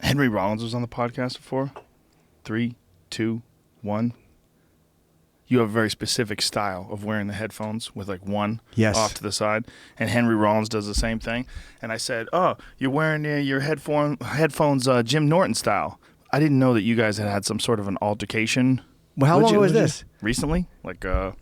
Henry Rollins was on the podcast before. 3, 2, 1. You have a very specific style of wearing the headphones with like one off to the side. And Henry Rollins does the same thing. And I said, oh, you're wearing your headphones Jim Norton style. I didn't know that you guys had some sort of an altercation. Well, how long was this? Recently? Like a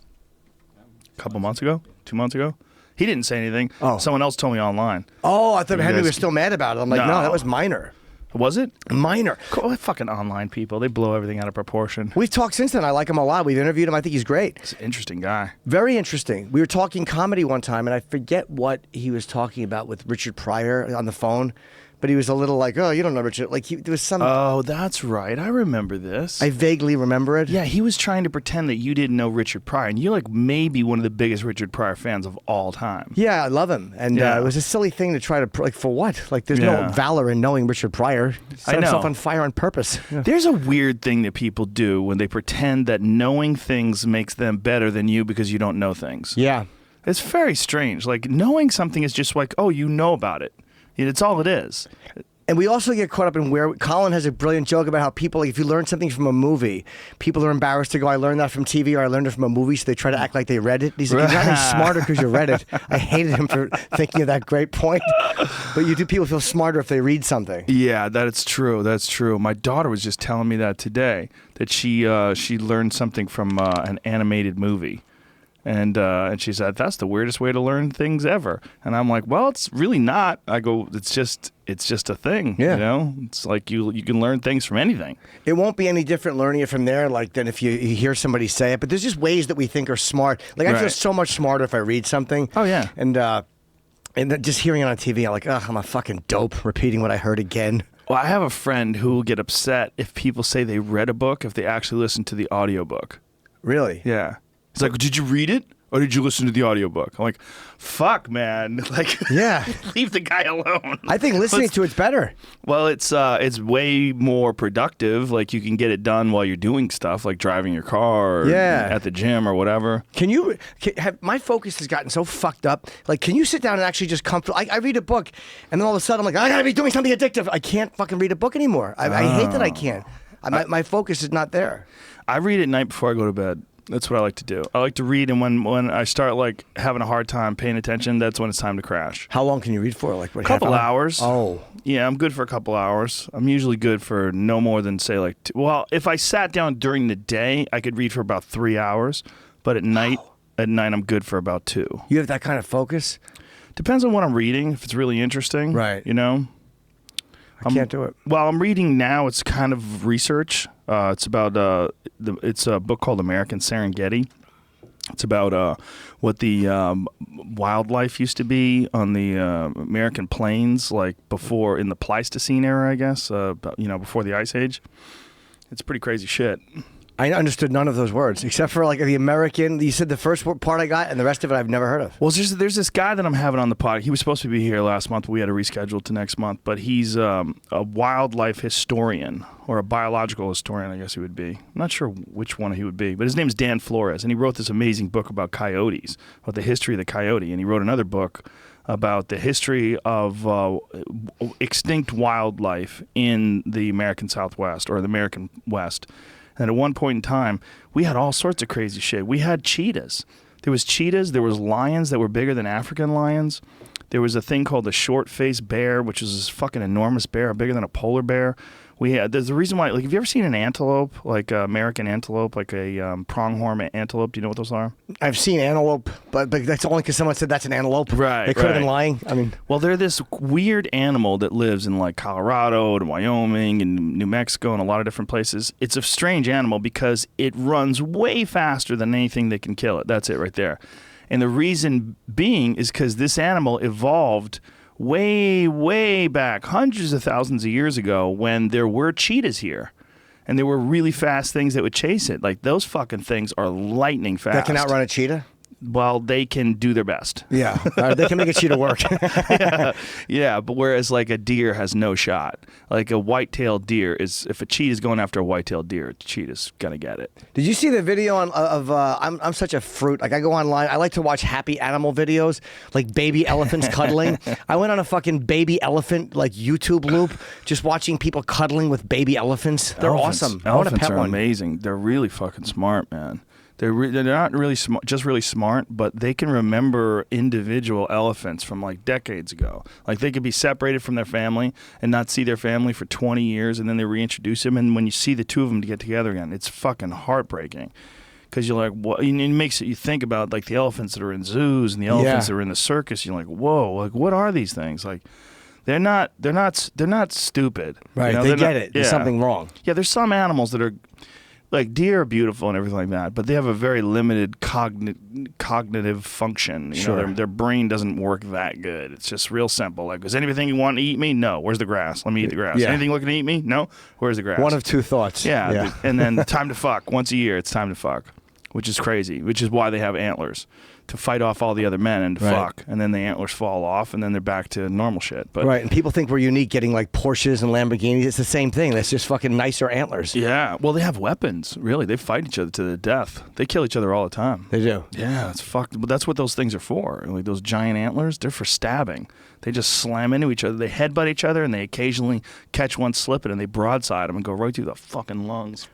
couple months ago? 2 months ago? He didn't say anything. Oh. Someone else told me online. Oh, I thought Henry was still mad about it. I'm like, no, that was minor. Was it? Minor. Cool. Fucking online people. They blow everything out of proportion. We've talked since then. I like him a lot. We've interviewed him. I think he's great. He's an interesting guy. Very interesting. We were talking comedy one time, and I forget what he was talking about with Richard Pryor on the phone. But he was a little like, oh, you don't know Richard. Like, there was some... Oh, that's right. I remember this. I vaguely remember it. Yeah, he was trying to pretend that you didn't know Richard Pryor. And you're like maybe one of the biggest Richard Pryor fans of all time. Yeah, I love him. And it was a silly thing to try to... Like, for what? Like, there's no valor in knowing Richard Pryor. He set himself on fire on purpose. Yeah. There's a weird thing that people do when they pretend that knowing things makes them better than you because you don't know things. Yeah. It's very strange. Like, knowing something is just like, oh, you know about it. It's all it is. And we also get caught up in where Colin has a brilliant joke about how people, like, if you learn something from a movie, people are embarrassed to go, I learned that from TV or I learned it from a movie, so they try to act like they read it. He's like, you're not any smarter because you read it. I hated him for thinking of that great point. But you do people feel smarter if they read something. Yeah, that's true. That's true. My daughter was just telling me that today, that she learned something from an animated movie. And she said, that's the weirdest way to learn things ever. And I'm like, well, it's really not. I go, it's just a thing. Yeah. You know? It's like you can learn things from anything. It won't be any different learning it from there like than if you hear somebody say it. But there's just ways that we think are smart. Like, I feel so much smarter if I read something. Oh, yeah. And then just hearing it on TV, I'm like, ugh, I'm a fucking dope repeating what I heard again. Well, I have a friend who will get upset if people say they read a book if they actually listen to the audiobook. Really? Yeah. It's like, did you read it or did you listen to the audiobook? I'm like, fuck, man. Like, yeah, leave the guy alone. I think listening to it's better. Well, it's way more productive. Like, you can get it done while you're doing stuff, like driving your car or at the gym or whatever. My focus has gotten so fucked up. Like, can you sit down and actually just I read a book, and then all of a sudden I'm like, I gotta be doing something addictive. I can't fucking read a book anymore. I hate that I can't. My focus is not there. I read at night before I go to bed. That's what I like to do. I like to read, and when I start like having a hard time paying attention, that's when it's time to crash. How long can you read for? Like what? A couple hours. Oh, yeah, I'm good for a couple hours. I'm usually good for no more than say like. If I sat down during the day, I could read for about 3 hours, but at night, I'm good for about 2. You have that kind of focus? Depends on what I'm reading. If it's really interesting, right? You know. I can't do it. Well, I'm reading now. It's kind of research. It's about it's a book called American Serengeti. It's about what the wildlife used to be on the American plains, like before in the Pleistocene era, I guess. Before the Ice Age. It's pretty crazy shit. I understood none of those words, except for like the American. You said the first part I got, and the rest of it I've never heard of. Well, there's this guy that I'm having on the pod. He was supposed to be here last month, but we had to reschedule to next month. But he's a wildlife historian, or a biological historian, I guess he would be. I'm not sure which one he would be, but his name's Dan Flores, and he wrote this amazing book about coyotes, about the history of the coyote, and he wrote another book about the history of extinct wildlife in the American Southwest, or the American West. And at one point in time, we had all sorts of crazy shit. We had cheetahs. There was cheetahs. There was lions that were bigger than African lions. There was a thing called the short-faced bear, which is this fucking enormous bear, bigger than a polar bear. There's a reason why, like, have you ever seen an antelope, like American antelope, like a pronghorn antelope? Do you know what those are? I've seen antelope, but that's only because someone said that's an antelope. Right. They could have been lying. I mean, well, they're this weird animal that lives in like Colorado and Wyoming and New Mexico and a lot of different places. It's a strange animal because it runs way faster than anything that can kill it. That's it right there. And the reason being is because this animal evolved way, way back, hundreds of thousands of years ago, when there were cheetahs here. And there were really fast things that would chase it. Like, those fucking things are lightning fast. That can outrun a cheetah? well, they can do their best. Yeah, they can make a cheetah work. Yeah, but whereas like a deer has no shot. Like a white-tailed deer is, if a cheetah's going after a white-tailed deer, a cheetah's gonna get it. Did you see the video of I'm such a fruit. Like I go online. I like to watch happy animal videos, like baby elephants cuddling. I went on a fucking baby elephant like YouTube loop, just watching people cuddling with baby elephants. They're awesome. I want to Elephants pet are one. amazing. They're really fucking smart, man. They're not really smart, just really smart, but they can remember individual elephants from like decades ago. Like they could be separated from their family and not see their family for 20 years, and then they reintroduce them, and when you see the two of them to get together again, it's fucking heartbreaking. Because you're like, what? It makes you think about like the elephants that are in zoos and the elephants that are in the circus. You're like, whoa, like what are these things? Like, they're not stupid. Right, you know? they get it. There's something wrong. Yeah, there's some animals that are. Like deer are beautiful and everything like that, but they have a very limited cognitive function. You know, their brain doesn't work that good. It's just real simple. Like, is anything you want to eat me? No. Where's the grass? Let me eat the grass. Yeah. Anything looking to eat me? No. Where's the grass? One of two thoughts. Yeah. And then time to fuck. Once a year, it's time to fuck, which is crazy. Which is why they have antlers, to fight off all the other men and to fuck, and then the antlers fall off, and then they're back to normal shit. But right, and people think we're unique getting like Porsches and Lamborghinis. It's the same thing. That's just fucking nicer antlers. yeah, well, they have weapons. Really, they fight each other to the death. They kill each other all the time. They do. Yeah, it's fucked. But that's what those things are for. Like those giant antlers, they're for stabbing. They just slam into each other. They headbutt each other, and they occasionally catch one slipping, and they broadside them and go right through the fucking lungs.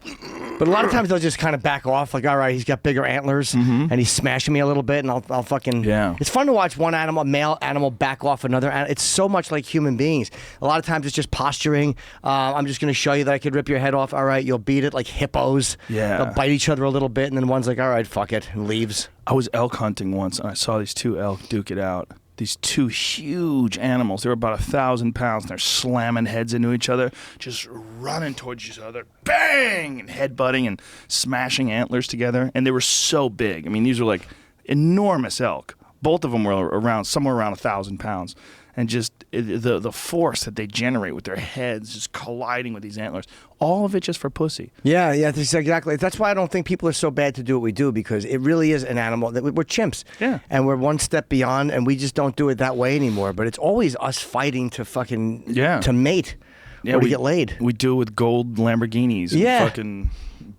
But a lot of times they'll just kind of back off. Like, all right, he's got bigger antlers, and he's smashing me a little bit, and I'll fucking. Yeah. It's fun to watch one animal, male animal, back off another animal. It's so much like human beings. A lot of times it's just posturing. I'm just going to show you that I could rip your head off. All right, you'll beat it like hippos. Yeah. They'll bite each other a little bit, and then one's like, all right, fuck it, and leaves. I was elk hunting once, and I saw these two elk duke it out. These two huge animals. They were about 1,000 pounds, and they're slamming heads into each other, just running towards each other, bang, and headbutting and smashing antlers together. And they were so big. I mean, these were like enormous elk. Both of them were somewhere around 1,000 pounds. And just the force that they generate with their heads just colliding with these antlers, all of it just for pussy. Yeah, that's exactly. That's why I don't think people are so bad to do what we do, because it really is an animal. We're chimps. Yeah. And we're one step beyond, and we just don't do it that way anymore. But it's always us fighting to fucking, to mate or to get laid. We do it with gold Lamborghinis and fucking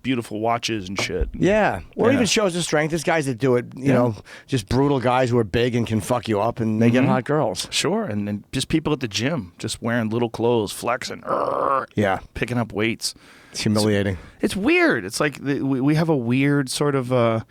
beautiful watches and shit. Yeah. Or even shows of strength. There's guys that do it, you know, just brutal guys who are big and can fuck you up, and they get hot girls. Sure. And then just people at the gym, just wearing little clothes, flexing, picking up weights. It's humiliating. It's weird. It's like we have a weird sort of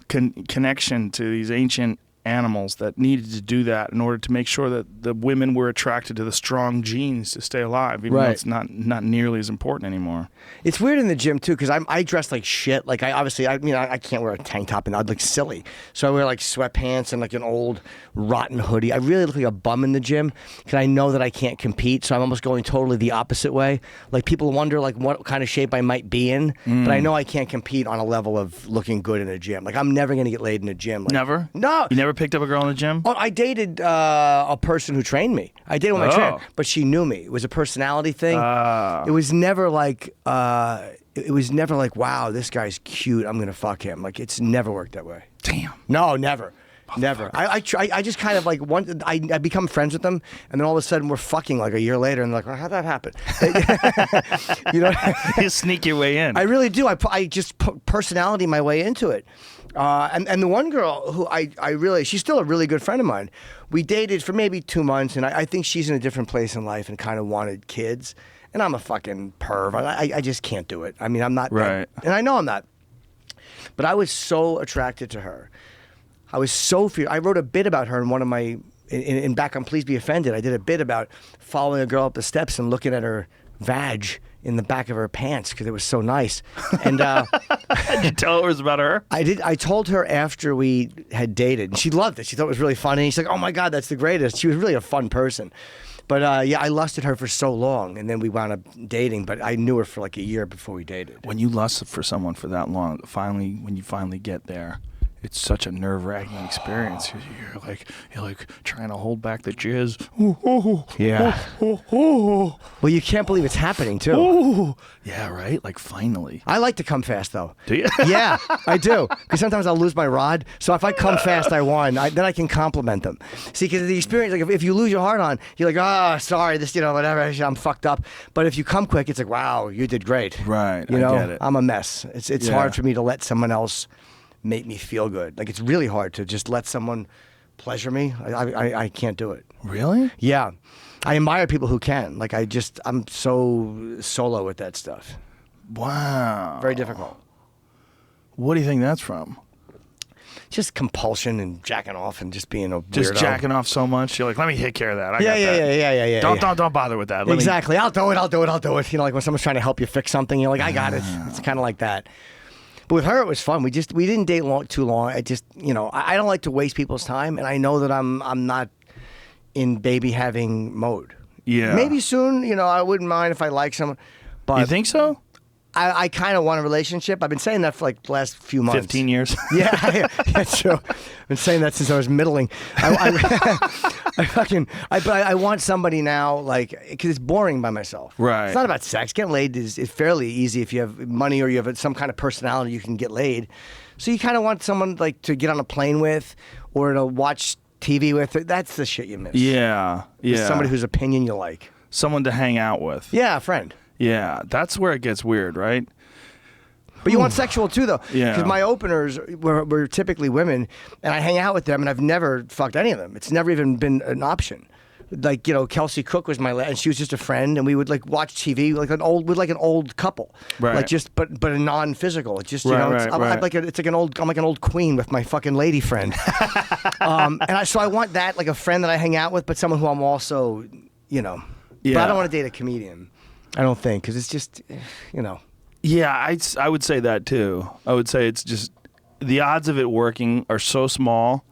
connection to these ancient animals that needed to do that in order to make sure that the women were attracted to the strong genes to stay alive, even though it's not nearly as important anymore. It's weird in the gym too, because I dress like shit. Like I can't wear a tank top, and I'd look silly. So I wear like sweatpants and like an old rotten hoodie. I really look like a bum in the gym because I know that I can't compete. So I'm almost going totally the opposite way. Like people wonder like what kind of shape I might be in, but I know I can't compete on a level of looking good in a gym. Like I'm never gonna get laid in a gym. Like, Never? No. You never picked up a girl in the gym? Oh, I dated a person who trained me. I dated my trainer, but she knew me. It was a personality thing. It was never like, wow, this guy's cute, I'm gonna fuck him. Like it's never worked that way. Damn. No, never. Never. I just kind of like I become friends with them, and then all of a sudden we're fucking like a year later, and they're like, well, how'd that happen? You know, you sneak your way in. I really do. I just personality my way into it. And the one girl who she's still a really good friend of mine. We dated for maybe 2 months, and I think she's in a different place in life and kind of wanted kids. And I'm a fucking perv. I just can't do it. I mean, I'm not. Right. And I know I'm not. But I was so attracted to her. I was so I wrote a bit about her in one of my, in back on Please Be Offended. I did a bit about following a girl up the steps and looking at her vag in the back of her pants because it was so nice. And did you tell her it was about her? I did. I told her after we had dated, and she loved it. She thought it was really funny. She's like, "Oh my God, that's the greatest." She was really a fun person. But I lusted her for so long, and then we wound up dating. But I knew her for like a year before we dated. When you lust for someone for that long, when you finally get there, it's such a nerve-wracking experience. You're like trying to hold back the jizz. Well, you can't believe it's happening too. Yeah, right? Like, finally. I like to come fast though. Do you? Yeah, I do. Because sometimes I'll lose my rod. So if I come fast, I won. Then I can compliment them. See, because the experience, like if you lose your heart on, you're like, oh, sorry, this, whatever, I'm fucked up. But if you come quick, it's like, wow, you did great. Right, You know, I get it. I'm a mess. It's hard for me to let someone else make me feel good. Like, it's really hard to just let someone pleasure me. I can't do it. Really? Yeah. I admire people who can. Like, I'm so solo with that stuff. Wow. Very difficult. What do you think that's from? Just compulsion and jacking off and just being a weirdo. Just jacking off so much? You're like, let me take care of that. I got that. Yeah. Don't bother with that. Exactly. I'll do it. You know, like when someone's trying to help you fix something, you're like, I got it. It's kind of like that. But with her, it was fun. We didn't date too long. I just, I don't like to waste people's time, and I know that I'm not in baby having mode. Yeah. Maybe soon, I wouldn't mind if I like someone. But You think so? I kind of want a relationship. I've been saying that for like the last few months. 15 years? Yeah, that's true. I've been saying that since I was middling. I want somebody now, like, because it's boring by myself. Right. It's not about sex. Getting laid is fairly easy if you have money or you have some kind of personality. You can get laid. So you kind of want someone like to get on a plane with, or to watch TV with. That's the shit you miss. Yeah. Just somebody whose opinion you like. Someone to hang out with. Yeah, a friend. Yeah, that's where it gets weird, right? But you want sexual too, though. Yeah. Because my openers were typically women, and I hang out with them, and I've never fucked any of them. It's never even been an option. Like, Kelsey Cook was and she was just a friend, and we would like watch TV like an old couple, right? Like just but a non-physical. It's just right. I'm like an old queen with my fucking lady friend. So I want that, like a friend that I hang out with, but someone who I'm also, Yeah. But I don't want to date a comedian. I don't think, because it's just, Yeah, I would say that too. I would say it's just the odds of it working are so small.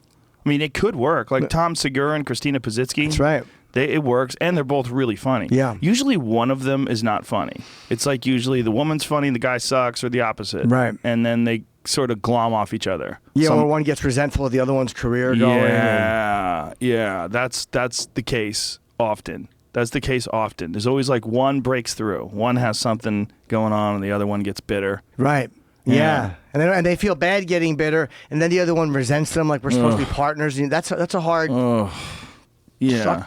I mean, it could work. Like Tom Segura and Christina Pazitsky. That's right. It works, and they're both really funny. Yeah. Usually one of them is not funny. It's like usually the woman's funny, the guy sucks, or the opposite. Right. And then they sort of glom off each other. Yeah, or one gets resentful of the other one's career going. Yeah. That's the case often. That's the case often. There's always like one breaks through. One has something going on, and the other one gets bitter. Right. Yeah. And they feel bad getting bitter, and then the other one resents them like we're supposed to be partners. That's a hard... Yeah.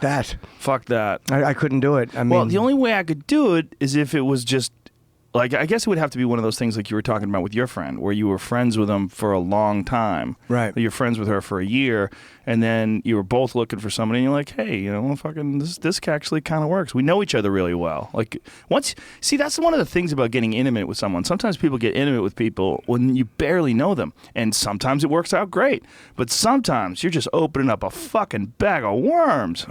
Fuck that. I I couldn't do it. I mean... Well, the only way I could do it is if it was just... Like, I guess it would have to be one of those things like you were talking about with your friend, where you were friends with them for a long time. Right. You're friends with her for a year, and then you were both looking for somebody, and you're like, hey, fucking this actually kind of works. We know each other really well. Like, see, that's one of the things about getting intimate with someone. Sometimes people get intimate with people when you barely know them, and sometimes it works out great. But sometimes you're just opening up a fucking bag of worms.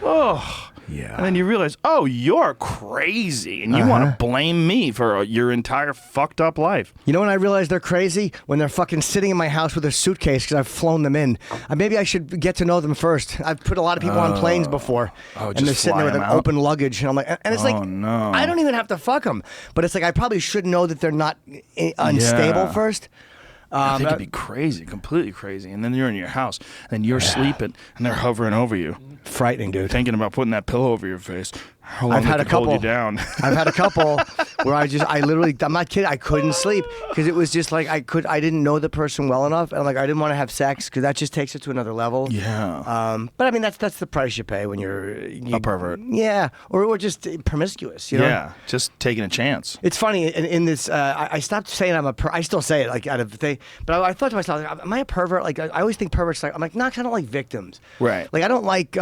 Oh. Yeah. And then you realize, oh, you're crazy, and you want to blame me for your entire fucked up life. You know when I realize they're crazy? When they're fucking sitting in my house with a suitcase because I've flown them in. Maybe I should get to know them first. I've put a lot of people on planes before, and they're sitting there with open luggage, and I'm like, and it's like, no. I don't even have to fuck them, but it's like I probably should know that they're not unstable first. I think it'd be crazy, completely crazy. And then you're in your house, and you're sleeping, and they're hovering over you. Frightening, dude. Thinking about putting that pillow over your face. How long I've had a couple. Hold you down. I've had a couple where I literally, I'm not kidding, I couldn't sleep because it was just like I didn't know the person well enough, and like I didn't want to have sex because that just takes it to another level. Yeah. But I mean that's the price you pay when you're a pervert. Yeah, or just promiscuous. Yeah, just taking a chance. It's funny in this. I stopped saying I still say it like out of the thing, but I thought to myself, like, am I a pervert? Like I always think perverts. Like I'm like, no, 'cause I don't like victims. Right. Like I don't like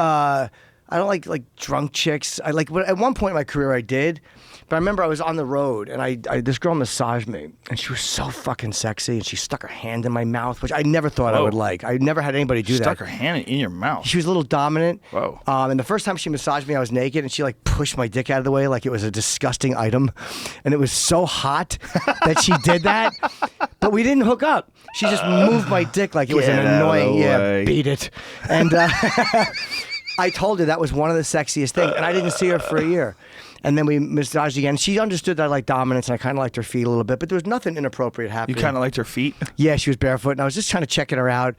drunk chicks. I like at one point in my career I did, but I remember I was on the road and I this girl massaged me and she was so fucking sexy and she stuck her hand in my mouth, which I never thought I would like. I never had anybody do that. Stuck her hand in your mouth. She was a little dominant. Whoa. And the first time she massaged me, I was naked and she like pushed my dick out of the way like it was a disgusting item, and it was so hot that she did that. But we didn't hook up. She just moved my dick like it was an annoying. Beat it. And I told her that was one of the sexiest things, and I didn't see her for a year. And then we massaged again. She understood that I liked dominance, and I kind of liked her feet a little bit, but there was nothing inappropriate happening. You kind of liked her feet? Yeah, she was barefoot, and I was just trying to checking her out.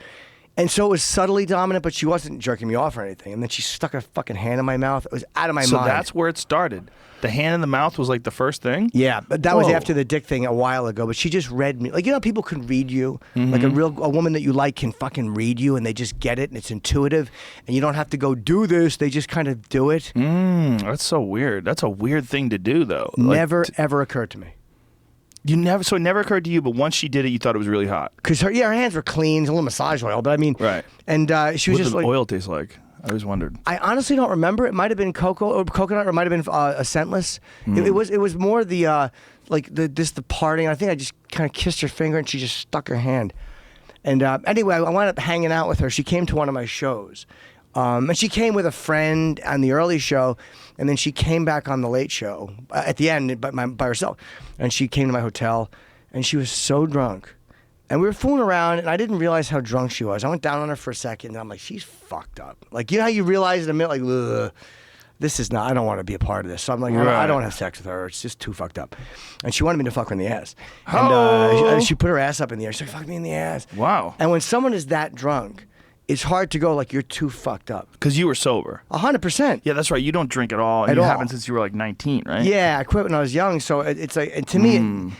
And so it was subtly dominant, but she wasn't jerking me off or anything. And then she stuck her fucking hand in my mouth. It was out of my mind. So that's where it started. The hand in the mouth was like the first thing? Yeah, but that was after the dick thing a while ago. But she just read me. Like, you know, people can read you. Like a woman that you like can fucking read you, and they just get it, and it's intuitive. And you don't have to go do this. They just kind of do it. That's so weird. That's a weird thing to do, though. Never, ever occurred to me. So it never occurred to you, but once she did it, you thought it was really hot. Because her hands were clean, a little massage oil, but I mean, right. And she was what just did like, oil taste like? I always wondered. I honestly don't remember. It might have been coconut, or it might have been a scentless. It was more the the parting. I think I just kind of kissed her finger, and she just stuck her hand. And anyway, I wound up hanging out with her. She came to one of my shows. And she came with a friend on the early show, and then she came back on the late show at the end by herself. And she came to my hotel, and she was so drunk. And we were fooling around, and I didn't realize how drunk she was. I went down on her for a second, and I'm like, she's fucked up. Like, you know how you realize in a minute, like, ugh, this is not, I don't want to be a part of this. So I'm like, I don't want to have sex with her. It's just too fucked up. And she wanted me to fuck her in the ass. And she put her ass up in the air. She's like, fuck me in the ass. Wow. And when someone is that drunk, it's hard to go like you're too fucked up. Because you were sober. 100%. Yeah, that's right. You don't drink at all. And you haven't since you were like 19, right? Yeah, I quit when I was young. So it's like, to me,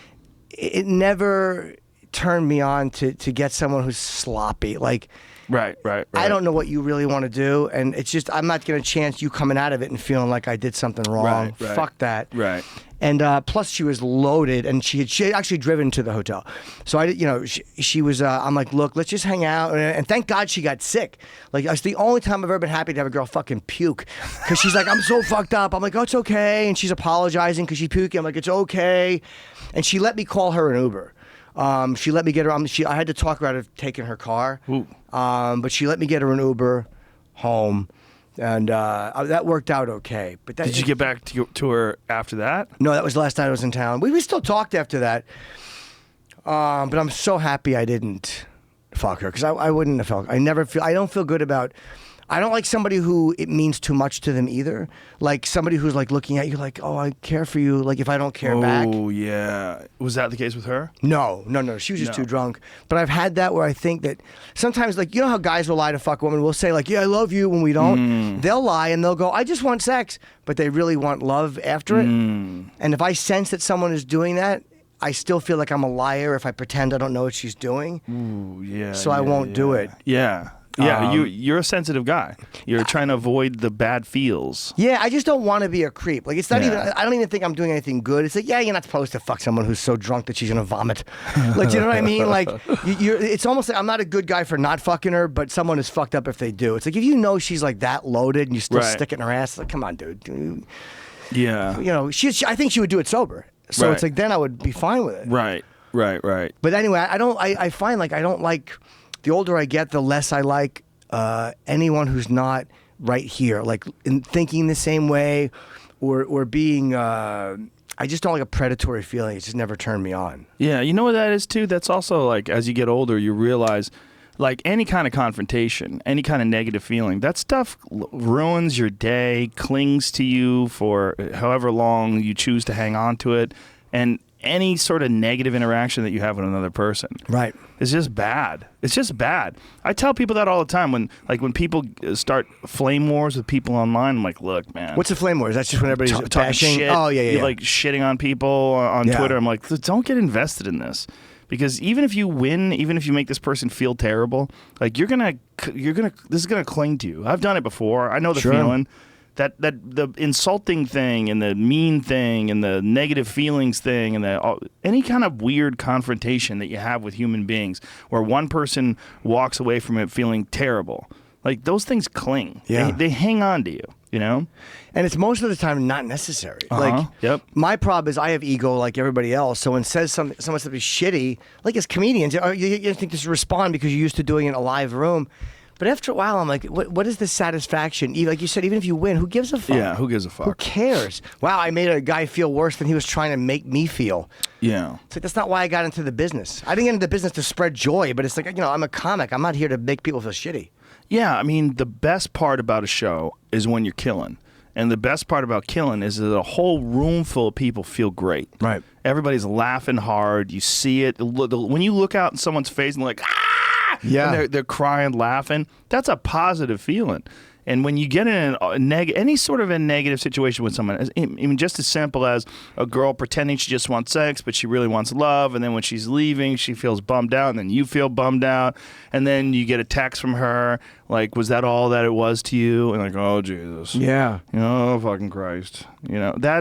it never turned me on to get someone who's sloppy. Like, Right. I don't know what you really want to do, and it's just I'm not going to chance you coming out of it and feeling like I did something wrong. Right. Fuck that. Right. And plus, she was loaded, and she had actually driven to the hotel. So I, she was. I'm like, look, let's just hang out. And thank God she got sick. Like, it's the only time I've ever been happy to have a girl fucking puke, because she's like, I'm so fucked up. I'm like, oh, it's okay, and she's apologizing because she's puking. I'm like, it's okay, and she let me call her an Uber. She let me get her. I had to talk her out of taking her car. But she let me get her an Uber home, and that worked out okay. But did you get back to her after that? No, that was the last time I was in town. We still talked after that. But I'm so happy I didn't fuck her, because I wouldn't have felt. I don't feel good about. I don't like somebody who it means too much to them either. Like somebody who's like looking at you like, oh, I care for you. Like if I don't care back. Oh, yeah. Was that the case with her? No. She was just too drunk. But I've had that where I think that sometimes, like, you know how guys will lie to fuck women? We'll say like, yeah, I love you when we don't. They'll lie and they'll go, I just want sex. But they really want love after it. And if I sense that someone is doing that, I still feel like I'm a liar if I pretend I don't know what she's doing. Ooh, yeah. So I won't do it. Yeah. Yeah, you're a sensitive guy. You're trying to avoid the bad feels. Yeah, I just don't want to be a creep. Like, it's not even, I don't even think I'm doing anything good. It's like, yeah, you're not supposed to fuck someone who's so drunk that she's going to vomit. Like, you know what I mean? Like, it's almost like I'm not a good guy for not fucking her, but someone is fucked up if they do. It's like, if you know she's like that loaded and you still stick it in her ass, it's like, come on, dude. Yeah. You know, I think she would do it sober. So it's like, then I would be fine with it. Right. But anyway, I find like I don't like, the older I get, the less I like anyone who's not right here, like in thinking the same way, or being. I just don't like a predatory feeling. It's just never turned me on. Yeah, you know what that is too? That's also like, as you get older, you realize, like, any kind of confrontation, any kind of negative feeling, that stuff ruins your day, clings to you for however long you choose to hang on to it, and any sort of negative interaction that you have with another person, right, is just bad. It's just bad. I tell people that all the time when people start flame wars with people online. I'm like, look, man. What's a flame war? Is that just when everybody's bashing? Shit. Oh, yeah. You're like shitting on people on Twitter. I'm like, don't get invested in this. Because even if you win, even if you make this person feel terrible, like this is gonna cling to you. I've done it before. I know the feeling. That the insulting thing and the mean thing and the negative feelings thing and any kind of weird confrontation that you have with human beings, where one person walks away from it feeling terrible, like those things cling. Yeah. They hang on to you. You know? And it's most of the time not necessary. Like, my problem is I have ego like everybody else. So when someone says something shitty, like as comedians, you think just respond because you're used to doing it in a live room. But after a while, I'm like, what is the satisfaction? Like you said, even if you win, who gives a fuck? Yeah, who gives a fuck? Who cares? Wow, I made a guy feel worse than he was trying to make me feel. Yeah. It's like, that's not why I got into the business. I didn't get into the business to spread joy, but it's like, I'm a comic. I'm not here to make people feel shitty. Yeah, I mean, the best part about a show is when you're killing. And the best part about killing is that a whole room full of people feel great. Right. Everybody's laughing hard. You see it. When you look out in someone's face and they're like, ah! Yeah. And they're crying, laughing, that's a positive feeling. And when you get in any sort of a negative situation with someone, I mean, just as simple as a girl pretending she just wants sex, but she really wants love, and then when she's leaving, she feels bummed out, and then you feel bummed out, and then you get a text from her, like, was that all that it was to you? And like, oh, Jesus. Yeah. Oh, fucking Christ.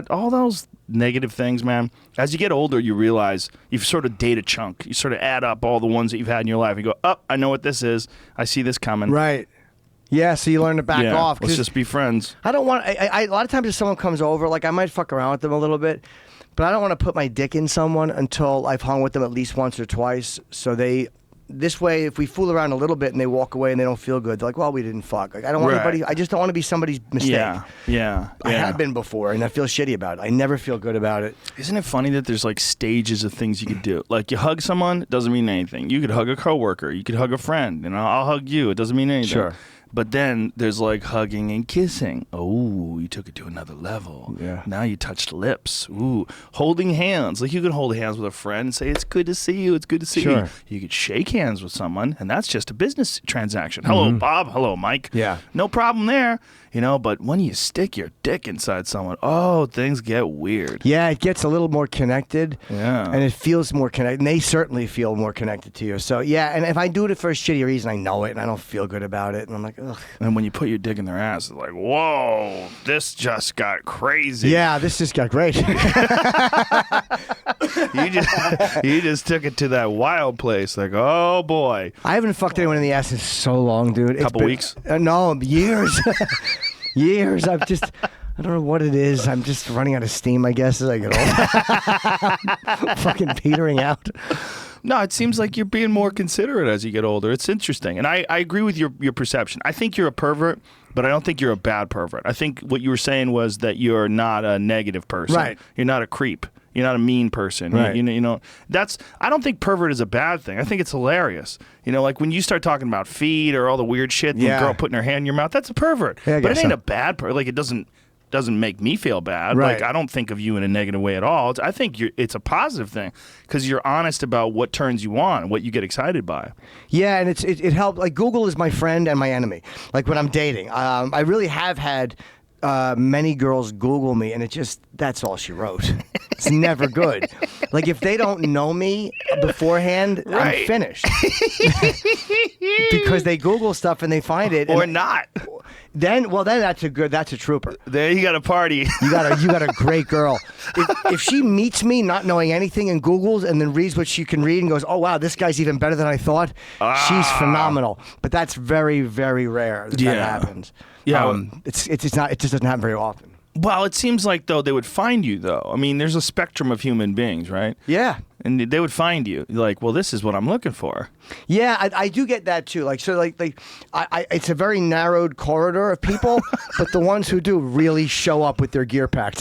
All those negative things, man, as you get older, you realize you've sort of date a chunk. You sort of add up all the ones that you've had in your life. You go, oh, I know what this is. I see this coming. Right. Yeah, so you learn to back off. Let's just be friends. I don't want. A lot of times, if someone comes over, like I might fuck around with them a little bit, but I don't want to put my dick in someone until I've hung with them at least once or twice. So this way, if we fool around a little bit and they walk away and they don't feel good, they're like, well, we didn't fuck. Like I don't want anybody. I just don't want to be somebody's mistake. Yeah. I have been before, and I feel shitty about it. I never feel good about it. Isn't it funny that there's like stages of things you could do? Like you hug someone, it doesn't mean anything. You could hug a coworker. You could hug a friend, and I'll hug you. It doesn't mean anything. Sure. But then there's like hugging and kissing. Oh, you took it to another level. Yeah. Now you touched lips. Ooh, holding hands. Like you could hold hands with a friend and say, "It's good to see you. It's good to see you." You could shake hands with someone, and that's just a business transaction. Hello, Bob. Hello, Mike. Yeah. No problem there. But when you stick your dick inside someone, oh, things get weird. Yeah, it gets a little more connected. Yeah. And it feels more connected. And they certainly feel more connected to you. So, yeah, and if I do it for a shitty reason, I know it, and I don't feel good about it. And I'm like, ugh. And when you put your dick in their ass, it's like, whoa, this just got crazy. Yeah, this just got great. You just took it to that wild place. Like, oh, boy. I haven't fucked anyone in the ass in so long, dude. Couple weeks? No, years. Years. I don't know what it is. I'm just running out of steam, I guess, as I get older. Fucking petering out. No, it seems like you're being more considerate as you get older. It's interesting. And I agree with your perception. I think you're a pervert, but I don't think you're a bad pervert. I think what you were saying was that you're not a negative person. Right. You're not a creep. You're not a mean person. Right. I don't think pervert is a bad thing. I think it's hilarious. Like when you start talking about feet or all the weird shit, the girl putting her hand in your mouth, that's a pervert. Yeah, but it ain't a bad pervert. Like it doesn't make me feel bad. Right. Like I don't think of you in a negative way at all. I think it's a positive thing because you're honest about what turns you on and what you get excited by. Yeah, and it helped. Like Google is my friend and my enemy. Like when I'm dating, I really have had many girls Google me, and that's all she wrote. It's never good. Like if they don't know me beforehand, right. I'm finished. Because they Google stuff and they find it, or not. Then that's a trooper. There you got a party. You got a great girl. If she meets me not knowing anything and Googles and then reads what she can read and goes, oh wow, this guy's even better than I thought. She's phenomenal. But that's very, very rare that happens. Yeah, it just doesn't happen very often. Well, it seems like though they would find you though. I mean, there's a spectrum of human beings, right? Yeah. And they would find you. Like, well, this is what I'm looking for. Yeah, I do get that too. Like, so, it's a very narrowed corridor of people, but the ones who do really show up with their gear packed.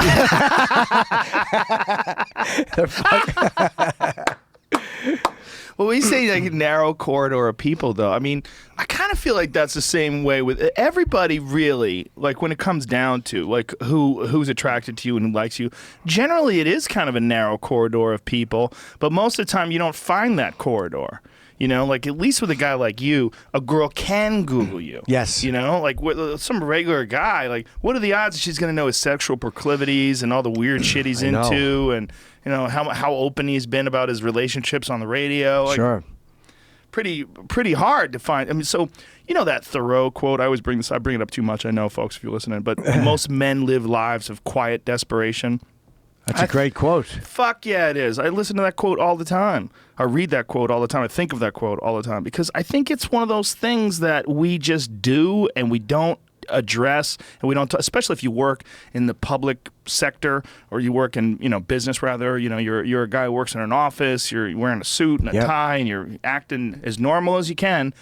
Well, when you say like a narrow corridor of people, though, I mean, I kind of feel like that's the same way with everybody. Really, like when it comes down to like who's attracted to you and who likes you. Generally, it is kind of a narrow corridor of people, but most of the time you don't find that corridor. Like at least with a guy like you, a girl can Google you. Yes. Like with some regular guy, like what are the odds she's going to know his sexual proclivities and all the weird shit he's into, and how open he's been about his relationships on the radio. Like, sure. Pretty hard to find. I mean, so that Thoreau quote. I bring it up too much. I know, folks, if you're listening, but most men live lives of quiet desperation. That's a great quote. Fuck yeah, it is. I listen to that quote all the time. I read that quote all the time. I think of that quote all the time because I think it's one of those things that we just do and we don't address, and we don't, especially if you work in the public sector or you work in business rather. You're a guy who works in an office. You're wearing a suit and a tie, and you're acting as normal as you can.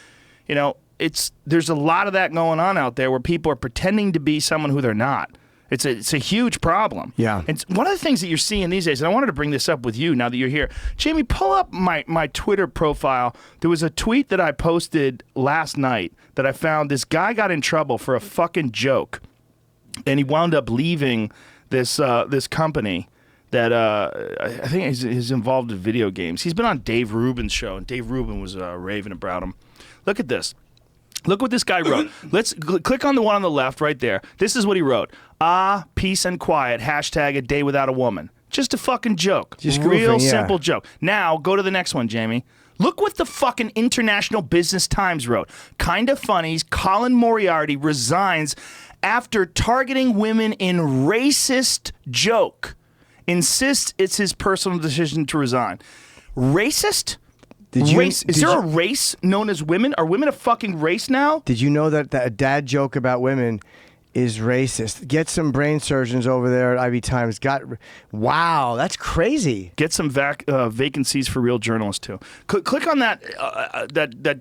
There's a lot of that going on out there where people are pretending to be someone who they're not. It's a huge problem. Yeah. And one of the things that you're seeing these days, and I wanted to bring this up with you now that you're here. Jamie, pull up my Twitter profile. There was a tweet that I posted last night that I found this guy got in trouble for a fucking joke. and he wound up leaving this company that I think is involved in video games. He's been on Dave Rubin's show, and Dave Rubin was raving about him. Look at this. Look what this guy wrote. Let's click on the one on the left right there. This is what he wrote. Peace and quiet, hashtag a day without a woman. Just a fucking joke. Just real goofing, yeah. simple joke. Now, go to the next one, Jamie. Look what the fucking International Business Times wrote. Kinda Funny's Colin Moriarty resigns after targeting women in racist joke. Insists it's his personal decision to resign. Racist? Is there a race known as women? Are women a fucking race now? Did you know that a dad joke about women is racist? Get some brain surgeons over there at IB Times. Wow, that's crazy. Get some vacancies for real journalists too. Click on that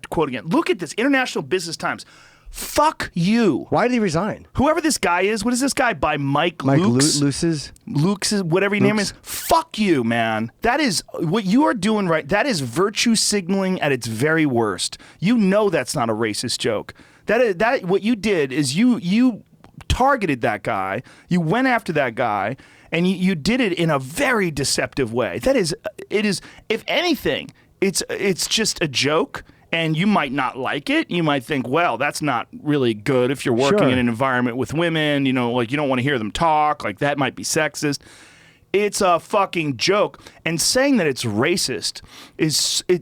quote again. Look at this. International Business Times. Fuck you. Why did he resign? Whoever this guy is, what is this guy by Mike Lukes? Lukes, whatever your name is. Fuck you, man. That is what you are doing right. That is virtue signaling at its very worst. You know that's not a racist joke. That what you did is you targeted that guy. You went after that guy, and you did it in a very deceptive way. It is. If anything, it's just a joke. And you might not like it. You might think, well, that's not really good if you're working in an environment with women. You know, like you don't want to hear them talk. Like that might be sexist. It's a fucking joke. And saying that it's racist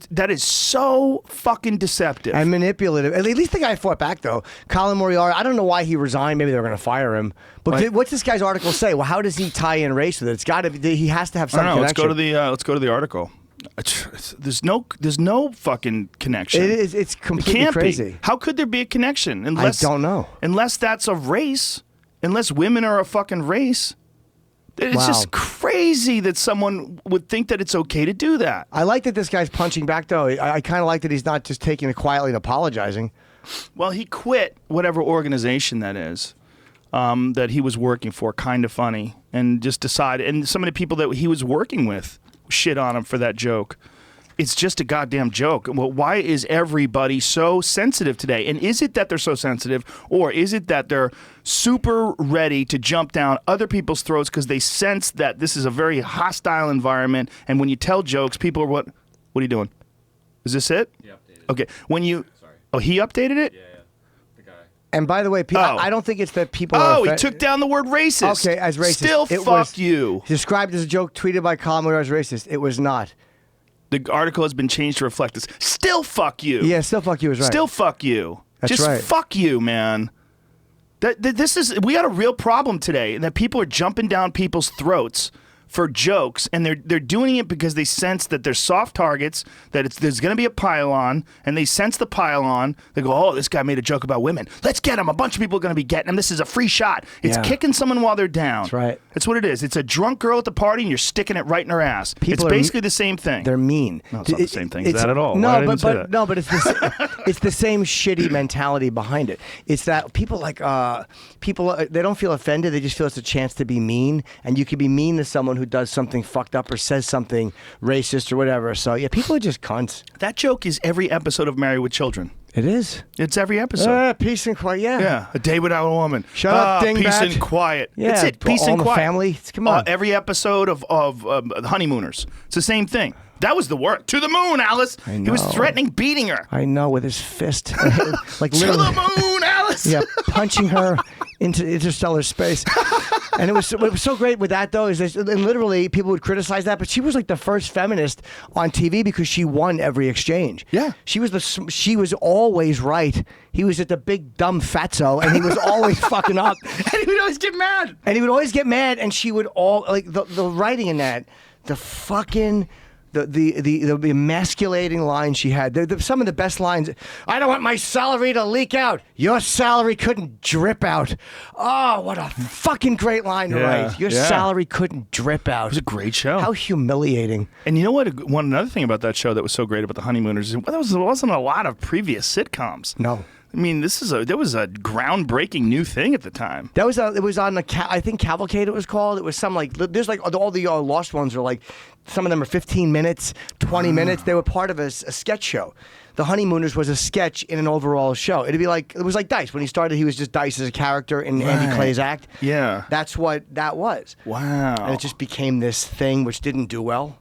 that is so fucking deceptive. And manipulative. At least the guy fought back, though. Colin Moriarty, I don't know why he resigned. Maybe they were going to fire him. But what's this guy's article say? Well, how does he tie in race with it? It's got to be, he has to have some connection. Let's go to the article. There's no fucking connection. It's completely crazy. Be. How could there be a connection? I don't know. Unless that's a race. Unless women are a fucking race. It's just crazy that someone would think that it's okay to do that. I like that this guy's punching back, though. I kind of like that he's not just taking it quietly and apologizing. Well, he quit whatever organization that is that he was working for, Kinda Funny, and just decided. And some of the people that he was working with shit on him for that joke. It's just a goddamn joke. Well, why is everybody so sensitive today? And is it that they're so sensitive, or is it that they're super ready to jump down other people's throats because they sense that this is a very hostile environment, and when you tell jokes, people are what are you doing? Is this it? He updated. Okay. When you Sorry. Oh, he updated it? Yeah. The guy. And by the way, I don't think it's that people are he took down the word racist. Okay, as racist. Still fuck you. Described as a joke tweeted by Colin Moriarty as racist. It was not. The article has been changed to reflect this. Still fuck you. Yeah, still fuck you is right. Still fuck you. That's Just right. fuck you, man. We got a real problem today, and that people are jumping down people's throats for jokes, and they're doing it because they sense that they're soft targets, that there's going to be a pile-on, and they sense the pile-on. They go, oh, this guy made a joke about women. Let's get him. A bunch of people are going to be getting him. This is a free shot. It's kicking someone while they're down. That's right. That's what it is. It's a drunk girl at the party, and you're sticking it right in her ass. It's basically the same thing. They're mean. No, it's not the same thing as that at all. No, but it's it's the same shitty mentality behind it. It's that people they don't feel offended. They just feel it's a chance to be mean, and you can be mean to someone who does something fucked up or says something racist or whatever. So yeah, people are just cunts. That joke is every episode of Married with Children. It is. It's every episode. Peace and quiet. Yeah. Yeah. A day without a woman. Shut up, dingbat. Peace and quiet. Yeah. That's it. Peace and quiet. Family. Come on. Every episode of Honeymooners. It's the same thing. That was the word. To the moon, Alice. I know. He was threatening beating her. I know, with his fist. Like to literally. the moon, Alice. Yeah, punching her into interstellar space. And it was so great with that, though, and literally people would criticize that, but she was like the first feminist on TV because she won every exchange. Yeah. She was always right. He was at the big dumb fatso, and he was always fucking up. And he would always get mad. And she would the writing in that, the fucking... The emasculating lines she had. Some of the best lines. I don't want my salary to leak out. Your salary couldn't drip out. Oh, what a fucking great line to write. Your salary couldn't drip out. It was a great show. How humiliating. And you know what? Another thing about that show that was so great about the Honeymooners is there wasn't a lot of previous sitcoms. No. I mean, that was a groundbreaking new thing at the time. It was on the I think Cavalcade it was called. It was some like there's like all the Lost ones are like some of them are 15 minutes, 20 minutes. They were part of a sketch show. The Honeymooners was a sketch in an overall show. It was like Dice. When he started, he was just Dice as a character in Andy Clay's act. Yeah. That's what that was. Wow. And it just became this thing which didn't do well.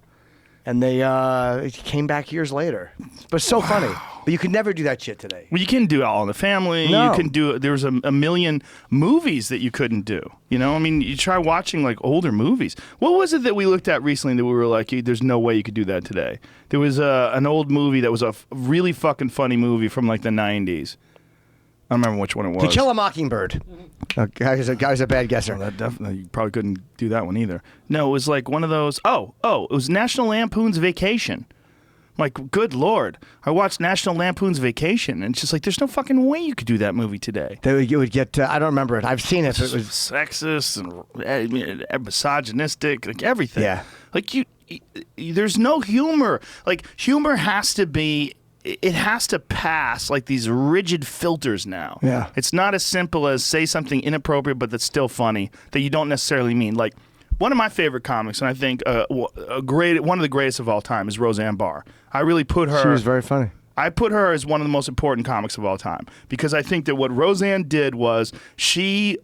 And they it came back years later. But so funny. But you could never do that shit today. Well, you can do All in the Family. No. You can do. There was a million movies that you couldn't do. You know, I mean, you try watching like older movies. What was it that we looked at recently that we were like, there's no way you could do that today? There was an old movie that was a really fucking funny movie from like the 90s. I don't remember which one it was. To Kill a Mockingbird. Guy's a bad guesser. That definitely, you probably couldn't do that one either. No, it was like one of those. Oh, it was National Lampoon's Vacation. I'm like, good Lord. I watched National Lampoon's Vacation, and it's just like, there's no fucking way you could do that movie today. You would get, I don't remember it. I've seen it. But it was sexist and misogynistic, like everything. Yeah. Like, there's no humor. Like, humor has to be. It has to pass like these rigid filters now. Yeah. It's not as simple as say something inappropriate but that's still funny that you don't necessarily mean. Like one of my favorite comics, and I think one of the greatest of all time is Roseanne Barr. I really put her. She was very funny. I put her as one of the most important comics of all time because I think that what Roseanne did was she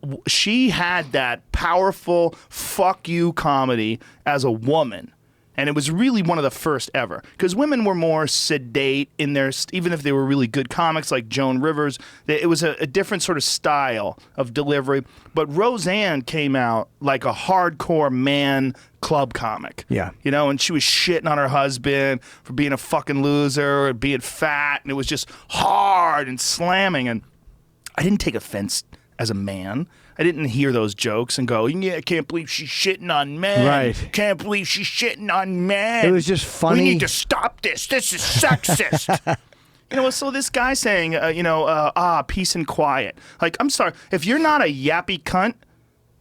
had that powerful fuck you comedy as a woman. And it was really one of the first ever because women were more sedate in their, even if they were really good comics like Joan Rivers, it was a different sort of style of delivery. But Roseanne came out like a hardcore man club comic. Yeah. You know, and she was shitting on her husband for being a fucking loser and being fat. And it was just hard and slamming. And I didn't take offense as a man. I didn't hear those jokes and go, yeah, I can't believe she's shitting on men. Right. Can't believe she's shitting on men. It was just funny. We need to stop this. This is sexist. You know, so this guy saying, peace and quiet. Like, I'm sorry, if you're not a yappy cunt,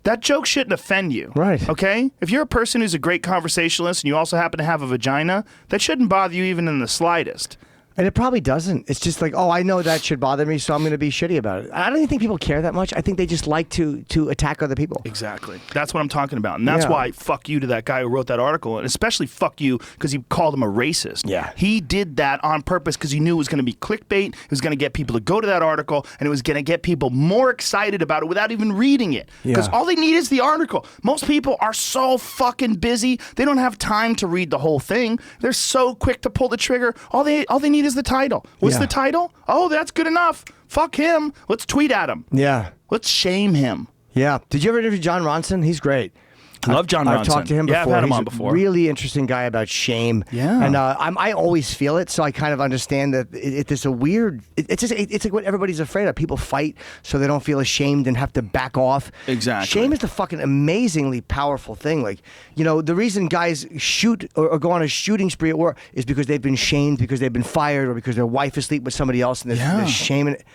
that joke shouldn't offend you. Right. Okay? If you're a person who's a great conversationalist and you also happen to have a vagina, that shouldn't bother you even in the slightest. And it probably doesn't. It's just like, I know that should bother me, so I'm going to be shitty about it. I don't even think people care that much. I think they just like to attack other people. Exactly. That's what I'm talking about. And that's why fuck you to that guy who wrote that article, and especially fuck you because he called him a racist. Yeah. He did that on purpose because he knew it was going to be clickbait. It was going to get people to go to that article, and it was going to get people more excited about it without even reading it. Because all they need is the article. Most people are so fucking busy, they don't have time to read the whole thing. They're so quick to pull the trigger. All they need is the title. What's the title? Oh, that's good enough. Fuck him. Let's tweet at him. Yeah. Let's shame him. Yeah. Did you ever interview John Ronson? He's great. Love John Ronson. I've talked to him before. Yeah, I've had him He's on before. A really interesting guy about shame. Yeah. And I always feel it, so I kind of understand that it's a weird. It's like what everybody's afraid of. People fight so they don't feel ashamed and have to back off. Exactly. Shame is the fucking amazingly powerful thing. Like, you know, the reason guys shoot or go on a shooting spree at work is because they've been shamed, because they've been fired, or because their wife is sleeping with somebody else, and there's shame in it.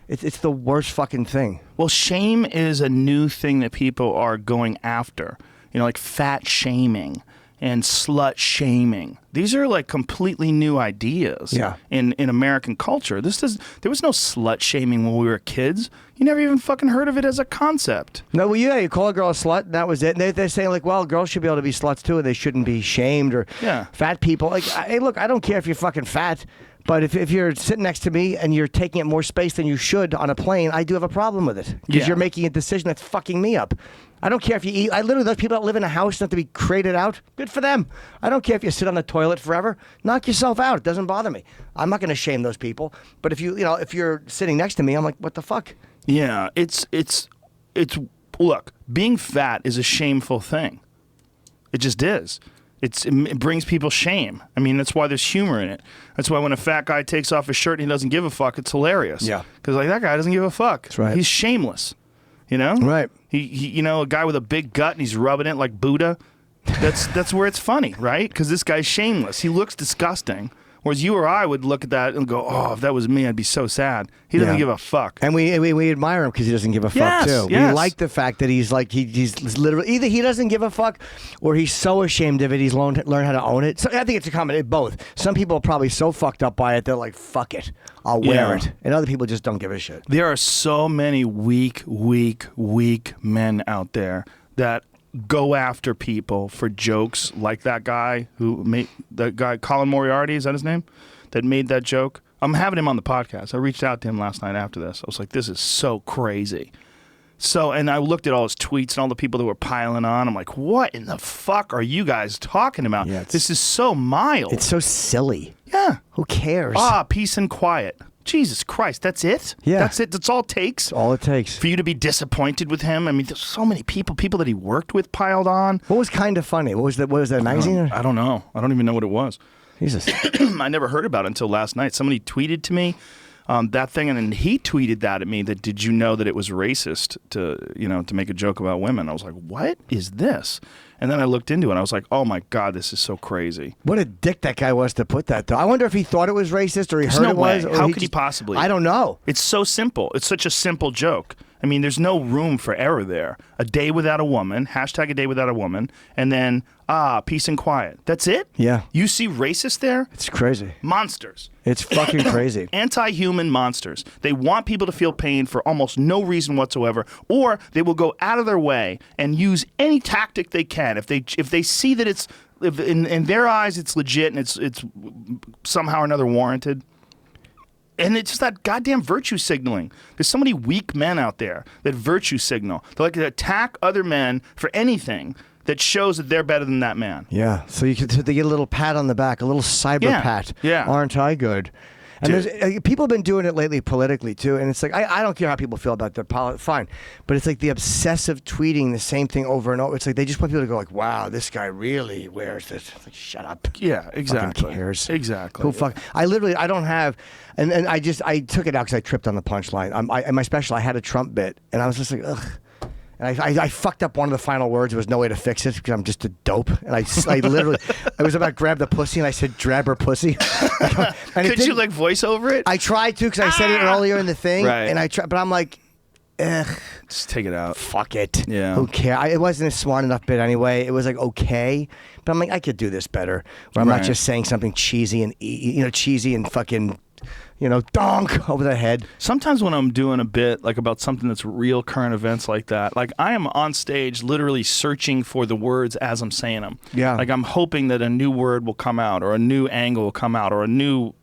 It's the worst fucking thing. Well, shame is a new thing that people are going after. You know, like fat shaming and slut shaming. These are like completely new ideas in American culture. There was no slut shaming when we were kids. You never even fucking heard of it as a concept. No, well, you call a girl a slut, and that was it. And they're saying, like, well, girls should be able to be sluts too, and they shouldn't be shamed, or fat people. Like, hey, look, I don't care if you're fucking fat, but if you're sitting next to me and you're taking up more space than you should on a plane, I do have a problem with it. Because you're making a decision that's fucking me up. I don't care if you eat. Those people that live in a house not to be crated out. Good for them. I don't care if you sit on the toilet forever. Knock yourself out. It doesn't bother me. I'm not going to shame those people. But if you're sitting next to me, I'm like, what the fuck? Yeah, it's look, being fat is a shameful thing. It just is. It brings people shame. I mean, that's why there's humor in it. That's why when a fat guy takes off his shirt and he doesn't give a fuck, it's hilarious. Yeah. Because like that guy doesn't give a fuck. That's right. He's shameless. You know? Right. He a guy with a big gut and he's rubbing it like Buddha. That's where it's funny, right? Because this guy's shameless. He looks disgusting. Whereas you or I would look at that and go, oh, if that was me, I'd be so sad. He doesn't give a fuck. And we admire him because he doesn't give a fuck too. Yes. We like the fact that he's like he's literally either he doesn't give a fuck or he's so ashamed of it he's learned how to own it. So I think it's a combination both. Some people are probably so fucked up by it they're like, fuck it, I'll wear it, and other people just don't give a shit. There are so many weak men out there that go after people for jokes like that guy Colin Moriarty, is that his name, that made that joke. I'm having him on the podcast. I reached out to him last night after this. I was like, this is so crazy. And I looked at all his tweets and all the people that were piling on. I'm like, what in the fuck are you guys talking about? This is so mild. It's so silly. Yeah. Who cares? Peace and quiet. Jesus Christ, that's it? Yeah. That's it? That's all it takes? That's all it takes. For you to be disappointed with him? I mean, there's so many people that he worked with piled on. What was kind of funny? What was that magazine? I don't know. I don't even know what it was. Jesus. I never heard about it until last night. Somebody tweeted to me that thing, and then he tweeted that at me, that did you know that it was racist to make a joke about women? I was like, what is this? And then I looked into it. I was like, oh my God, this is so crazy. What a dick that guy was to put that, though. I wonder if he thought it was racist or he heard it was. How could he possibly? I don't know. It's so simple. It's such a simple joke. I mean, there's no room for error there. A day without a woman, hashtag a day without a woman, and then, peace and quiet. That's it? Yeah. You see racist there? It's crazy. Monsters. It's fucking crazy. Anti-human monsters. They want people to feel pain for almost no reason whatsoever, or they will go out of their way and use any tactic they can. If they see that it's, if in their eyes it's legit and it's somehow or another warranted. And it's just that goddamn virtue signaling. There's so many weak men out there that virtue signal. They like to attack other men for anything that shows that they're better than that man. Yeah. So they get a little pat on the back, a little cyber pat. Yeah. Aren't I good? And there's people have been doing it lately politically too, and it's like I don't care how people feel about their fine, but it's like the obsessive tweeting the same thing over and over. It's like they just want people to go like, "Wow, this guy really wears this." It's like, shut up. Yeah, exactly. Fucking cares. Exactly. Who fuck? I don't have, and I took it out because I tripped on the punchline. In my special, I had a Trump bit, and I was just like, ugh. And I fucked up one of the final words. There was no way to fix it because I'm just a dope. And I literally, I was about to grab the pussy and I said, "Drab her pussy." Could you like voice over it? I tried to because I said it earlier in the thing. Right. And I tried, but I'm like, ugh. Just take it out. Fuck it. Yeah. Who cares? It wasn't a smart enough bit anyway. It was like okay, but I'm like, I could do this better. Where I'm not just saying something cheesy and fucking. Donk over the head. Sometimes when I'm doing a bit like about something that's real current events like that, like I am on stage literally searching for the words as I'm saying them. Yeah. Like I'm hoping that a new word will come out or a new angle will come out or a new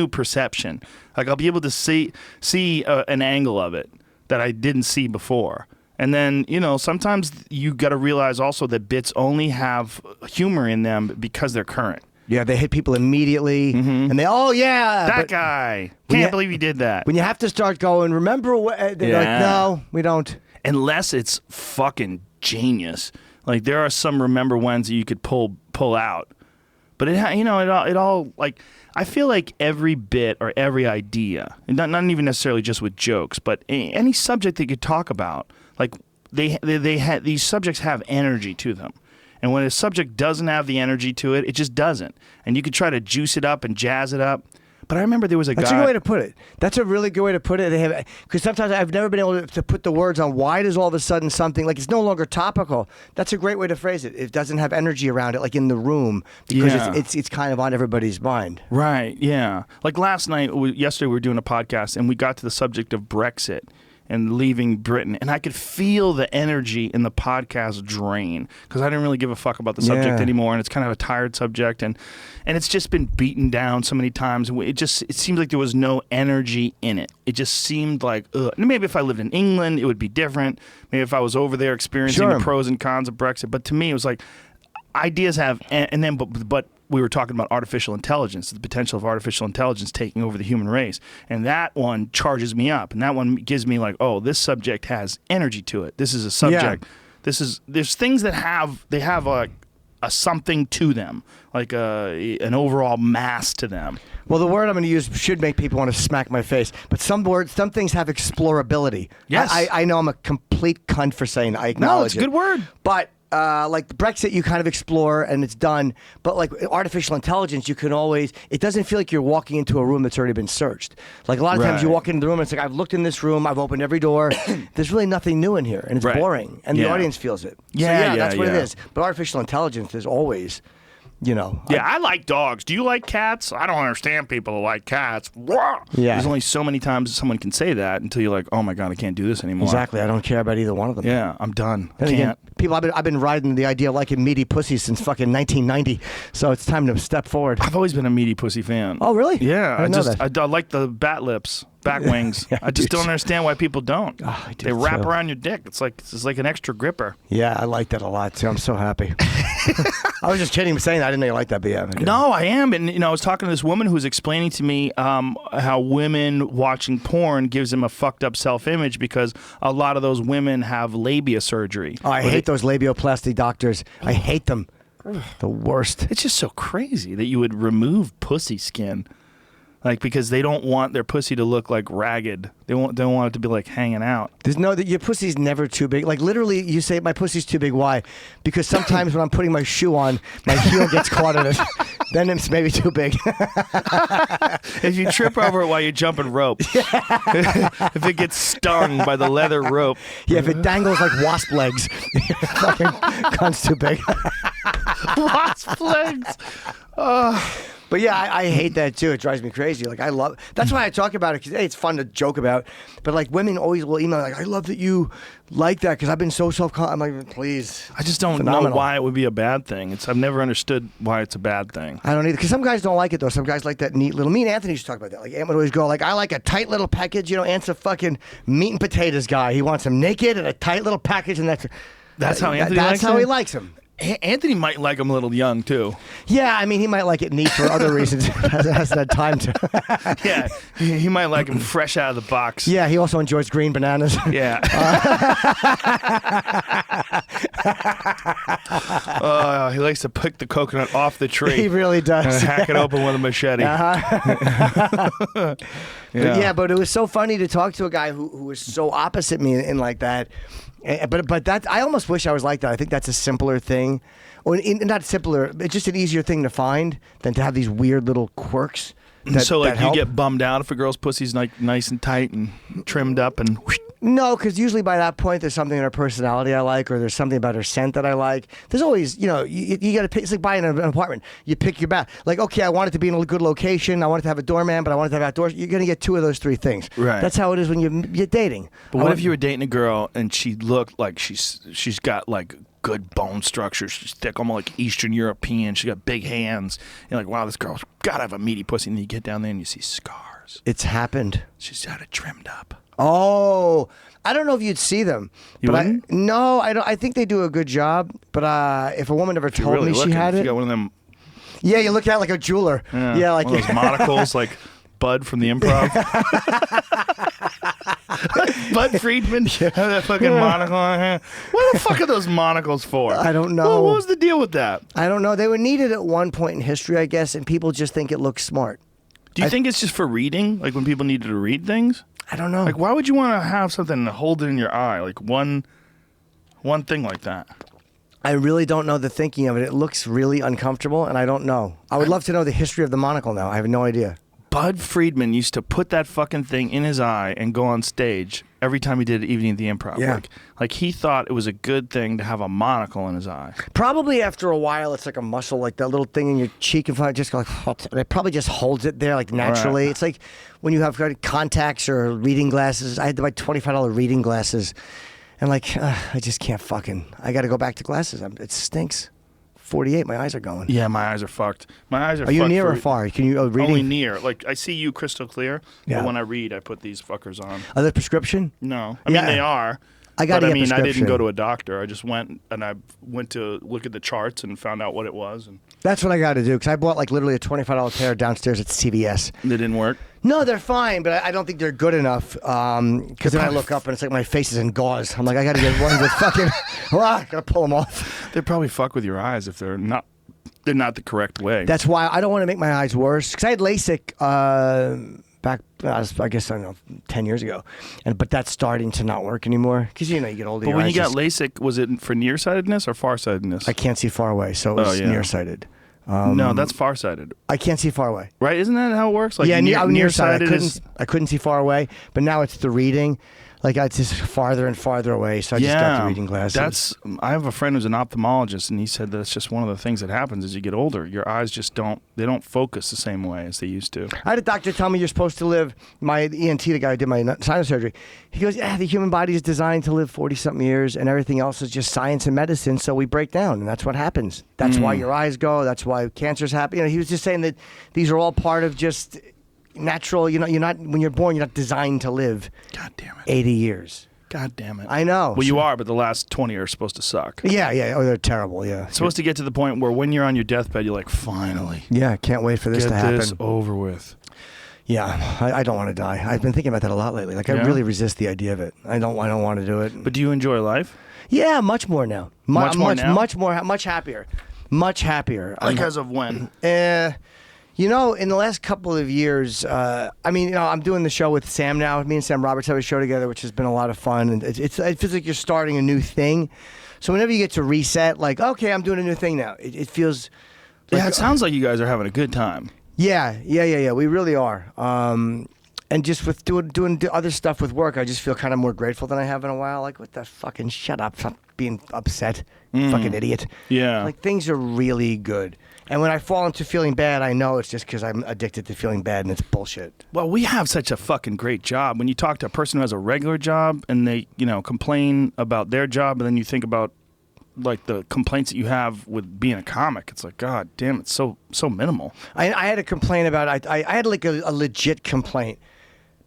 perception. Like I'll be able to see an angle of it that I didn't see before. And then, sometimes you got to realize also that bits only have humor in them because they're current. Yeah, they hit people immediately, and they, that guy. Can't believe he did that. When you have to start going, remember what? They're like, no, we don't. Unless it's fucking genius. Like there are some remember whens that you could pull out, but it all like I feel like every bit or every idea, and not even necessarily just with jokes, but any subject they could talk about, like they had these subjects have energy to them. And when a subject doesn't have the energy to it, it just doesn't. And you could try to juice it up and jazz it up. But I remember there was a guy. That's a good way to put it. That's a really good way to put it. Because sometimes I've never been able to put the words on why does all of a sudden something, like it's no longer topical. That's a great way to phrase it. It doesn't have energy around it, like in the room, because it's kind of on everybody's mind. Right, yeah. Like yesterday we were doing a podcast, and we got to the subject of Brexit and leaving Britain, and I could feel the energy in the podcast drain because I didn't really give a fuck about the subject anymore, and it's kind of a tired subject, and it's just been beaten down so many times, and it seemed like there was no energy in it. It just seemed like, ugh. Maybe if I lived in England, it would be different. Maybe if I was over there experiencing the pros and cons of Brexit, but to me, it was like ideas have, and then but we were talking about artificial intelligence, the potential of artificial intelligence taking over the human race. And that one charges me up. And that one gives me like, oh, this subject has energy to it. This is a subject. Yeah. There's things that have a something to them, like an overall mass to them. Well, the word I'm going to use should make people want to smack my face, but some things have explorability. Yes. I know I'm a complete cunt for saying I acknowledge No, it's a good word. But like Brexit, you kind of explore and it's done. But like artificial intelligence, you can always. It doesn't feel like you're walking into a room that's already been searched. Like a lot of times you walk into the room and it's like I've looked in this room, I've opened every door. There's really nothing new in here, and it's boring, and the audience feels it. So, that's what it is. But artificial intelligence is always. I like dogs. Do you like cats? I don't understand people who like cats. Yeah. There's only so many times someone can say that until you're like, oh my God, I can't do this anymore. Exactly. I don't care about either one of them. Yeah, I'm done. And again, people, I've been riding the idea of liking meaty pussies since fucking 1990. So it's time to step forward. I've always been a meaty pussy fan. Oh, really? Yeah. I know that. I like the bat lips. Back wings. I just don't understand why people don't. Oh, they wrap around your dick. It's like an extra gripper. Yeah, I like that a lot too. I'm so happy. I was just kidding, saying that. I didn't know you liked that, but yeah. No, I am. And I was talking to this woman who was explaining to me how women watching porn gives them a fucked up self-image because a lot of those women have labia surgery. Oh, I hate those labioplasty doctors. I hate them. The worst. It's just so crazy that you would remove pussy skin. Like, because they don't want their pussy to look like ragged. They don't want it to be like hanging out. Your pussy's never too big. Like literally, you say my pussy's too big. Why? Because sometimes when I'm putting my shoe on, my heel gets caught in it. Then it's maybe too big. If you trip over it while you're jumping rope, if it gets stung by the leather rope, if it dangles like wasp legs, fucking cunt's too big. Wasp legs. But yeah, I hate that too. It drives me crazy. Like that's why I talk about it because it's fun to joke about. But like women always will email like, I love that you like that because I've been so self-conscious. I'm like, please. I just don't know why it would be a bad thing. I've never understood why it's a bad thing. I don't either. Because some guys don't like it though. Some guys like that neat little. Me and Anthony used to talk about that. Like Ant would always go like, I like a tight little package. Ant's a fucking meat and potatoes guy. He wants him naked and a tight little package, and that's how Anthony likes him. That's how he likes him. Anthony might like him a little young too. Yeah, I mean he might like it neat for other reasons. hasn't had time to. Yeah, he might like him fresh out of the box. Yeah, he also enjoys green bananas. Yeah. He likes to pick the coconut off the tree. He really does. And hack it open with a machete. But it was so funny to talk to a guy who was so opposite me in like that. But that I almost wish I was like that. I think that's a simpler thing, or not simpler. It's just an easier thing to find than to have these weird little quirks. So like you get bummed out if a girl's pussy's like nice and tight and trimmed up and. No, because usually by that point there's something in her personality I like, or there's something about her scent that I like. There's always, you got to pick. It's like buying an apartment. You pick your bat. Like, okay, I want it to be in a good location. I want it to have a doorman, but I want it to have outdoors. You're gonna get two of those three things. Right. That's how it is when you're dating. But what if you were dating a girl and she looked like she's got like good bone structure. She's thick, almost like Eastern European. She got big hands. You're like, wow, this girl's gotta have a meaty pussy. And then you get down there and you see scars. It's happened. She's got it trimmed up. Oh, I don't know if you'd see them. You wouldn't? No, I don't. I think they do a good job. But if a woman ever told me she had it, you got one of them. Yeah, you look at it like a jeweler. Yeah, like one of those monocles, like Bud from the Improv. Bud Friedman, that fucking monocle on here. What the fuck are those monocles for? I don't know. Well, what was the deal with that? I don't know. They were needed at one point in history, I guess, and people just think it looks smart. Do you think it's just for reading? Like when people needed to read things? I don't know. Like why would you want to have something and hold it in your eye? Like one thing like that. I really don't know the thinking of it. It looks really uncomfortable, and I don't know. I would love to know the history of the monocle now. I have no idea. Bud Friedman used to put that fucking thing in his eye and go on stage every time he did Evening at the Improv. Yeah. Like he thought it was a good thing to have a monocle in his eye. Probably after a while, it's like a muscle, like that little thing in your cheek and front. Just go like, and it probably just holds it there like naturally. Right. It's like when you have contacts or reading glasses. I had to buy $25 reading glasses, and like I just can't I got to go back to glasses. It stinks. 48, my eyes are going. Yeah, my eyes are fucked. My eyes are. Are you near or far? Can you reading? Only near. Like I see you crystal clear. Yeah. But when I read, I put these fuckers on. Are they prescription? No, I mean they are. I got. But I mean, I didn't go to a doctor. I just went to look at the charts and found out what it was. And that's what I got to do because I bought like literally a $25 pair downstairs at CVS. They didn't work. No, they're fine, but I don't think they're good enough. Because then I look up and it's like my face is in gauze. I'm like, I got to get ones that fucking. I gotta pull them off. They probably fuck with your eyes if they're not. They're not the correct way. That's why I don't want to make my eyes worse. Because I had LASIK back I guess, I don't know, 10 years ago. But that's starting to not work anymore because, you get older. But when you got LASIK, was it for nearsightedness or farsightedness? I can't see far away, so it was nearsighted. No, that's farsighted. I can't see far away. Right? Isn't that how it works? Like nearsighted. I couldn't see far away, but now it's the reading. Like it's just farther and farther away, so I just got the reading glasses. I have a friend who's an ophthalmologist, and he said that's just one of the things that happens as you get older. Your eyes just don't focus the same way as they used to. I had a doctor tell me you're supposed to live. My ENT, the guy who did my sinus surgery, he goes, the human body is designed to live 40-something years, and everything else is just science and medicine, so we break down, and that's what happens. That's why your eyes go. That's why cancers happen. He was just saying that these are all part of just natural. You're not when you're born, you're not designed to live. God damn it. 80 years. God damn it. I know. Well, you are, but the last 20 are supposed to suck. Yeah. Oh, they're terrible. Yeah. It's supposed to get to the point where when you're on your deathbed, you're like, finally. Yeah. Can't wait for this to happen. Get this over with. Yeah. I don't want to die. I've been thinking about that a lot lately. Like I really resist the idea of it. I don't want to do it. But do you enjoy life? Yeah, much more now. Much more now? Much happier. Much happier. Like as of when? In the last couple of years, I'm doing the show with Sam now. Me and Sam Roberts have a show together, which has been a lot of fun. And it feels like you're starting a new thing. So whenever you get to reset, like, okay, I'm doing a new thing now. It feels like, it sounds like you guys are having a good time. Yeah. We really are. And just with doing other stuff with work, I just feel kind of more grateful than I have in a while. Like, what the fucking shut up, stop being upset, fucking idiot. Yeah. Like, things are really good. And when I fall into feeling bad, I know it's just because I'm addicted to feeling bad, and it's bullshit. Well, we have such a fucking great job. When you talk to a person who has a regular job and they, complain about their job, and then you think about like the complaints that you have with being a comic, it's like, God damn, it's so minimal. I had a complaint about I had like a legit complaint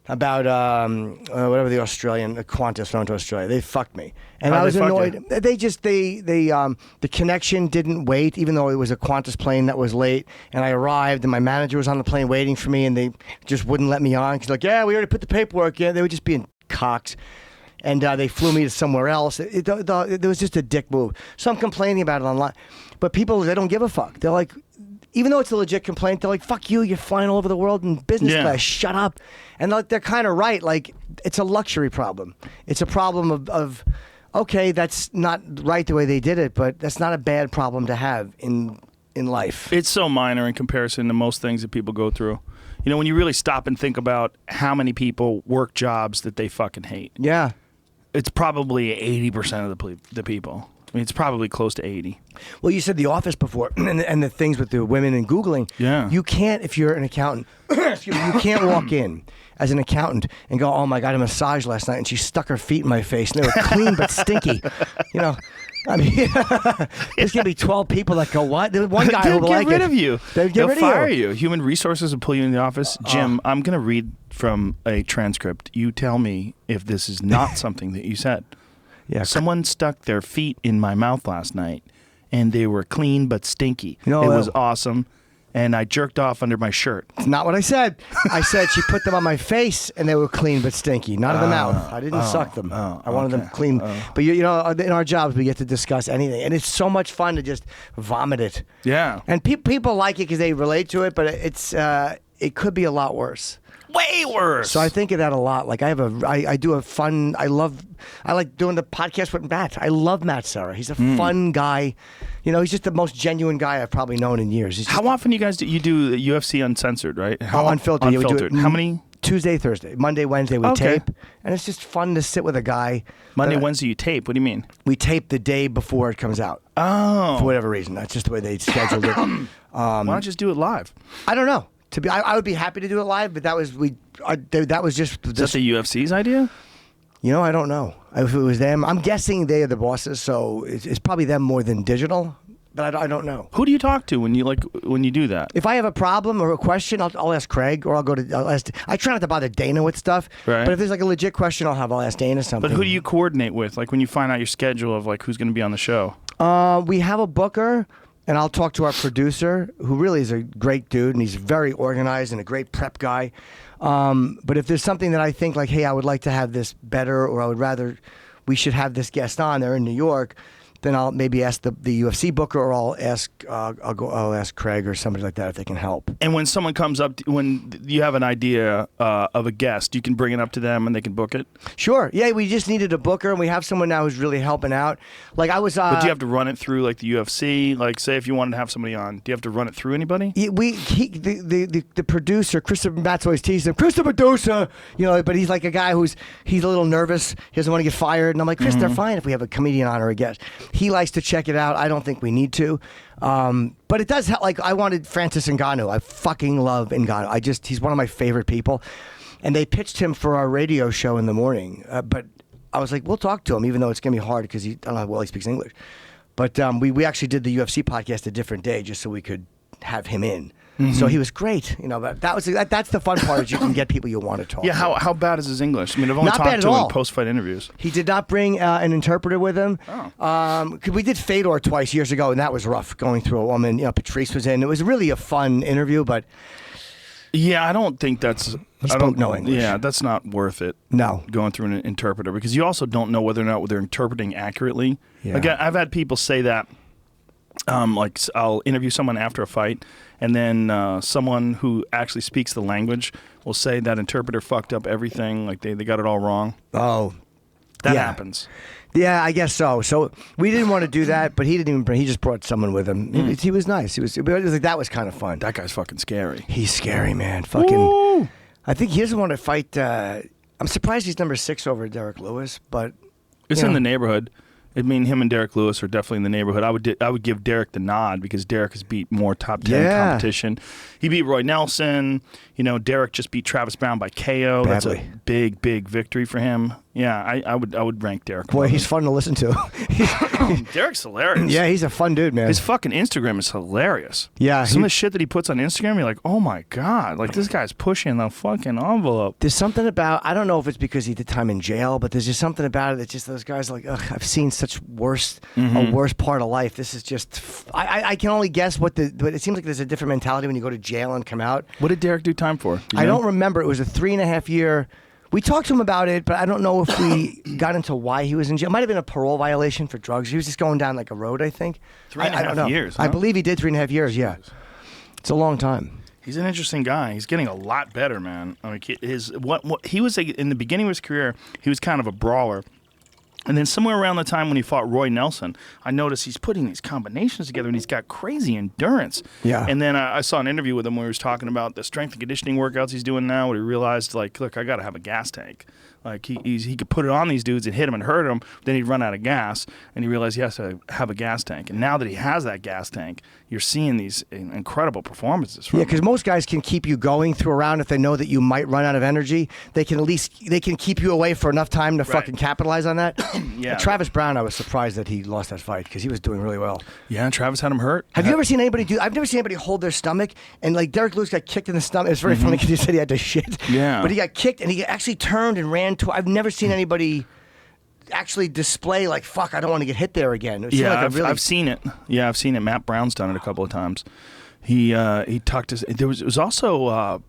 about whatever the Qantas went to Australia. They fucked me, and I was annoyed. They the connection didn't wait, even though it was a Qantas plane that was late. And I arrived, and my manager was on the plane waiting for me, and they just wouldn't let me on. Cause like, yeah, we already put the paperwork in. They were just being cocks, and they flew me to somewhere else. It was just a dick move. So I'm complaining about it online, but people, they don't give a fuck. They're like, even though it's a legit complaint, they're like, fuck you, you're flying all over the world in business class, shut up. And they're kind of right. Like, it's a luxury problem. It's a problem of, okay, that's not right the way they did it, but that's not a bad problem to have in life. It's so minor in comparison to most things that people go through. When you really stop and think about how many people work jobs that they fucking hate. Yeah. It's probably 80% of the people. I mean, it's probably close to 80. Well, you said The Office before, and the things with the women and Googling. Yeah. You can't, if you're an accountant, excuse me, you can't walk in as an accountant and go, oh my God, I massaged last night and she stuck her feet in my face and they were clean but stinky. I mean, there's going to be 12 people that go, what? There's one guy who will like it. They'll get rid of you. They'll fire you. Human Resources will pull you in the office. Jim, I'm going to read from a transcript. You tell me if this is not something that you said. Yeah. Someone stuck their feet in my mouth last night, and they were clean but stinky. No, it was awesome, and I jerked off under my shirt. It's not what I said. I said she put them on my face, and they were clean but stinky. Not in the mouth. I didn't suck them. I wanted them clean. But in our jobs, we get to discuss anything, and it's so much fun to just vomit it. Yeah. And people like it because they relate to it, but it could be a lot worse. Way worse. So I think of that a lot. Like I like doing the podcast with Matt. I love Matt Serra. He's a fun guy. He's just the most genuine guy I've probably known in years. How often you guys do UFC Uncensored, right? Unfiltered. Unfiltered. Yeah, we do it How many? Tuesday, Thursday. Monday, Wednesday we tape. And it's just fun to sit with a guy. Monday, Wednesday you tape. What do you mean? We tape the day before it comes out. Oh. For whatever reason. That's just the way they scheduled it. Why not just do it live? I don't know. I would be happy to do it live, but that was just. Is that the UFC's idea? I don't know. If it was them, I'm guessing they are the bosses, so it's probably them more than digital. But I don't know. Who do you talk to when you do that? If I have a problem or a question, I'll ask Craig, or I'll ask. I try not to bother Dana with stuff. Right. But if there's like a legit question, I'll ask Dana something. But who do you coordinate with? Like when you find out your schedule of like who's going to be on the show? We have a booker. And I'll talk to our producer, who really is a great dude, and he's very organized and a great prep guy. But if there's something that I think like, hey, I would like to have this better, or I would rather we should have this guest on there in New York, then I'll maybe ask the UFC booker, or I'll ask Craig or somebody like that if they can help. And when someone comes up, when you have an idea of a guest, you can bring it up to them and they can book it? Sure. Yeah, we just needed a booker, and we have someone now who's really helping out. Like I was. But do you have to run it through like the UFC? Like, say if you wanted to have somebody on, do you have to run it through anybody? The producer, Christopher, Matt's always teasing him, Chris the producer, but he's like a guy he's a little nervous. He doesn't want to get fired. And I'm like, Chris, they're fine if we have a comedian on or a guest. He likes to check it out. I don't think we need to. But it does help. Like, I wanted Francis Ngannou. I fucking love Ngannou. He's one of my favorite people. And they pitched him for our radio show in the morning. But I was like, we'll talk to him, even though it's going to be hard because I don't know how well he speaks English. But we actually did the UFC podcast a different day just so we could have him in. So he was great, But that's the fun part is you can get people you want to talk. Yeah, to. how bad is his English? I mean, I've only Not bad talked at to him all. in post-fight interviews. He did not bring an interpreter with him. Oh. We did Fedor twice years ago, and that was rough going through a woman. Patrice was in. It was really a fun interview, but yeah, I don't think that's. He spoke no English. Yeah, that's not worth it. No, going through an interpreter because you also don't know whether or not they're interpreting accurately. Yeah. Like I've had people say that. Like I'll interview someone after a fight, and then someone who actually speaks the language will say that interpreter fucked up everything. Like they got it all wrong. Oh, that yeah. happens. Yeah, I guess so. So we didn't want to do that, but he didn't even bring. He just brought someone with him. He was nice. It was like that was kind of fun. That guy's fucking scary. He's scary, man. Fucking. Woo! I think he doesn't want to fight. I'm surprised he's number 6 over Derek Lewis, but it's in the neighborhood. I mean, him and Derek Lewis are definitely in the neighborhood. I would give Derek the nod because Derek has beat more top 10 competition. He beat Roy Nelson. Derek just beat Travis Brown by KO. Badly. That's a big, big victory for him. Yeah, I would rank Derek. Boy, he's fun to listen to. Derek's hilarious. Yeah, he's a fun dude, man. His fucking Instagram is hilarious. Yeah. Some of the shit that he puts on Instagram, you're like, oh my God. Like, this guy's pushing the fucking envelope. There's something about, I don't know if it's because he did time in jail, but there's just something about it that just those guys are like, ugh, I've seen such a worse part of life. This is just, I can only guess but it seems like there's a different mentality when you go to jail and come out. What did Derek do time for? I don't remember. It was a 3.5 year. We talked to him about it, but I don't know if we got into why he was in jail. It might have been a parole violation for drugs. He was just going down like a road, I think. 3.5 years. Huh? I believe he did 3.5 years, yeah. It's a long time. He's an interesting guy. He's getting a lot better, man. I mean, he was in the beginning of his career, he was kind of a brawler. And then somewhere around the time when he fought Roy Nelson, I noticed he's putting these combinations together, and he's got crazy endurance. Yeah. And then I saw an interview with him where he was talking about the strength and conditioning workouts he's doing now, where he realized, like, look, I got to have a gas tank. Like, he could put it on these dudes and hit them and hurt them, then he'd run out of gas, and he realized he has to have a gas tank. And now that he has that gas tank, you're seeing these incredible performances from him. Because most guys can keep you going through a round if they know that you might run out of energy. They can keep you away for enough time to fucking capitalize on that. Yeah. Travis Brown, I was surprised that he lost that fight because he was doing really well. Yeah, Travis had him hurt. Have you ever seen anybody do? I've never seen anybody hold their stomach and like Derek Lewis got kicked in the stomach. It was very funny because he said he had to shit. Yeah. But he got kicked and he actually turned and ran to. I've never seen anybody actually display like, fuck, I don't want to get hit there again. It Yeah, like I've seen it. Yeah, I've seen it. Matt Brown's done it a couple of times. He tucked his. It was also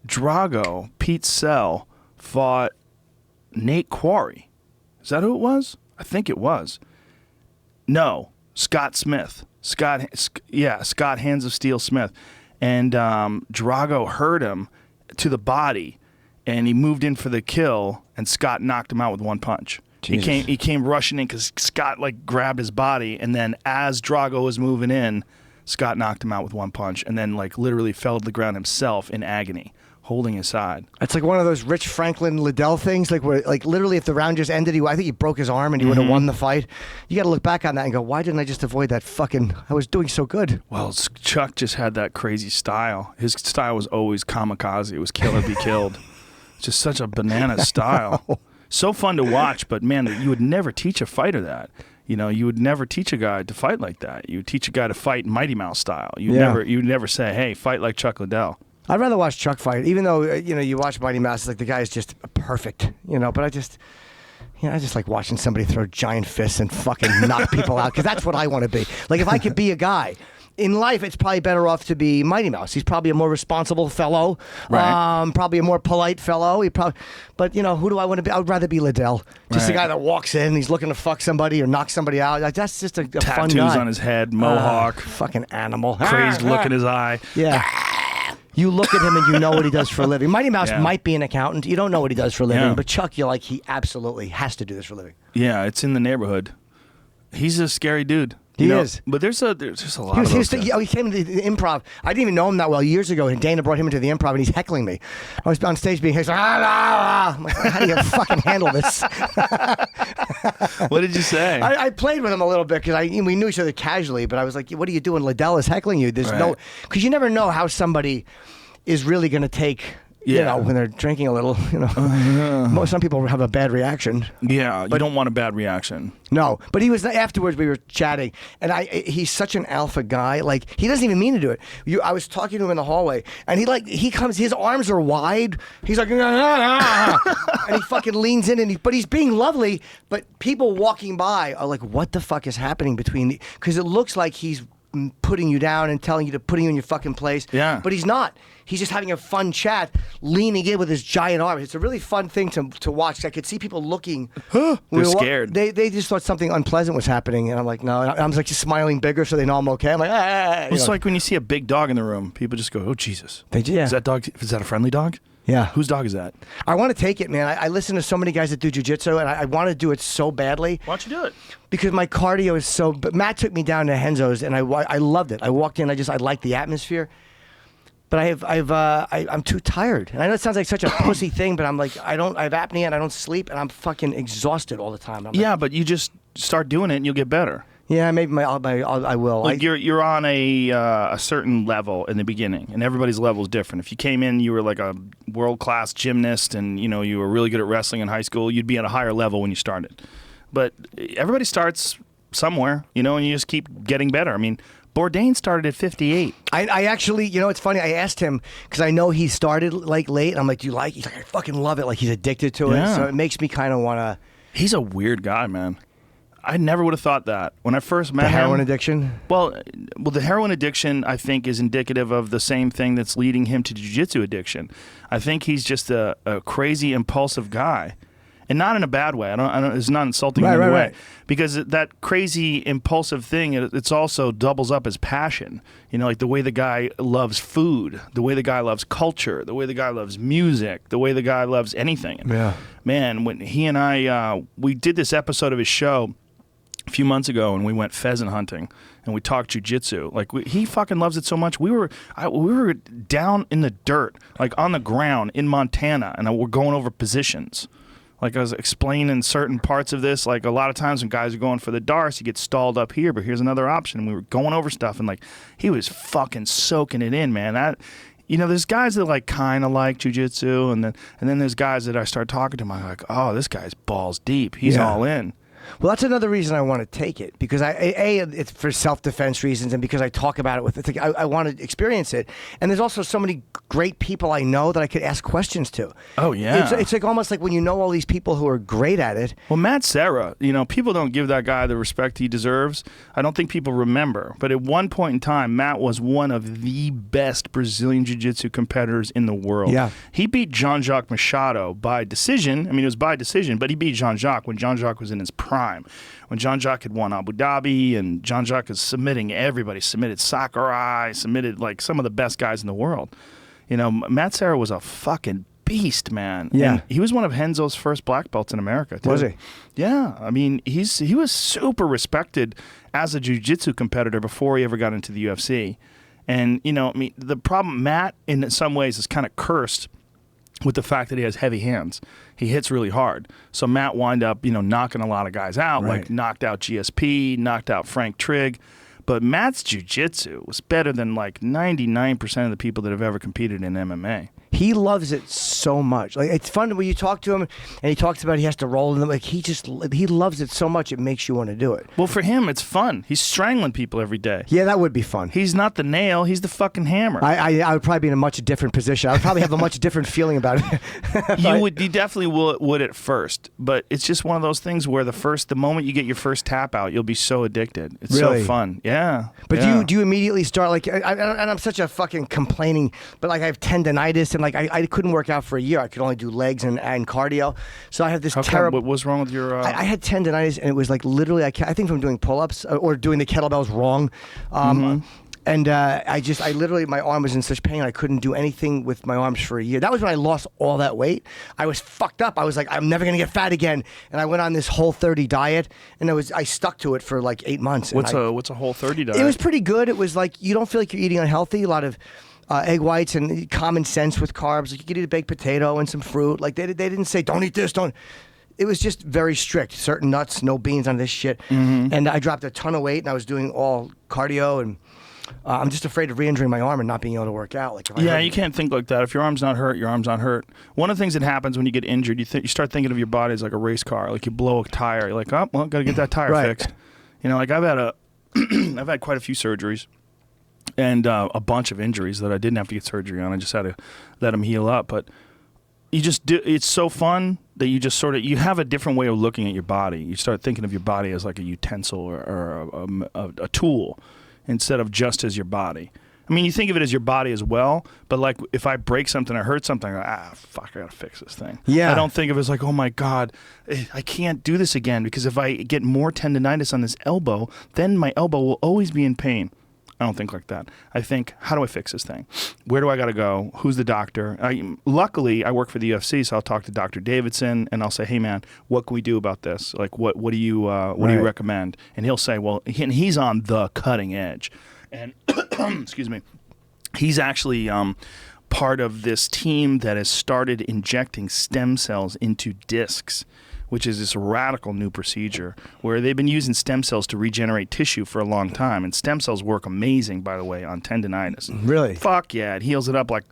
Drago, Pete Sell fought Nate Quarry. Is that who it was? I think it was. No, Scott Smith. Scott Hands of Steel Smith. And Drago hurt him to the body, and he moved in for the kill, and Scott knocked him out with one punch. Jesus. He came rushing in because Scott like grabbed his body, and then as Drago was moving in, Scott knocked him out with one punch, and then like literally fell to the ground himself in agony, holding his side. It's like one of those Rich Franklin Liddell things, like where, like literally, if the round just ended, I think he broke his arm and he would have won the fight. You got to look back on that and go, why didn't I just avoid that fucking? I was doing so good. Well, Chuck just had that crazy style. His style was always kamikaze. It was kill or be killed. Just such a banana style. So fun to watch, but man, you would never teach a fighter that. You would never teach a guy to fight like that. You would teach a guy to fight Mighty Mouse style. You'd never say, hey, fight like Chuck Liddell. I'd rather watch Chuck fight, even though you watch Mighty Mouse, it's like the guy is just perfect, But I just like watching somebody throw giant fists and fucking knock people out because that's what I want to be. Like if I could be a guy in life, it's probably better off to be Mighty Mouse. He's probably a more responsible fellow, Right. probably a more polite fellow. But who do I want to be? I would rather be Liddell, just the Right. guy that walks in, he's looking to fuck somebody or knock somebody out. Like, that's just a fun Tattoos guy. on his head, mohawk, Fucking animal, crazed look in his eye. Yeah. You look at him and you know what he does for a living. Mighty Mouse Yeah. might be an accountant. You don't know what he does for a living, Yeah. but Chuck, you're like, he absolutely has to do this for a living. Yeah, it's in the neighborhood. He's a scary dude. He is. But there's just a lot He of those guys. he came to the improv. I didn't even know him that well years ago, and Dana brought him into the improv, and he's heckling me. I was on stage being, he's like, I'm like, how do you fucking handle this? What did you say? I played with him a little bit because we knew each other casually, but I was like, what are you doing? Liddell is heckling you. There's no, because you never know how somebody is really going to take. Yeah. When they're drinking a little, some people have a bad reaction. Yeah, you don't want a bad reaction. No, but he was afterwards. We were chatting, and he's such an alpha guy. Like, he doesn't even mean to do it. I was talking to him in the hallway, and he comes. His arms are wide. He's like, and he fucking leans in, but he's being lovely. But people walking by are like, what the fuck is happening between? Because it looks like he's putting you down and telling you to put you in your fucking place. Yeah. But he's not. He's just having a fun chat, leaning in with his giant arms. It's a really fun thing to watch. I could see people looking. They're scared. They just thought something unpleasant was happening, and I'm like, no. And I'm like just smiling bigger so they know I'm okay. I'm like, ah. It's like when you see a big dog in the room, people just go, "Oh Jesus!" Yeah. Is that a friendly dog? Yeah. Whose dog is that? I want to take it, man. I listen to so many guys that do jiu-jitsu, and I want to do it so badly. Why don't you do it? Because my cardio is so. But Matt took me down to Henzo's, and I loved it. I walked in, I liked the atmosphere. But I'm too tired. And I know it sounds like such a pussy thing, but I'm like, I have apnea and I don't sleep, and I'm fucking exhausted all the time. Yeah, but you just start doing it and you'll get better. Yeah, maybe I will. Like you're on a certain level in the beginning, and everybody's level is different. If you came in, you were like a world-class gymnast, and you were really good at wrestling in high school, you'd be at a higher level when you started. But everybody starts somewhere, and you just keep getting better. I mean, Bourdain started at 58. I actually, it's funny. I asked him because I know he started like late. And I'm like, do you like it? He's like, I fucking love it. Like, he's addicted to it. Yeah. So it makes me kind of want to. He's a weird guy, man. I never would have thought that when I first met him. The heroin addiction? Well, the heroin addiction, I think, is indicative of the same thing that's leading him to jiu-jitsu addiction. I think he's just a crazy, impulsive guy. And not in a bad way. I don't. It's not insulting in any way. Right. Because that crazy impulsive thing, it's also doubles up as passion. Like the way the guy loves food, the way the guy loves culture, the way the guy loves music, the way the guy loves anything. Yeah. Man, when he and I, we did this episode of his show a few months ago, and we went pheasant hunting, and we talked jiu-jitsu. Like, he fucking loves it so much. We were down in the dirt, like on the ground in Montana, and we're going over positions. Like, I was explaining certain parts of this, like a lot of times when guys are going for the darts, you get stalled up here, but here's another option. And we were going over stuff, and like, he was fucking soaking it in, man. There's guys that like kind of like jiu-jitsu, and then there's guys that I start talking to, I'm like, oh, this guy's balls deep. He's all in. Well, that's another reason I want to take it, because it's for self-defense reasons, and because I talk about it with. I want to experience it, and there's also so many great people I know that I could ask questions to. Oh yeah, it's like almost like when you know all these people who are great at it. Well, Matt Serra, people don't give that guy the respect he deserves. I don't think people remember, but at one point in time, Matt was one of the best Brazilian Jiu-Jitsu competitors in the world. Yeah, he beat Jean-Jacques Machado by decision. I mean, it was by decision, but he beat Jean-Jacques when Jean-Jacques was in his prime. When Jean-Jacques had won Abu Dhabi, and Jean-Jacques is submitting everybody, submitted Sakurai, submitted like some of the best guys in the world. Matt Serra was a fucking beast, man. Yeah. And he was one of Henzo's first black belts in America, too. Was he? Yeah. I mean, he was super respected as a jiu-jitsu competitor before he ever got into the UFC. And, the problem, Matt, in some ways, is kind of cursed with the fact that he has heavy hands. He hits really hard. So Matt wind up, knocking a lot of guys out, Right. like knocked out GSP, knocked out Frank Trigg. But Matt's jiu-jitsu was better than like 99% of the people that have ever competed in MMA. He loves it so much. Like, it's fun when you talk to him and he talks about he has to roll in them. Like, he loves it so much it makes you want to do it. Well, for him, it's fun. He's strangling people every day. Yeah, that would be fun. He's not the nail. He's the fucking hammer. I would probably be in a much different position. I would probably have a much different feeling about it. You definitely would at first, but it's just one of those things where the moment you get your first tap out, you'll be so addicted. It's Really? so fun. Yeah. But yeah. do you immediately start like and I'm such a fucking complaining, but like I have tendonitis and like I couldn't work out for a year. I could only do legs and cardio. So I have this terrible. What was wrong with your? I had tendonitis and it was like literally I think from doing pull-ups or doing the kettlebells wrong. And I literally, my arm was in such pain. I couldn't do anything with my arms for a year. That was when I lost all that weight. I was fucked up. I was like, I'm never going to get fat again. And I went on this Whole30 diet, and I stuck to it for like 8 months. What's a Whole30 diet? It was pretty good. It was like, you don't feel like you're eating unhealthy. A lot of egg whites and common sense with carbs. Like you could eat a baked potato and some fruit. Like they didn't say, don't eat this, don't. It was just very strict. Certain nuts, no beans on this shit. And I dropped a ton of weight, and I was doing all cardio and... I'm just afraid of re-injuring my arm and not being able to work out. Like, you can't think like that. If your arm's not hurt, your arm's not hurt. One of the things that happens when you get injured, you start thinking of your body as like a race car. Like you blow a tire, you're like, oh, well, got to get that tire fixed. You know, like I've had quite a few surgeries and a bunch of injuries that I didn't have to get surgery on. I just had to let them heal up. But you just do. It's so fun that you just you have a different way of looking at your body. You start thinking of your body as like a utensil or a tool, instead of just as your body. I mean, you think of it as your body as well, but like if I break something or hurt something, I go, fuck, I gotta fix this thing. Yeah. I don't think of it as like, oh my God, I can't do this again because if I get more tendonitis on this elbow, then my elbow will always be in pain. I don't think like that. I think, how do I fix this thing? Where do I got to go? Who's the doctor? Luckily, I work for the UFC, so I'll talk to Dr. Davidson, and I'll say, hey, man, what can we do about this? Like, what do you recommend? And he'll say, well, he's on the cutting edge. And, excuse me, he's actually part of this team that has started injecting stem cells into discs, which is this radical new procedure where they've been using stem cells to regenerate tissue for a long time. And stem cells work amazing, by the way, on tendonitis. Really? Fuck yeah. It heals it up like,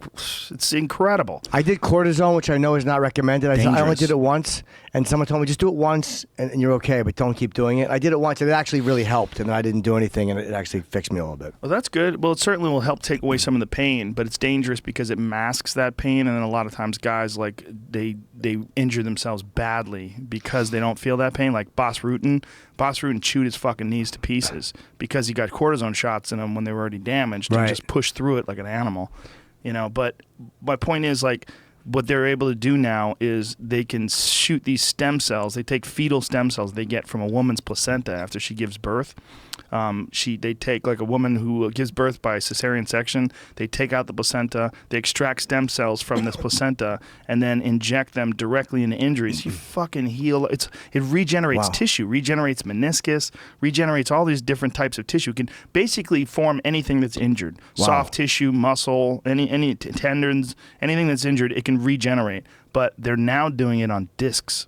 it's incredible. I did cortisone, which I know is not recommended. I only did it once, and someone told me just do it once and you're okay, but don't keep doing it. I did it once, and it actually really helped, and I didn't do anything, and it actually fixed me a little bit. Well, that's good. Well, it certainly will help take away some of the pain, but it's dangerous because it masks that pain, and then a lot of times guys, like, they injure themselves badly because they don't feel that pain. Like Boss Rutan chewed his fucking knees to pieces because he got cortisone shots in him when they were already damaged and just pushed through it like an animal, you know. But my point is, like, what they're able to do now is they can shoot these stem cells. They take fetal stem cells they get from a woman's placenta after she gives birth. They take, like, a woman who gives birth by cesarean section, they take out the placenta, they extract stem cells from this placenta, and then inject them directly into injuries. You fucking heal. It regenerates tissue, regenerates meniscus, regenerates all these different types of tissue. It can basically form anything that's injured. Soft tissue, muscle, any tendons, anything that's injured, it can regenerate. But they're now doing it on discs,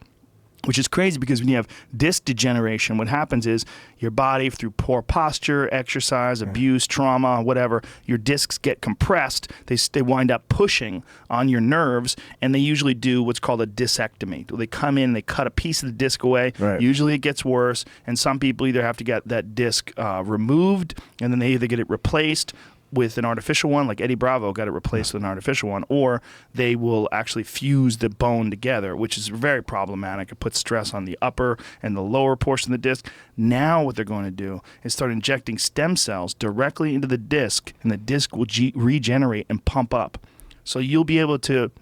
which is crazy because when you have disc degeneration, what happens is your body, through poor posture, exercise, abuse, trauma, whatever, your discs get compressed. They wind up pushing on your nerves, and they usually do what's called a discectomy. They come in, they cut a piece of the disc away. Right. Usually it gets worse, and some people either have to get that disc removed, and then they either get it replaced with an artificial one, like Eddie Bravo got it replaced with an artificial one, or they will actually fuse the bone together, which is very problematic. It puts stress on the upper and the lower portion of the disc. Now what they're going to do is start injecting stem cells directly into the disc, and the disc will regenerate and pump up. So you'll be able to,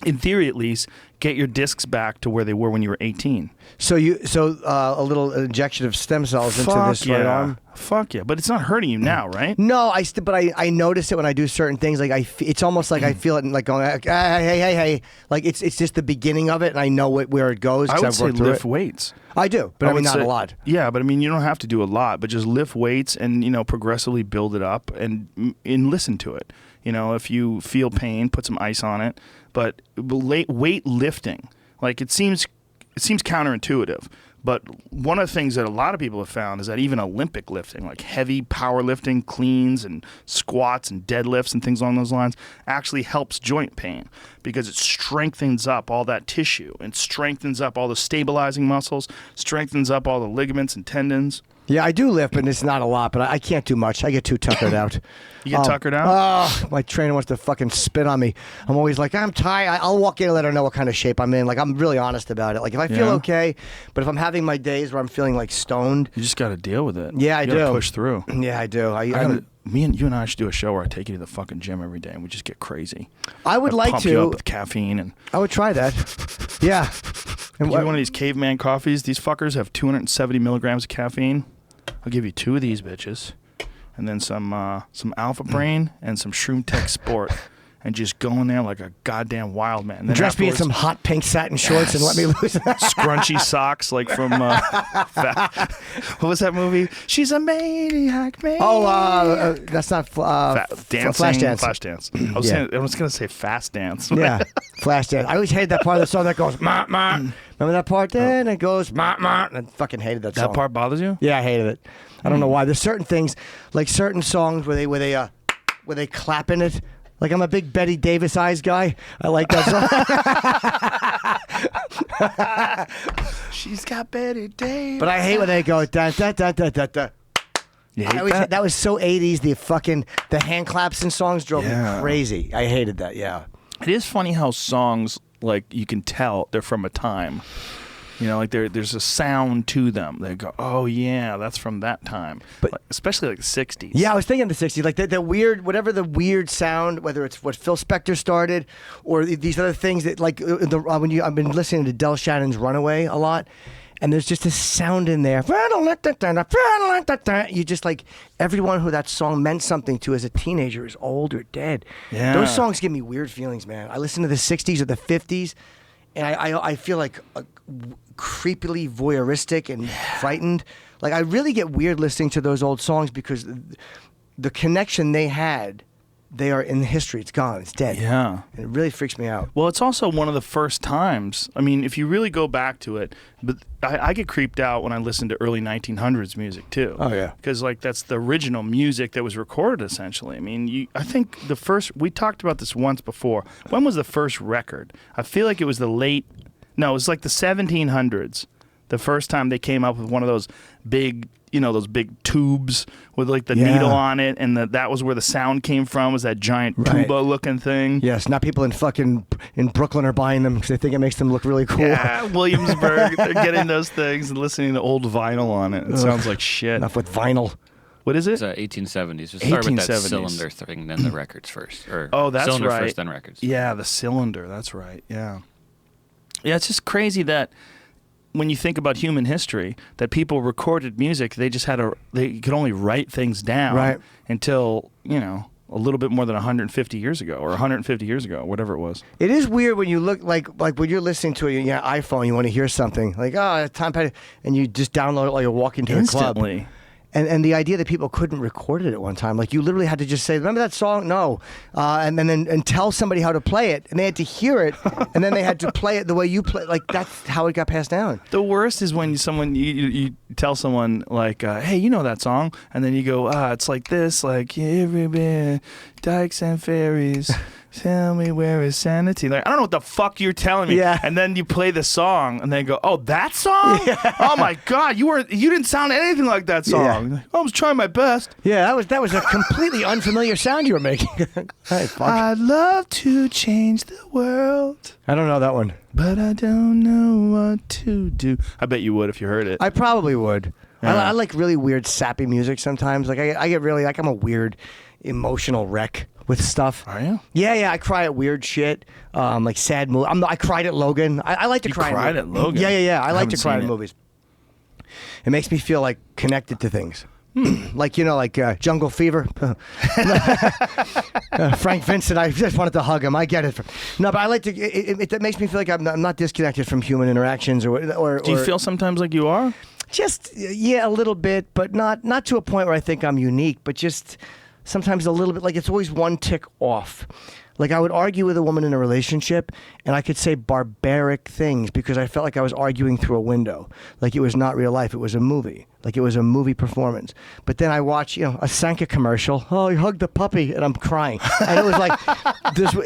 in theory at least, get your discs back to where they were when you were 18. So a little injection of stem cells into this right arm. Fuck yeah, but it's not hurting you now, right? No, but I notice it when I do certain things. Like it's almost like I feel it like going, hey, like it's just the beginning of it, and I know where it goes. I would say lift weights. I do, but I mean not a lot. Yeah, but I mean you don't have to do a lot, but just lift weights and progressively build it up and listen to it. If you feel pain, put some ice on it. But weight lifting, like it seems counterintuitive, But one of the things that a lot of people have found is that even Olympic lifting, like heavy powerlifting, cleans and squats and deadlifts and things along those lines, actually helps joint pain because it strengthens up all that tissue and strengthens up all the stabilizing muscles, strengthens up all the ligaments and tendons. Yeah, I do lift, but it's not a lot. But I can't do much. I get too tuckered out. You get tuckered out? Oh, my trainer wants to fucking spit on me. I'm always like, I'm tired. I'll walk in and let her know what kind of shape I'm in. Like, I'm really honest about it. Like, if I feel okay, but if I'm having my days where I'm feeling like stoned. You just got to deal with it. Yeah, I do. Push through. Yeah, I do. You and I should do a show where I take you to the fucking gym every day and we just get crazy. I would like pump to. You up with caffeine and. I would try that. Yeah. And one of these caveman coffees. These fuckers have 270 milligrams of caffeine. I'll give you 2 of these bitches, and then some Alpha Brain and some Shroom Tech Sport, and just go in there like a goddamn wild man. And dress me in some hot pink satin shorts and let me loose. Scrunchy socks like from what was that movie? She's a maniac. Oh, that's not dancing. Flashdance. I was gonna say Fast Dance. Yeah, Flashdance. I always hated that part of the song that goes ma ma. Remember that part? Then it goes ma ma. I fucking hated that song. That part bothers you? Yeah, I hated it. I don't know why. There's certain things, like certain songs where they clap in it. Like, I'm a big Betty Davis eyes guy. I like that song. She's got Betty Davis. But I hate when they go da da da da da da. You hate that? That was so 80s. The hand claps in songs drove me crazy. I hated that. Yeah. It is funny how songs, like, you can tell they're from a time. You know, like there's a sound to them. They go, oh yeah, that's from that time. But like, especially like the 60s. Yeah, I was thinking the 60s, like the weird, whatever the weird sound, whether it's what Phil Spector started or these other things that like I've been listening to Del Shannon's Runaway a lot, and there's just a sound in there. You just like everyone who that song meant something to as a teenager is old or dead. Yeah. Those songs give me weird feelings, man. I listen to the 60s or the 50s, and I feel like creepily voyeuristic and frightened. Like, I really get weird listening to those old songs because the connection they had, they are in history. It's gone. It's dead. Yeah. And it really freaks me out. Well, it's also one of the first times. I mean, if you really go back to it, but I get creeped out when I listen to early 1900s music too. Oh yeah. Because like that's the original music that was recorded essentially. I mean, I think we talked about this once before. When was the first record? I feel like it was it was like the 1700s. The first time they came up with one of those big, those big tubes with like the needle on it, and that was where the sound came from, was that giant tuba-looking thing. Yes, not people in Brooklyn are buying them because they think it makes them look really cool. Yeah, Williamsburg, they're getting those things and listening to old vinyl on it. It sounds like shit. Enough with vinyl. What is it? It's 1870s. Just start with that 1870s. cylinder thing, then the records first. Or that's cylinder right. first, then records. Yeah, the cylinder. That's right. Yeah. Yeah, it's just crazy that when you think about human history, that people recorded music, they could only write things down until, a little bit more than 150 years ago or 150 years ago, whatever it was. It is weird when you look like when you're listening to your iPhone, you want to hear something like, Tom Petty, and you just download it while you're walking to the club. Instantly. And the idea that people couldn't record it at one time, like you literally had to just say, "Remember that song?" No, and tell somebody how to play it, and they had to hear it, and then they had to play it the way you play. Like that's how it got passed down. The worst is when you tell someone like, "Hey, you know that song," and then you go, it's like this, like every bit, dikes and ferries. Tell me where is sanity? Like, I don't know what the fuck you're telling me. Yeah. And then you play the song, and they go, "Oh, that song? Yeah. Oh my God, you didn't sound anything like that song." Yeah. Like, I was trying my best. Yeah, that was a completely unfamiliar sound you were making. Hey, fuck. I'd love to change the world. I don't know that one, but I don't know what to do. I bet you would if you heard it. I probably would. Yeah. I like really weird, sappy music sometimes. Like I get really like I'm a weird, emotional wreck with stuff. Are you? Yeah. I cry at weird shit, like sad movies. I cried at Logan. I like to cry. You cried at Logan? Yeah. I like to cry in movies. It makes me feel like connected to things. Like Jungle Fever. Frank Vincent. I just wanted to hug him. I get it. No, but I like to. It makes me feel like I'm not disconnected from human interactions or. Do you feel sometimes like you are? Just a little bit, but not to a point where I think I'm unique. But just sometimes a little bit, like it's always one tick off. Like I would argue with a woman in a relationship and I could say barbaric things because I felt like I was arguing through a window. Like it was not real life. It was a movie. Like it was a movie performance. But then I watch, a Sanka commercial. Oh, he hugged the puppy and I'm crying. And it was like,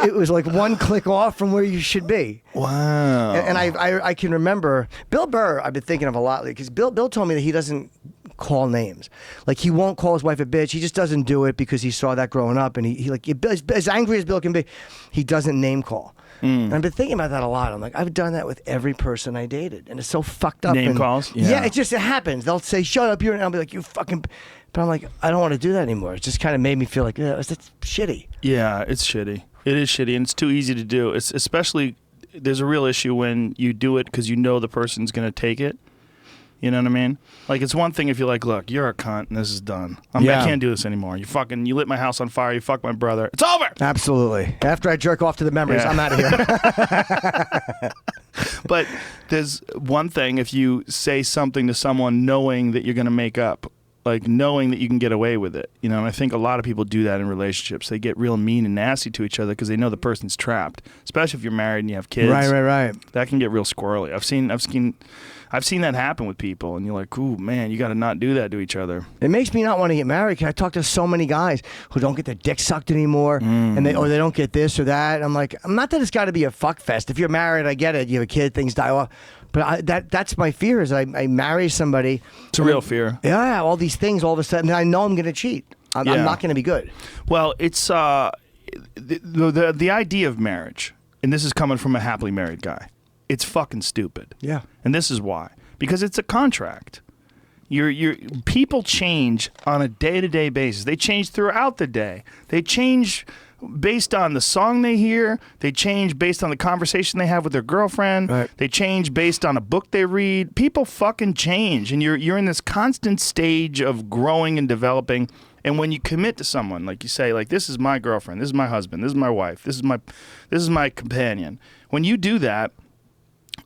it was like one click off from where you should be. Wow. And I can remember, Bill Burr, I've been thinking of a lot because Bill told me that he doesn't call names. Like he won't call his wife a bitch. He just doesn't do it because he saw that growing up, and he like as angry as Bill can be, he doesn't name call. And I've been thinking about that a lot. I'm like, I've done that with every person I dated, and it's so fucked up. Name calls? Yeah, it happens. They'll say, "Shut up, and I'll be like, "You fucking," but I'm like, I don't want to do that anymore. It just kind of made me feel like, that's shitty. Yeah, it's shitty. It is shitty, and it's too easy to do. It's especially there's a real issue when you do it because you know the person's going to take it. You know what I mean? Like, it's one thing if you're like, look, you're a cunt and this is done. I can't do this anymore. You lit my house on fire. You fucked my brother. It's over. Absolutely. After I jerk off to the memories, I'm out of here. But there's one thing if you say something to someone knowing that you're going to make up, like knowing that you can get away with it. And I think a lot of people do that in relationships. They get real mean and nasty to each other because they know the person's trapped, especially if you're married and you have kids. Right. That can get real squirrely. I've seen that happen with people, and you're like, ooh, man, you got to not do that to each other. It makes me not want to get married. I talk to so many guys who don't get their dick sucked anymore, and they don't get this or that. I'm like, not that it's got to be a fuck fest. If you're married, I get it. You have a kid, things die off. But that's my fear is I marry somebody. It's a real fear. Yeah, all these things all of a sudden. I know I'm going to cheat. I'm not going to be good. Well, it's the idea of marriage, and this is coming from a happily married guy. It's fucking stupid. Yeah. And this is why. Because it's a contract. Your people change on a day-to-day basis. They change throughout the day. They change based on the song they hear. They change based on the conversation they have with their girlfriend. Right. They change based on a book they read. People fucking change, and you're in this constant stage of growing and developing. And when you commit to someone, like you say, like, this is my girlfriend, this is my husband, this is my wife, this is my companion. When you do that,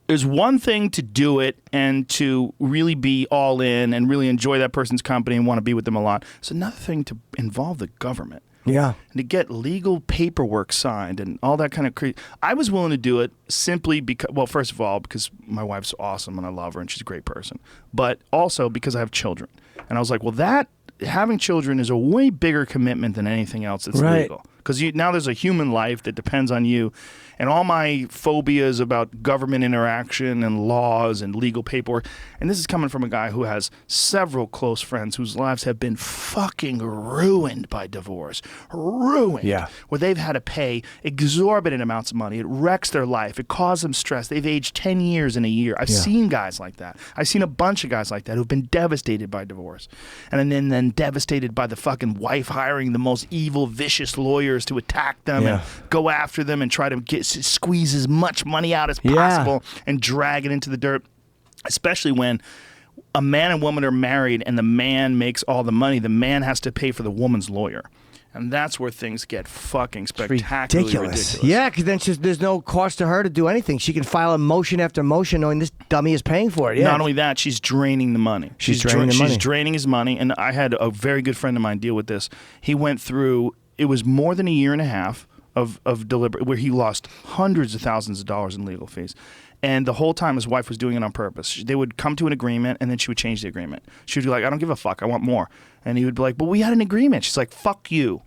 there's one thing to do it and to really be all in and really enjoy that person's company and want to be with them a lot. It's another thing to involve the government. Yeah. And to get legal paperwork signed and all that kind of crazy. I was willing to do it simply because, well, first of all, because my wife's awesome and I love her and she's a great person. But also because I have children. And I was like, well, having children is a way bigger commitment than anything else that's legal. Because now there's a human life that depends on you. And all my phobias about government interaction and laws and legal paperwork. And this is coming from a guy who has several close friends whose lives have been fucking ruined by divorce. Ruined. Yeah. Where they've had to pay exorbitant amounts of money. It wrecks their life. It causes them stress. They've aged 10 years in a year. I've seen guys like that. I've seen a bunch of guys like that who've been devastated by divorce. And then devastated by the fucking wife hiring the most evil, vicious lawyers to attack them and go after them and try to squeeze as much money out as possible and drag it into the dirt. Especially when a man and woman are married and the man makes all the money, the man has to pay for the woman's lawyer. And that's where things get fucking spectacularly ridiculous. Yeah, because then there's no cost to her to do anything. She can file a motion after motion knowing this dummy is paying for it. Yeah. Not only that, she's draining the money. She's draining his money. And I had a very good friend of mine deal with this. He went through, it was more than a year and a half of deliberate, where he lost hundreds of thousands of dollars in legal fees. And the whole time his wife was doing it on purpose. They would come to an agreement and then she would change the agreement. She would be like, I don't give a fuck, I want more. And he would be like, but we had an agreement. She's like, fuck you.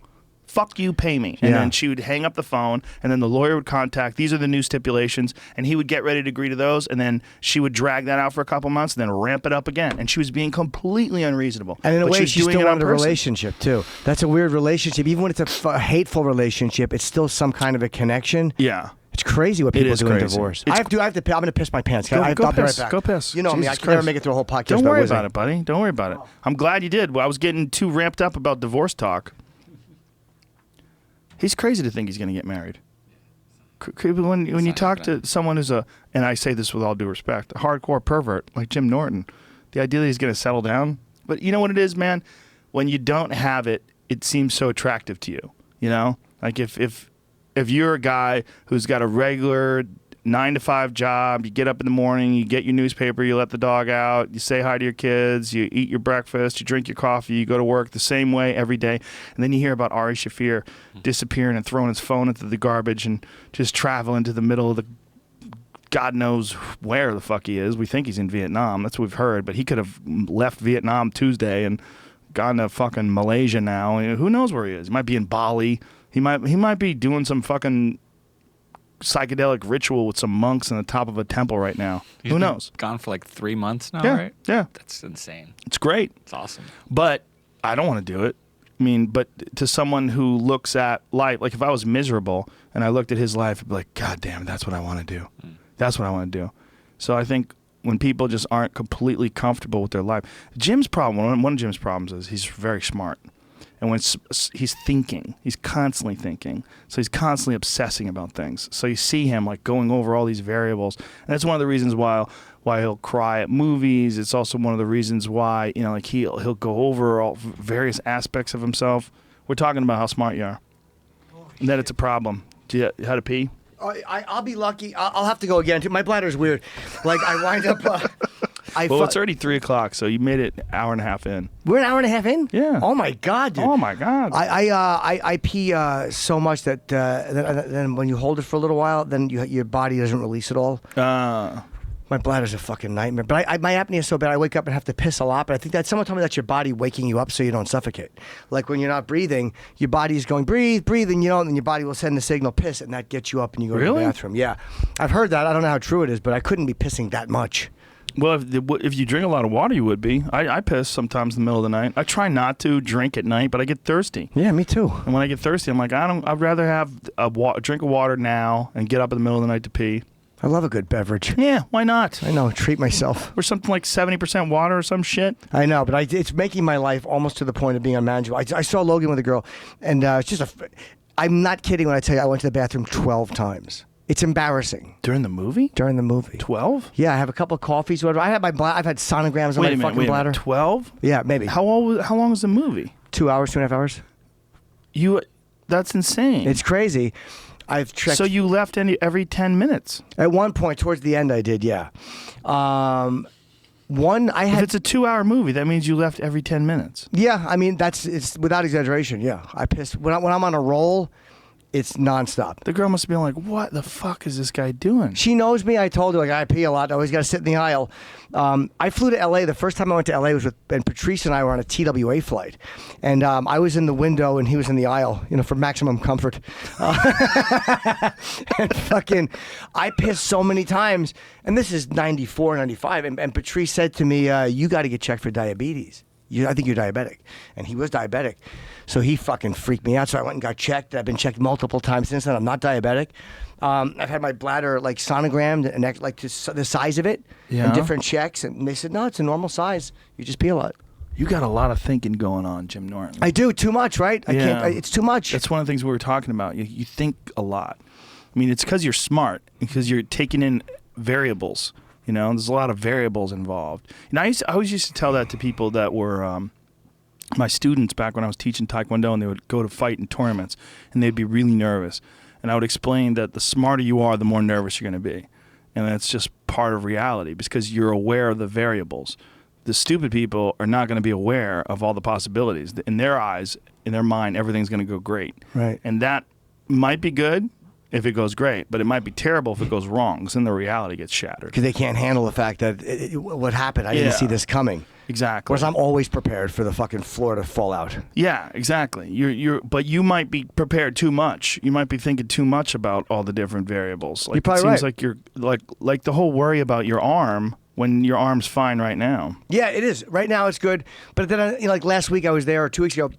Fuck you, pay me. And then she would hang up the phone, and then the lawyer would contact, these are the new stipulations, and he would get ready to agree to those, and then she would drag that out for a couple months, and then ramp it up again. And she was being completely unreasonable. And in a way, she still wanted a relationship, too. That's a weird relationship. Even when it's a hateful relationship, it's still some kind of a connection. Yeah. It's crazy what people do in divorce. I have to. I'm going to piss my pants. I'll be right back. Go piss. You know me. I can never make it through a whole podcast. Don't worry about it, buddy. Don't worry about it. I'm glad you did. Well, I was getting too ramped up about divorce talk. He's crazy to think he's going to get married. When you talk to someone who's and I say this with all due respect, a hardcore pervert like Jim Norton, the idea that he's going to settle down. But you know what it is, man? When you don't have it, it seems so attractive to you. You know? Like if you're a guy who's got a regular 9-to-5 job. You get up in the morning, you get your newspaper, you let the dog out, you say hi to your kids, you eat your breakfast, you drink your coffee, you go to work the same way every day. And then you hear about Ari Shaffir disappearing and throwing his phone into the garbage and just traveling to the middle of the God knows where the fuck he is. We think he's in Vietnam. That's what we've heard. But he could have left Vietnam Tuesday and gone to fucking Malaysia now. Who knows where he is? He might be in Bali. He might be doing some fucking psychedelic ritual with some monks on the top of a temple right now. Who knows? Gone for like 3 months now, Yeah, right? yeah. That's insane. It's great. It's awesome. But I don't want to do it. I mean, but to someone who looks at life, like if I was miserable and I looked at his life, I'd be like, God damn it, that's what I want to do. That's what I want to do. So I think when people just aren't completely comfortable with their life, Jim's problem, one of Jim's problems is he's very smart. And when he's thinking, he's constantly thinking. So he's constantly obsessing about things. So you see him like going over all these variables. And that's one of the reasons why he'll cry at movies. It's also one of the reasons why, like he'll go over all various aspects of himself. We're talking about how smart you are. And that it's a problem. Do you how to pee? I'll be lucky. I'll have to go again. My bladder's weird. Like I wind up. Well, it's already 3 o'clock, so you made it an hour and a half in. We're an hour and a half in. Yeah. Oh my God, dude. Oh my God. I pee so much that then when you hold it for a little while, then your body doesn't release it all. My bladder's a fucking nightmare. But my apnea is so bad, I wake up and have to piss a lot. But I think that someone told me that's your body waking you up so you don't suffocate. Like when you're not breathing, your body's going, breathe, breathe, and and then your body will send the signal, piss, and that gets you up and you go to the bathroom. Yeah. I've heard that. I don't know how true it is, but I couldn't be pissing that much. Well, if you drink a lot of water, you would be. I piss sometimes in the middle of the night. I try not to drink at night, but I get thirsty. Yeah, me too. And when I get thirsty, I'm like, I'd rather have a drink of water now and get up in the middle of the night to pee. I love a good beverage. Yeah, why not? I know, treat myself. Or something like 70% water or some shit. I know, but it's making my life almost to the point of being unmanageable. I saw Logan with a girl, and it's just I'm not kidding when I tell you I went to the bathroom 12 times. It's embarrassing. During the movie? During the movie. 12? Yeah, I have a couple of coffees. Whatever. I've had sonograms on my fucking bladder. 12? Yeah, maybe. How long was the movie? 2 hours, 2.5 hours. That's insane. It's crazy. I've checked. So you left every 10 minutes? At one point, towards the end, I did, yeah. If it's a 2-hour movie, that means you left every 10 minutes. Yeah, I mean, it's without exaggeration, yeah. I piss. When I'm on a roll, it's nonstop. The girl must have been like, what the fuck is this guy doing? She knows me. I told her, like, I pee a lot. I always got to sit in the aisle. I flew to L.A. The first time I went to L.A. was and Patrice and I were on a TWA flight. And I was in the window and he was in the aisle, for maximum comfort. And fucking, I pissed so many times. And this is 94, 95. And Patrice said to me, you got to get checked for diabetes. I think you're diabetic. And he was diabetic. So he fucking freaked me out. So I went and got checked. I've been checked multiple times since then. I'm not diabetic. I've had my bladder like sonogrammed and like the size of it and different checks. And they said, no, it's a normal size. You just pee a lot. You got a lot of thinking going on, Jim Norton. I do. Too much, right? I can't. It's too much. That's one of the things we were talking about. You think a lot. I mean, it's because you're smart, because you're taking in variables. There's a lot of variables involved. I always used to tell that to people that were my students back when I was teaching Taekwondo, and they would go to fight in tournaments, and they'd be really nervous. And I would explain that the smarter you are, the more nervous you're going to be. And that's just part of reality because you're aware of the variables. The stupid people are not going to be aware of all the possibilities. In their eyes, in their mind, everything's going to go great. Right. And that might be good if it goes great, but it might be terrible if it goes wrong, because then the reality gets shattered. Because they can't handle the fact that what happened, I didn't see this coming. Exactly. Whereas I'm always prepared for the fucking floor to fall out. Yeah, exactly. But you might be prepared too much. You might be thinking too much about all the different variables. Like, you're probably it seems right. like you're like the whole worry about your arm when your arm's fine right now. Yeah, it is. Right now it's good. But then, like last week I was there, or 2 weeks ago,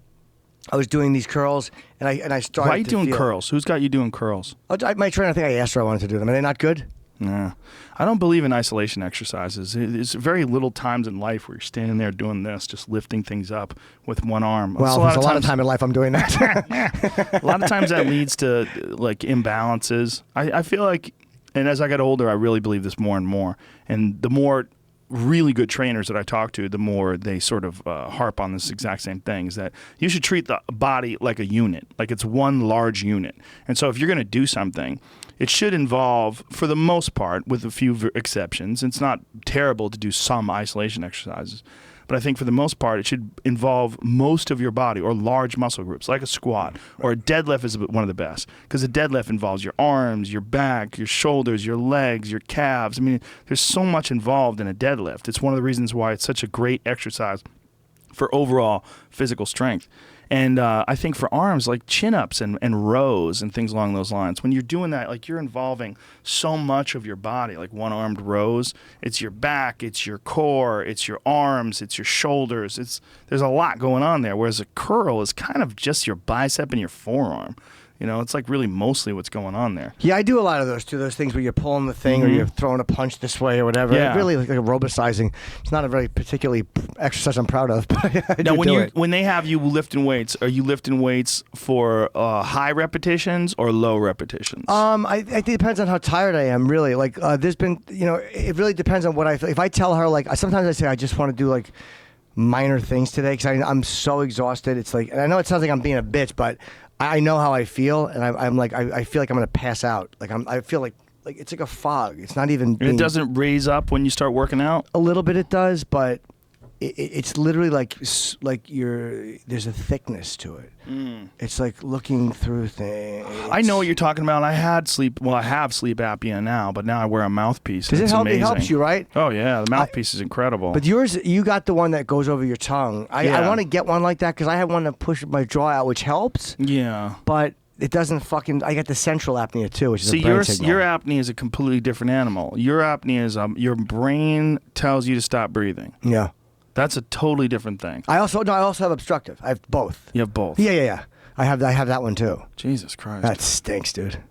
I was doing these curls, and I started. Why are you doing curls? Who's got you doing curls? My trainer, I think I asked her I wanted to do them. Are they not good? Nah. I don't believe in isolation exercises. There's very little times in life where you're standing there doing this, just lifting things up with one arm. Well, there's a lot of time in life I'm doing A that. lot of times that leads to like imbalances. I feel like, and as I get older, I really believe this more and more. And the more really good trainers that I talk to, the more they sort of harp on this exact same thing, is that you should treat the body like a unit, like it's one large unit. And so if you're going to do something, it should involve, for the most part, with a few exceptions, it's not terrible to do some isolation exercises, but I think for the most part, it should involve most of your body or large muscle groups, like a squat or a deadlift is one of the best, because a deadlift involves your arms, your back, your shoulders, your legs, your calves. I mean, there's so much involved in a deadlift. It's one of the reasons why it's such a great exercise for overall physical strength. And I think for arms, like chin-ups and rows and things along those lines, when you're doing that, like you're involving so much of your body, like one-armed rows. It's your back, it's your core, it's your arms, it's your shoulders. There's a lot going on there, whereas a curl is kind of just your bicep and your forearm. You know, it's like really mostly what's going on there. Yeah, I do a lot of those too. Those things where you're pulling the thing or you're throwing a punch this way or whatever. Yeah. Really like aerobicizing. It's not a very particularly exercise I'm proud of, but I Now, do it. when they have you lifting weights, are you lifting weights for high repetitions or low repetitions? I think it depends on how tired I am, really. Like, there's been, it really depends on what I feel. If I tell her, like, sometimes I say I just want to do, like, minor things today because I'm so exhausted. It's like, and I know it sounds like I'm being a bitch, but I know how I feel, and I'm like, I feel like I'm going to pass out. Like, I feel like it's like a fog. It's not even and it doesn't raise up when you start working out? A little bit it does, but it's literally like there's a thickness to it. It's like looking through things. I know what you're talking about. I have sleep apnea now, but now I wear a mouthpiece. Does it help? Amazing. It helps you, right? Oh yeah, the mouthpiece is incredible. But yours, you got the one that goes over your tongue. I want to get one like that because I have one that pushes my jaw out, which helps. Yeah. But it doesn't fucking. I got the central apnea too, which is See, a brain signal. your apnea is a completely different animal. Your apnea is your brain tells you to stop breathing. Yeah. That's a totally different thing. I also have obstructive. I have both. You have both. Yeah. I have that one too. Jesus Christ. That stinks, dude.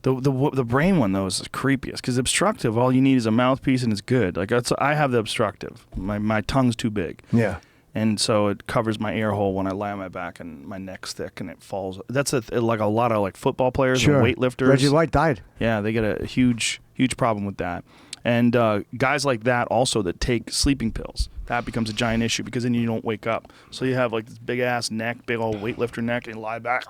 The brain one though is the creepiest because obstructive, all you need is a mouthpiece and it's good. Like I have the obstructive. My tongue's too big. Yeah. And so it covers my ear hole when I lie on my back, and my neck's thick and it falls. That's like a lot of like football players and weightlifters. Reggie White died. Yeah, they get a huge problem with that. And guys like that also that take sleeping pills, that becomes a giant issue because then you don't wake up. So you have like this big ass neck, big old weightlifter neck, and you lie back,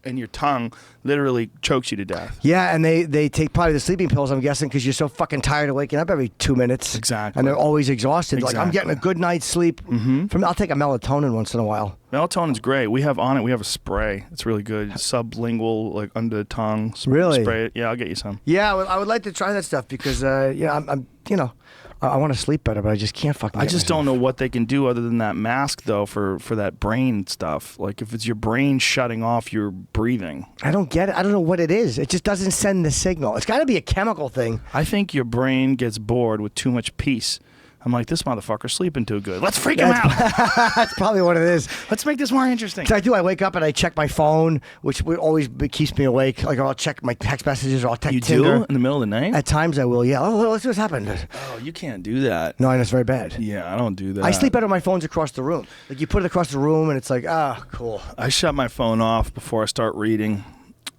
and your tongue literally chokes you to death. Yeah, and they take probably the sleeping pills, I'm guessing, because you're so fucking tired of waking up every 2 minutes. Exactly. And they're always exhausted. Exactly. Like, I'm getting a good night's sleep. I'll take a melatonin once in a while. Melatonin's great. We have a spray. It's really good. Sublingual, like under the tongue. Really? Spray it. Yeah, I'll get you some. Yeah, I would like to try that stuff because, I want to sleep better, but I just can't fucking. I just don't know what they can do other than that mask, though, for that brain stuff. Like, if it's your brain shutting off your breathing. I don't get it. I don't know what it is. It just doesn't send the signal. It's got to be a chemical thing. I think your brain gets bored with too much peace. I'm like, this motherfucker's sleeping too good. Let's freak him out. That's probably what it is. Let's make this more interesting. I wake up and I check my phone, which always keeps me awake. Like, I'll check my text messages or I'll text Tinder. You do? In the middle of the night? At times I will, yeah. Oh, let's see what's happened. Oh, you can't do that. No, and it's very bad. Yeah, I don't do that. I sleep better when my phone's across the room. Like, you put it across the room and it's like, cool. I shut my phone off before I start reading.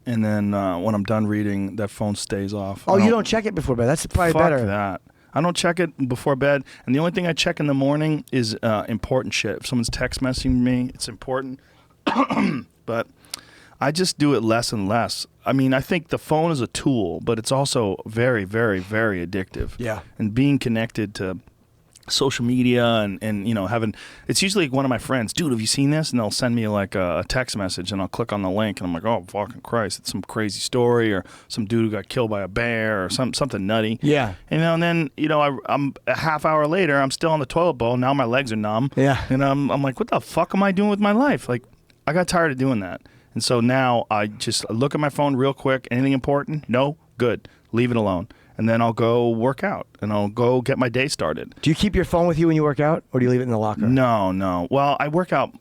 And then when I'm done reading, that phone stays off. Oh, you don't check it before bed? That's probably better. Fuck that. I don't check it before bed, and the only thing I check in the morning is important shit. If someone's text messaging me, it's important. But I just do it less and less. I mean, I think the phone is a tool, but it's also very, very, very addictive. Yeah. And being connected to social media and having, it's usually one of my friends, dude, have you seen this? And they'll send me like a text message and I'll click on the link and I'm like, oh fucking Christ, it's some crazy story or some dude who got killed by a bear or something nutty. Yeah. And then I'm a half hour later, I'm still on the toilet bowl. Now my legs are numb. Yeah. And I'm like, what the fuck am I doing with my life? Like, I got tired of doing that. And so now I just look at my phone real quick. Anything important? No? Good. Leave it alone. And then I'll go work out, and I'll go get my day started. Do you keep your phone with you when you work out, or do you leave it in the locker? No. Well, I work out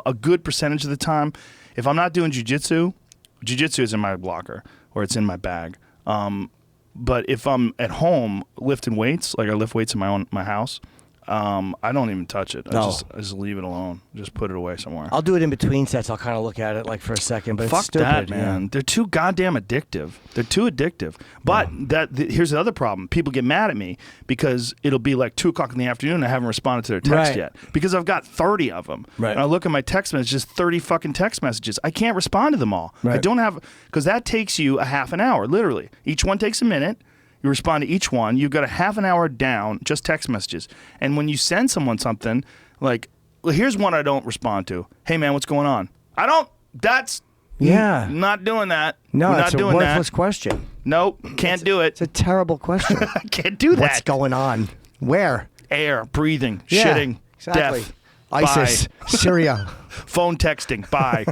a good percentage of the time. If I'm not doing jiu-jitsu is in my locker, or it's in my bag. But if I'm at home lifting weights, like I lift weights in my house, I don't even touch it. No. I just leave it alone. Just put it away somewhere. I'll do it in between sets. I'll kind of look at it like for a second, but Fuck it's stupid, that, man. Yeah. They're too goddamn addictive. They're too addictive. But here's the other problem. People get mad at me because it'll be like 2 o'clock in the afternoon and I haven't responded to their text Right. yet because I've got 30 of them. Right. And I look at my text messages, 30 fucking text messages. I can't respond to them all. Right. I don't have, because that takes you a half an hour, literally. Each one takes a minute. You respond to each one. You've got a half an hour down, just text messages. And when you send someone something, like, well, here's one I don't respond to. Hey, man, what's going on? Not doing that. No, We're it's not a doing worthless that. question. Nope, can't do it. It's a terrible question. I can't do that. What's going on? Where? Air, breathing, Yeah, shitting, exactly. death. ISIS, Bye. Syria. Phone texting, bye.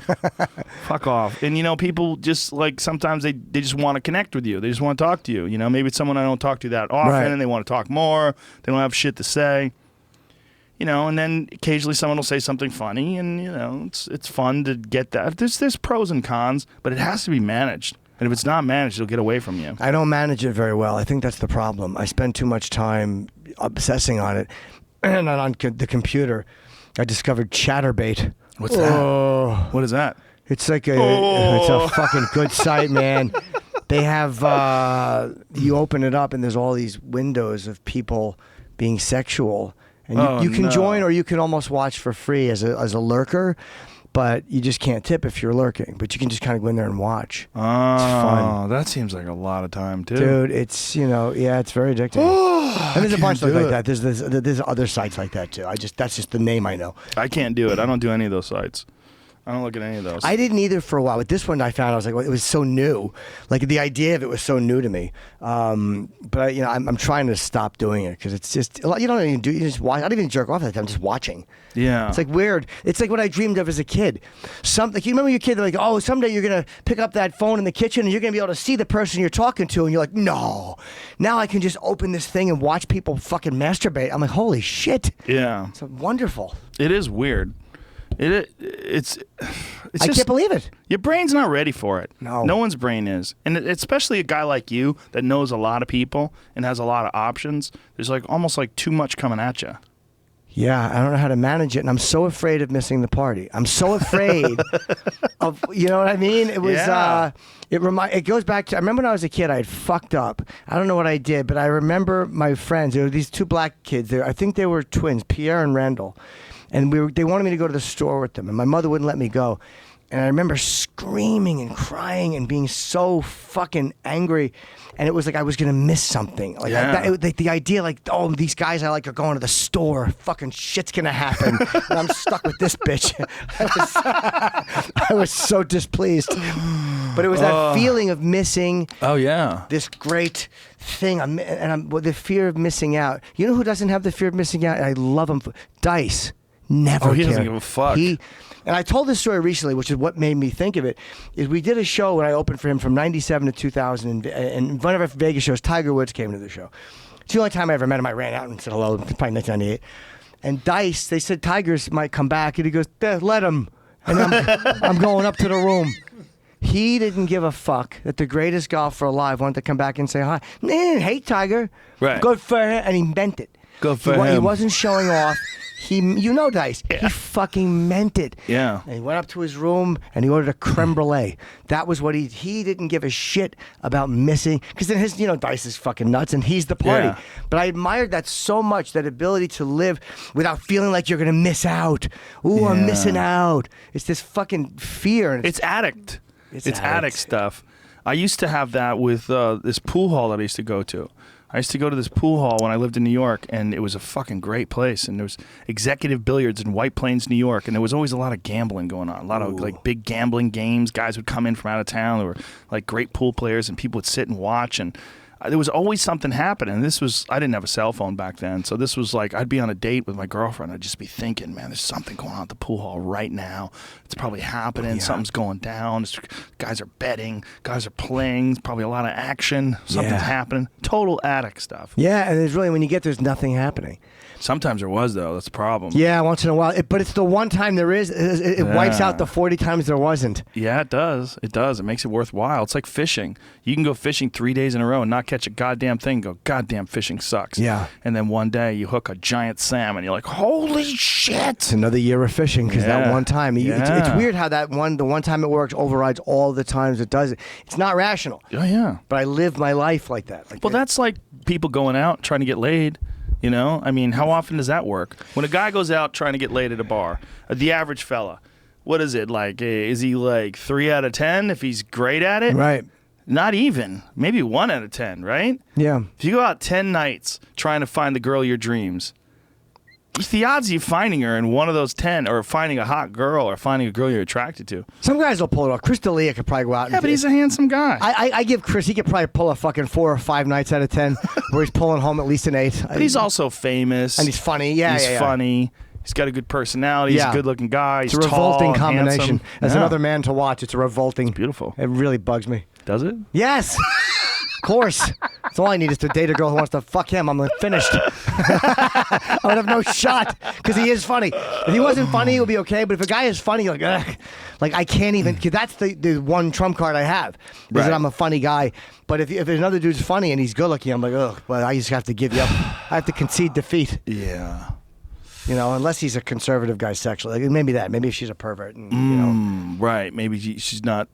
Fuck off. And, people just, like, sometimes they just want to connect with you. They just want to talk to you. Maybe it's someone I don't talk to that often, Right. and they want to talk more. They don't have shit to say. And then occasionally someone will say something funny, and, it's fun to get that. There's pros and cons, but it has to be managed. And if it's not managed, it'll get away from you. I don't manage it very well. I think that's the problem. I spend too much time obsessing on it. And on the computer, I discovered Chatterbait. What's that? Oh, What is that? it's like it's a fucking good site, man. They have you open it up and there's all these windows of people being sexual, and you can join or you can almost watch for free as a lurker, but you just can't tip if you're lurking. But you can just kind of go in there and watch. Oh, fun. that seems like a lot of time too. Dude, it's it's very addicting. And there's a bunch like that. There's other sites like that too. That's just the name I know. I can't do it. I don't do any of those sites. I don't look at any of those. I didn't either for a while, but this one I found, I was like, well, it was so new. Like the idea of it was so new to me. But I'm trying to stop doing it because it's just you don't even do. You just watch. I don't even jerk off at that. I'm just watching. Yeah. It's like weird. It's like what I dreamed of as a kid. Like you remember your kid, they're like, oh, someday you're gonna pick up that phone in the kitchen and you're gonna be able to see the person you're talking to, and you're like, no. Now I can just open this thing and watch people fucking masturbate. I'm like, holy shit. Yeah. It's wonderful. It is weird. It's I just, can't believe it. your brain's not ready for it. No. No one's brain is. And especially a guy like you that knows a lot of people and has a lot of options. There's almost like too much coming at you. Yeah, I don't know how to manage it, and I'm so afraid of missing the party. I'm so afraid of, you know what I mean? It was, Yeah. it goes back to, I remember when I was a kid, I had fucked up. I don't know what I did, but I remember my friends, there were these 2 black kids there. I think they were twins, Pierre and Randall. And they wanted me to go to the store with them, and my mother wouldn't let me go. And I remember screaming and crying and being so fucking angry. And it was like I was going to miss something. Like, the idea, like, oh, these guys I like are going to the store. Fucking shit's going to happen. And I'm stuck with this bitch. I was so displeased. But it was that feeling of missing this great thing. The fear of missing out. You know who doesn't have the fear of missing out? And I love him. Dice. Never he cared. doesn't give a fuck. And I told this story recently, which is what made me think of it, is we did a show when I opened for him from 97 to 2000, and one of our Vegas shows, Tiger Woods came to the show. It's the only time I ever met him. I ran out and said hello, probably 1998. And Dice, they said Tigers might come back, and he goes, let him. And I'm going up to the room. He didn't give a fuck that the greatest golfer alive wanted to come back and say hi. Hey, Tiger. Right. Good for him. And he meant it. Good for him. He wasn't showing off. Dice. Yeah. He fucking meant it. Yeah. And he went up to his room and he ordered a creme brulee. That was what he didn't give a shit about missing. Because then Dice is fucking nuts and he's the party. Yeah. But I admired that so much, that ability to live without feeling like you're going to miss out. Ooh, I'm missing out. It's this fucking fear. And It's addict. It's addict. addict stuff. I used to have that with this pool hall that I used to go to. I used to go to this pool hall when I lived in New York, and it was a fucking great place. And there was executive billiards in White Plains, New York, and there was always a lot of gambling going on. A lot of big gambling games. Guys would come in from out of town. There were great pool players, and people would sit and watch. And there was always something happening. I didn't have a cell phone back then, so this was I'd be on a date with my girlfriend. I'd just be thinking, man, there's something going on at the pool hall right now. It's probably happening. Yeah. Something's going down. Guys are betting. Guys are playing. Probably a lot of action. Something's happening. Total addict stuff. Yeah, and there's really, when you get there's nothing happening. Sometimes there was, though. That's the problem. Yeah, once in a while. But it's the one time there is. It wipes out the 40 times there wasn't. Yeah, it does. It does. It makes it worthwhile. It's like fishing. You can go fishing 3 days in a row and not catch a goddamn thing, go, goddamn, fishing sucks. Yeah. And then one day you hook a giant salmon, you're like, holy shit. It's another year of fishing because that Yeah. one time, it's Yeah. weird how the one time it works overrides all the times it doesn't. It's not rational, Oh, yeah. but I live my life like that. Like Well, that's like people going out trying to get laid. You know, I mean, how often does that work? When a guy goes out trying to get laid at a bar, the average fella, what is it like? Is he like 3 out of 10 if he's great at it? right. Not even. Maybe 1 out of 10, right? Yeah. If you go out 10 nights trying to find the girl of your dreams, the odds of you finding her in one of those 10, or finding a hot girl, or finding a girl you're attracted to. Some guys will pull it off. Chris D'Elia could probably go out. Yeah, and but he's a handsome guy. I give Chris, he could probably pull a fucking 4 or 5 nights out of 10 where he's pulling home at least an 8. But he's also famous. and he's funny. Yeah, He's yeah, yeah. funny. He's got a good personality. He's Yeah. a good-looking guy. He's It's a revolting tall, combination. handsome. As Yeah. another man to watch, it's a revolting. Beautiful. It really bugs me. Does it? Yes. Of course. That's all I need is to date a girl who wants to fuck him. I'm like, finished. I would have no shot because he is funny. If he wasn't funny, it would be okay. But if a guy is funny, you're like, ugh. Like, I can't even. Cause that's the one trump card I have. Is Right. that I'm a funny guy. But if another dude's funny and he's good looking, I'm like, ugh. But I just have to give you up. I have to concede defeat. Yeah. You know, unless he's a conservative guy sexually. Like, maybe that. Maybe if she's a pervert. And, you know. Right. Maybe he's not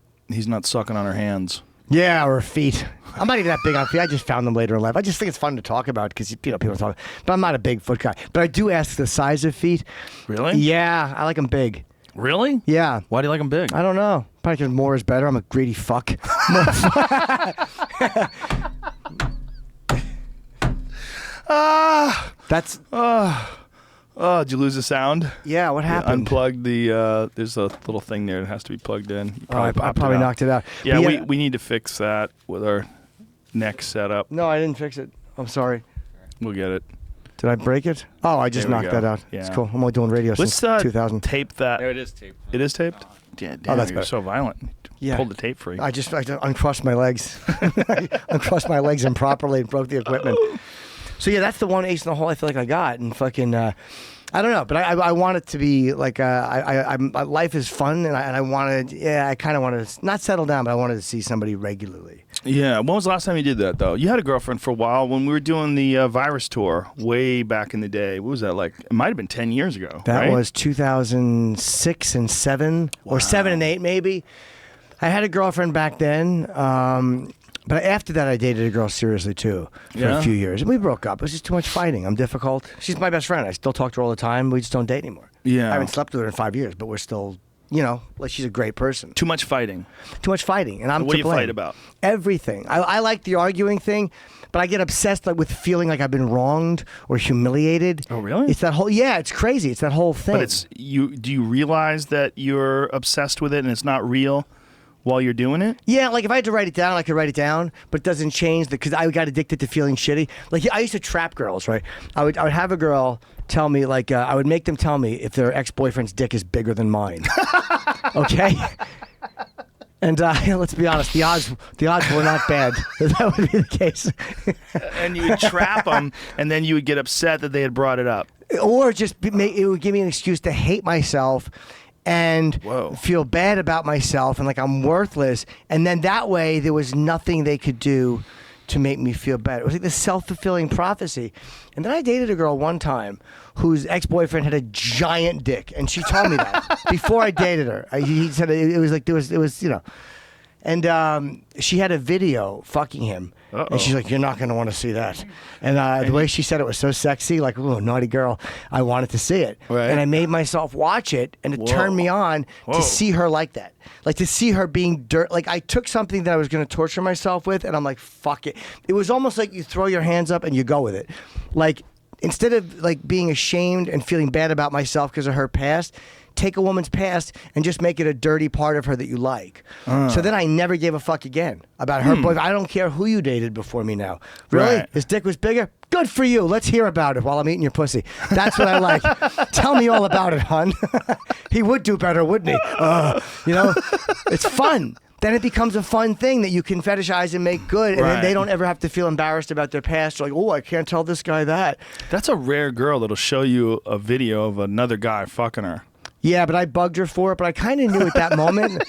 sucking on her hands. Yeah, or feet. I'm not even that big on feet. I just found them later in life. I just think it's fun to talk about because people talk. But I'm not a big foot guy. But I do ask the size of feet. Really? Yeah, I like them big. Really? Yeah. Why do you like him big? I don't know. Probably because more is better. I'm a greedy fuck. That's Oh, did you lose the sound? yeah. What Yeah, happened? unplugged the. There's a little thing there that has to be plugged in. You Oh, I popped probably out. knocked it out. Yeah, But we need to fix that with our next setup. No, I didn't fix it. I'm sorry. We'll get it. Did I break it? Oh, I just There we knocked go. that out. Yeah. It's cool. I'm only doing radio Let's since 2000. tape that. There it is, tape. It is taped. Yeah, damn, that's you're better. so violent. Yeah. Pulled the tape free. I just uncrossed my legs. I uncrossed my legs improperly and broke the equipment. So yeah, that's the one ace in the hole I feel like I got, and fucking. I don't know, but I want it to be like life is fun, and I wanted, I kind of wanted to not settle down, but I wanted to see somebody regularly. Yeah. When was the last time you did that, though? You had a girlfriend for a while when we were doing the Virus tour way back in the day. What was that like? It might have been 10 years ago. That right? was 2006 and 7, or 7 and 8 maybe. I had a girlfriend back then. But after that, I dated a girl seriously, too, for Yeah? a few years. And we broke up. It was just too much fighting. I'm difficult. She's my best friend. I still talk to her all the time. We just don't date anymore. Yeah. I haven't slept with her in 5 years, but we're still, like she's a great person. Too much fighting. Too much fighting, and I'm What to do you blame. fight about? Everything. I like the arguing thing, but I get obsessed with feeling like I've been wronged or humiliated. Oh, really? It's that whole, it's crazy. It's that whole thing. But do you realize that you're obsessed with it and it's not real while you're doing it? Yeah, like if I had to write it down, I could write it down, but it doesn't change because I got addicted to feeling shitty. Like I used to trap girls, right? I would have a girl tell me, like I would make them tell me if their ex-boyfriend's dick is bigger than mine. Okay? And let's be honest, the odds were not bad that would be the case. And you would trap them, and then you would get upset that they had brought it up. Or just it would give me an excuse to hate myself and Whoa. feel bad about myself and like I'm worthless. And then that way there was nothing they could do to make me feel better. It was like this self-fulfilling prophecy. And then I dated a girl one time whose ex-boyfriend had a giant dick, and she told me that before I dated her. He said it was like it was. And she had a video fucking him. Uh-oh. And she's like, you're not going to want to see that. And the way she said it was so sexy, like, ooh, naughty girl. I wanted to see it. Right. And I made myself watch it, and it turned me on Whoa. to see her like that. Like, to see her being dirt. Like, I took something that I was going to torture myself with, and I'm like, fuck it. It was almost like you throw your hands up and you go with it. Like, instead of, like, being ashamed and feeling bad about myself because of her past, take a woman's past and just make it a dirty part of her that you like. So then I never gave a fuck again about her boyfriend. I don't care who you dated before me now. Really? Right. His dick was bigger? Good for you. Let's hear about it while I'm eating your pussy. That's what I like. Tell me all about it, hon. He would do better, wouldn't he? It's fun. Then it becomes a fun thing that you can fetishize and make good, and then Right. they don't ever have to feel embarrassed about their past. Like, oh, I can't tell this guy that. That's a rare girl that'll show you a video of another guy fucking her. Yeah, but I bugged her for it. But I kind of knew at that moment.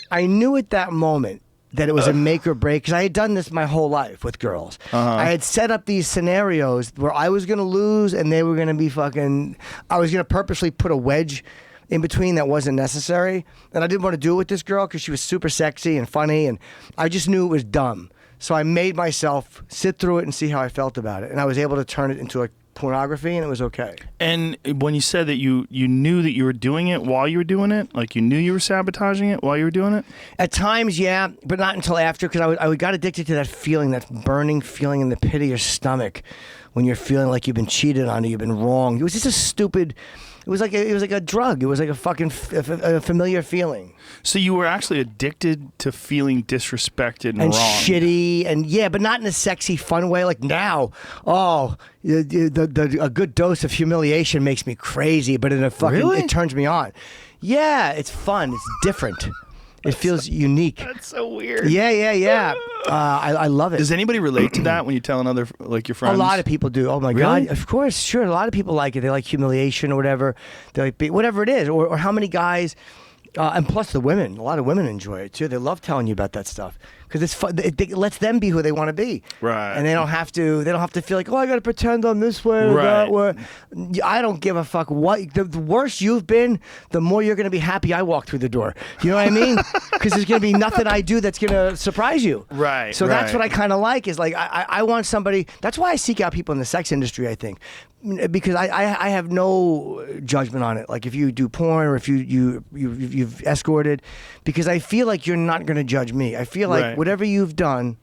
I knew at that moment that it was a make or break, because I had done this my whole life with girls. I had set up these scenarios where I was going to lose and they were going to be fucking, I was going to purposely put a wedge in between that wasn't necessary. And I didn't want to do it with this girl because she was super sexy and funny, and I just knew it was dumb. So I made myself sit through it and see how I felt about it. And I was able to turn it into like pornography, and it was okay. And when you said that you knew that you were doing it while you were doing it, like you knew you were sabotaging it while you were doing it? At times, yeah, but not until after, because I got addicted to that feeling, that burning feeling in the pit of your stomach when you're feeling like you've been cheated on or you've been wronged. It was just a stupid... It was like a drug. It was like a fucking a familiar feeling. So you were actually addicted to feeling disrespected and wrong. Shitty, and yeah, but not in a sexy, fun way. Like now, a good dose of humiliation makes me crazy, but in a fucking Really? it turns me on. Yeah, it's fun. It's different. It feels unique. That's so weird. Yeah. I love it. Does anybody relate to that when you're telling other, like your friends? A lot of people do. Oh my Really? God! Of course, sure. A lot of people like it. They like humiliation or whatever. They like whatever it is, or how many guys, and plus the women. A lot of women enjoy it too. They love telling you about that stuff because it's fun. It lets them be who they want to be. Right. And they don't have to. They don't have to feel like, oh, I got to pretend I'm this way or that way. I don't give a fuck what. The worse you've been, the more you're going to be happy I walked through the door. You know what I mean? Because there's going to be nothing I do that's going to surprise you. Right. So that's what I kind of like. Is like I want somebody. That's why I seek out people in the sex industry. I think. Because I have no judgment on it. Like if you do porn or if you've escorted, because I feel like you're not going to judge me. I feel like whatever you've done,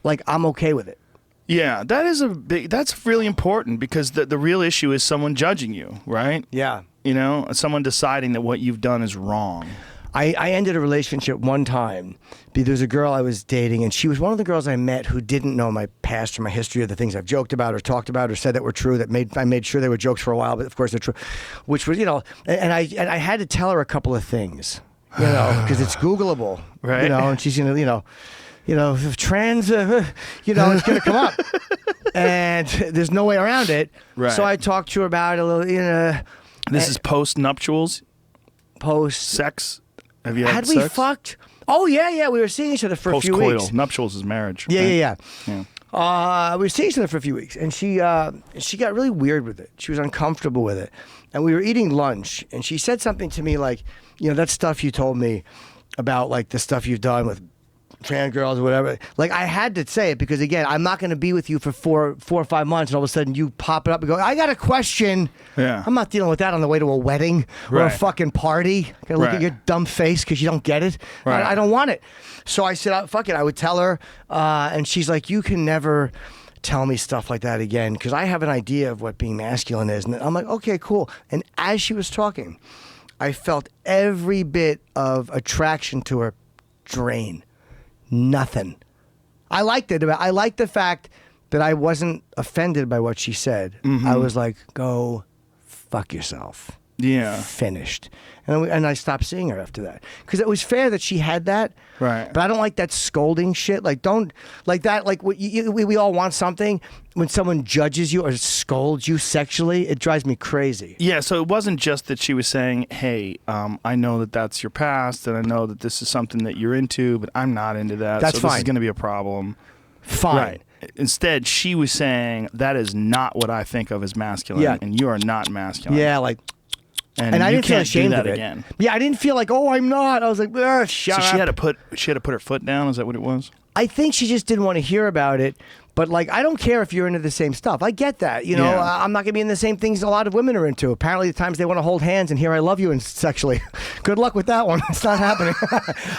like I'm okay with it. Yeah, that's really important because the real issue is someone judging you, right? Yeah. You know, someone deciding that what you've done is wrong. I ended a relationship one time. There was a girl I was dating, and she was one of the girls I met who didn't know my past or my history or the things I've joked about or talked about or said that were true. I made sure they were jokes for a while, but of course they're true. Which was, and I had to tell her a couple of things, because it's Googleable, right? And she's trans, it's gonna come up, and there's no way around it. Right. So I talked to her about it a little, This is post nuptials, post sex. Have you had we sex? fucked? Oh yeah. We were seeing each other for a few weeks. Post-coital. Nuptials is marriage. Yeah. Yeah. We were seeing each other for a few weeks, and she got really weird with it. She was uncomfortable with it, and we were eating lunch, and she said something to me like, that stuff you told me about, like the stuff you've done with trans girls or whatever. Like I had to say it because again, I'm not going to be with you for four or 5 months, and all of a sudden you pop it up and go, I got a question. Yeah. I'm not dealing with that on the way to a wedding or a fucking party. I gotta look at your dumb face because you don't get it. Right. I don't want it. So I said, fuck it. I would tell her, and she's like, you can never tell me stuff like that again because I have an idea of what being masculine is. And I'm like, okay, cool. And as she was talking, I felt every bit of attraction to her drain. Nothing. I liked it. I liked the fact that I wasn't offended by what she said. Mm-hmm. I was like, go fuck yourself. Yeah. Finished. And I stopped seeing her after that. Because it was fair that she had that. Right. But I don't like that scolding shit. Like, don't, like that, like, we all want something. When someone judges you or scolds you sexually, it drives me crazy. Yeah, so it wasn't just that she was saying, hey, I know that that's your past, and I know that this is something that you're into, but I'm not into that. That's so fine. This is going to be a problem. Fine. Right. Instead, she was saying, that is not what I think of as masculine, and you are not masculine. Yeah, like... And I you didn't feel can't do ashamed that of it. again. Yeah, I didn't feel like, oh, I'm not. I was like, shut up. So she had to put her foot down. Is that what it was? I think she just didn't want to hear about it. But like, I don't care if you're into the same stuff. I get that. Yeah. I'm not gonna be in the same things a lot of women are into. Apparently, the times they want to hold hands and hear "I love you" and sexually. Good luck with that one. It's not happening.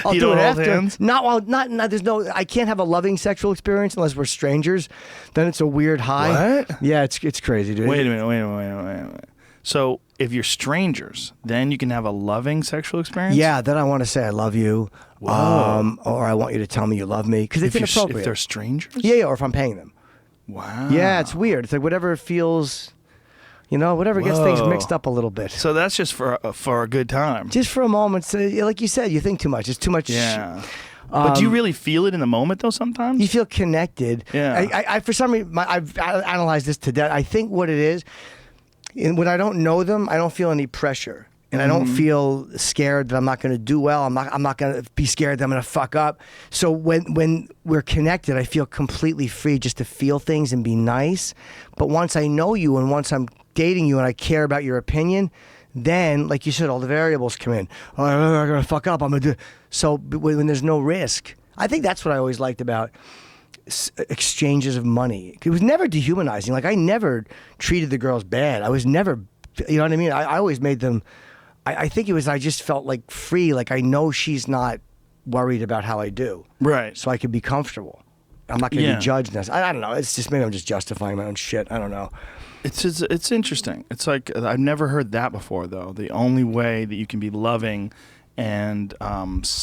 I'll You do don't it hold after. hands? Not. There's no. I can't have a loving sexual experience unless we're strangers. Then it's a weird high. What? Yeah, it's crazy, dude. Wait a minute. So if you're strangers, then you can have a loving sexual experience? Yeah, then I want to say I love you, or I want you to tell me you love me because it's inappropriate. If they're strangers? Yeah, or if I'm paying them. Wow. Yeah, it's weird. It's like whatever feels, whatever gets things mixed up a little bit. So that's just for a good time. Just for a moment. So, like you said, you think too much. It's too much. Yeah. But do you really feel it in the moment, though, sometimes? You feel connected. Yeah. I for some reason, I've analyzed this to death. I think what it is, when I don't know them, I don't feel any pressure. and I don't feel scared that I'm not going to do well. I'm not going to be scared that I'm going to fuck up. So when we're connected, I feel completely free just to feel things and be nice. But once I know you and once I'm dating you and I care about your opinion, then, like you said, all the variables come in. Oh, I'm going to fuck up. I'm going to do. So when there's no risk, I think that's what I always liked about exchanges of money. It was never dehumanizing. Like, I never treated the girls bad. I was never, you know what I mean? I always made them. I think it was, I just felt like free. Like, I know she's not worried about how I do. Right. So I could be comfortable. I'm not going to be judged. I don't know. It's just, maybe I'm just justifying my own shit. I don't know. It's interesting. It's like, I've never heard that before, though. The only way that you can be loving and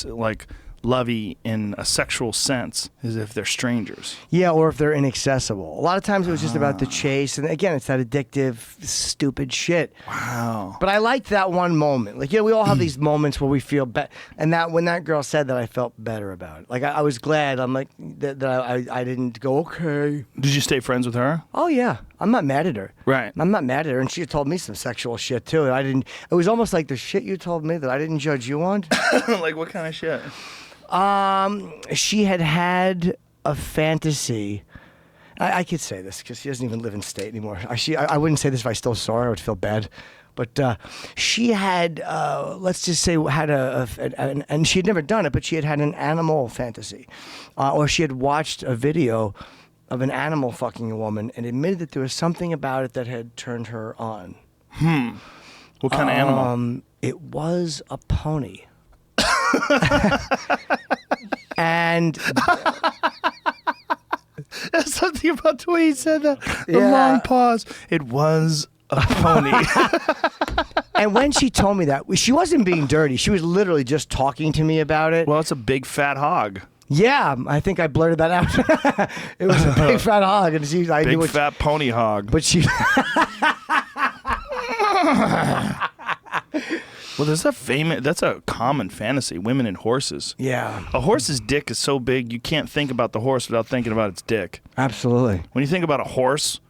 like lovey in a sexual sense is if they're strangers. Yeah, or if they're inaccessible. A lot of times it was just about the chase, and again, it's that addictive, stupid shit. Wow. But I liked that one moment. Like, we all have these moments where we feel better, and that when that girl said that, I felt better about it. Like, I was glad. I'm like that I didn't go, okay. Did you stay friends with her? Oh yeah, I'm not mad at her. Right. I'm not mad at her, and she told me some sexual shit too. And I didn't. It was almost like the shit you told me that I didn't judge you on. Like, what kind of shit? She had a fantasy. I could say this because she doesn't even live in state anymore. I wouldn't say this if I still saw her. I would feel bad. But she had, let's just say, had and she had never done it, but she had an animal fantasy. Or she had watched a video of an animal fucking a woman and admitted that there was something about it that had turned her on. What kind of animal? It was a pony. And there's something about the way he said that. The long pause. It was a pony. And when she told me that, she wasn't being dirty. She was literally just talking to me about it. Well, it's a big fat hog. Yeah, I think I blurted that out. It was a big fat hog, and I knew big fat pony hog. But she. Well, that's a common fantasy, women and horses. Yeah. A horse's dick is so big, you can't think about the horse without thinking about its dick. Absolutely. When you think about a horse,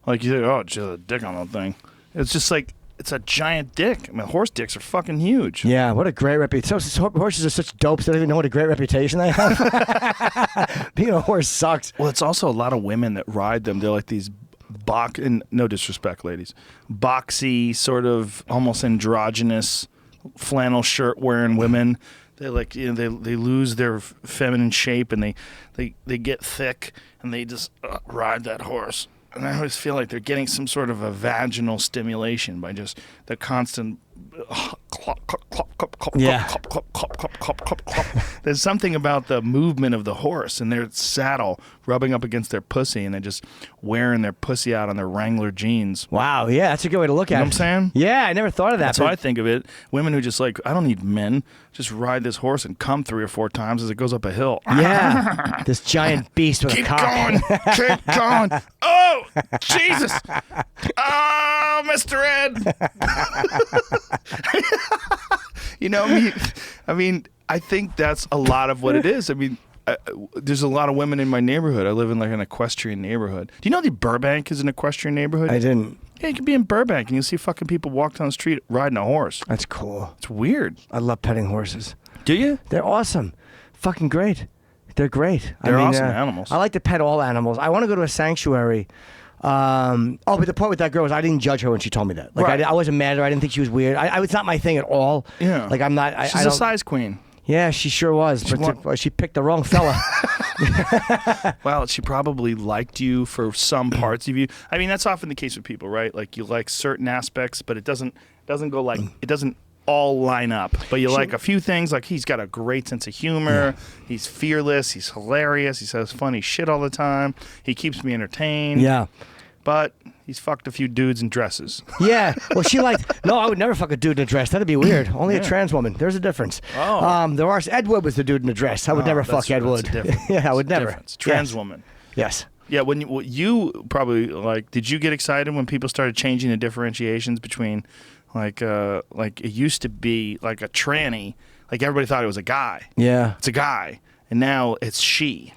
like you think, oh, it's just a dick on that thing. It's just like, it's a giant dick. I mean, horse dicks are fucking huge. Yeah, what a great reputation. Horses are such dopes, they don't even know what a great reputation they have. Being a horse sucks. Well, it's also a lot of women that ride them. They're like these and no disrespect, ladies, boxy, sort of almost androgynous, flannel shirt wearing women. They like, you know, they lose their feminine shape and they get thick and they just ride that horse. And I always feel like they're getting some sort of a vaginal stimulation by just the constant clop, clop, clop, clop, clop, Yeah. clop, clop, clop, clop, clop, clop, clop. There's something about the movement of the horse and their saddle rubbing up against their pussy and they're just wearing their pussy out on their Wrangler jeans. Wow, yeah, that's a good way to look at it. You know what I'm saying? Yeah, I never thought of that. That's how I think of it. Women who just like, I don't need men. Just ride this horse and come 3 or 4 times as it goes up a hill. Yeah, this giant beast with Keep a cock. going. Keep going. Oh, Jesus. Oh, Mr. Ed. You know, I mean, I think that's a lot of what it is. I mean, there's a lot of women in my neighborhood. I live in like an equestrian neighborhood. Do you know that Burbank is an equestrian neighborhood? I didn't. Yeah, you could be in Burbank and you'll see fucking people walk down the street riding a horse. That's cool. It's weird. I love petting horses. Do you? They're awesome. Fucking great. They're great. They're awesome animals. I like to pet all animals. I want to go to a sanctuary. But the point with that girl was I didn't judge her when she told me that. Like, right. I wasn't mad at her. I didn't think she was weird. It's not my thing at all. Yeah. Like, I'm not. She's a size queen. Yeah, she sure was. But she picked the wrong fella. Well, she probably liked you for some parts of you. I mean, that's often the case with people, right? Like, you like certain aspects, but it doesn't go like, it doesn't all line up. But you like a few things, like he's got a great sense of humor. Yeah. He's fearless. He's hilarious. He says funny shit all the time. He keeps me entertained. Yeah. But he's fucked a few dudes in dresses. Yeah. Well, she liked. No, I would never fuck a dude in a dress. That'd be weird. Only a trans woman. There's a difference. Oh. There are. Ed Wood was the dude in a dress. I would never fuck Ed Wood. Yeah, I would never. Trans woman. Yes. Yeah. When you probably like, did you get excited when people started changing the differentiations between, like it used to be like a tranny, like everybody thought it was a guy. Yeah. It's a guy, and now it's she.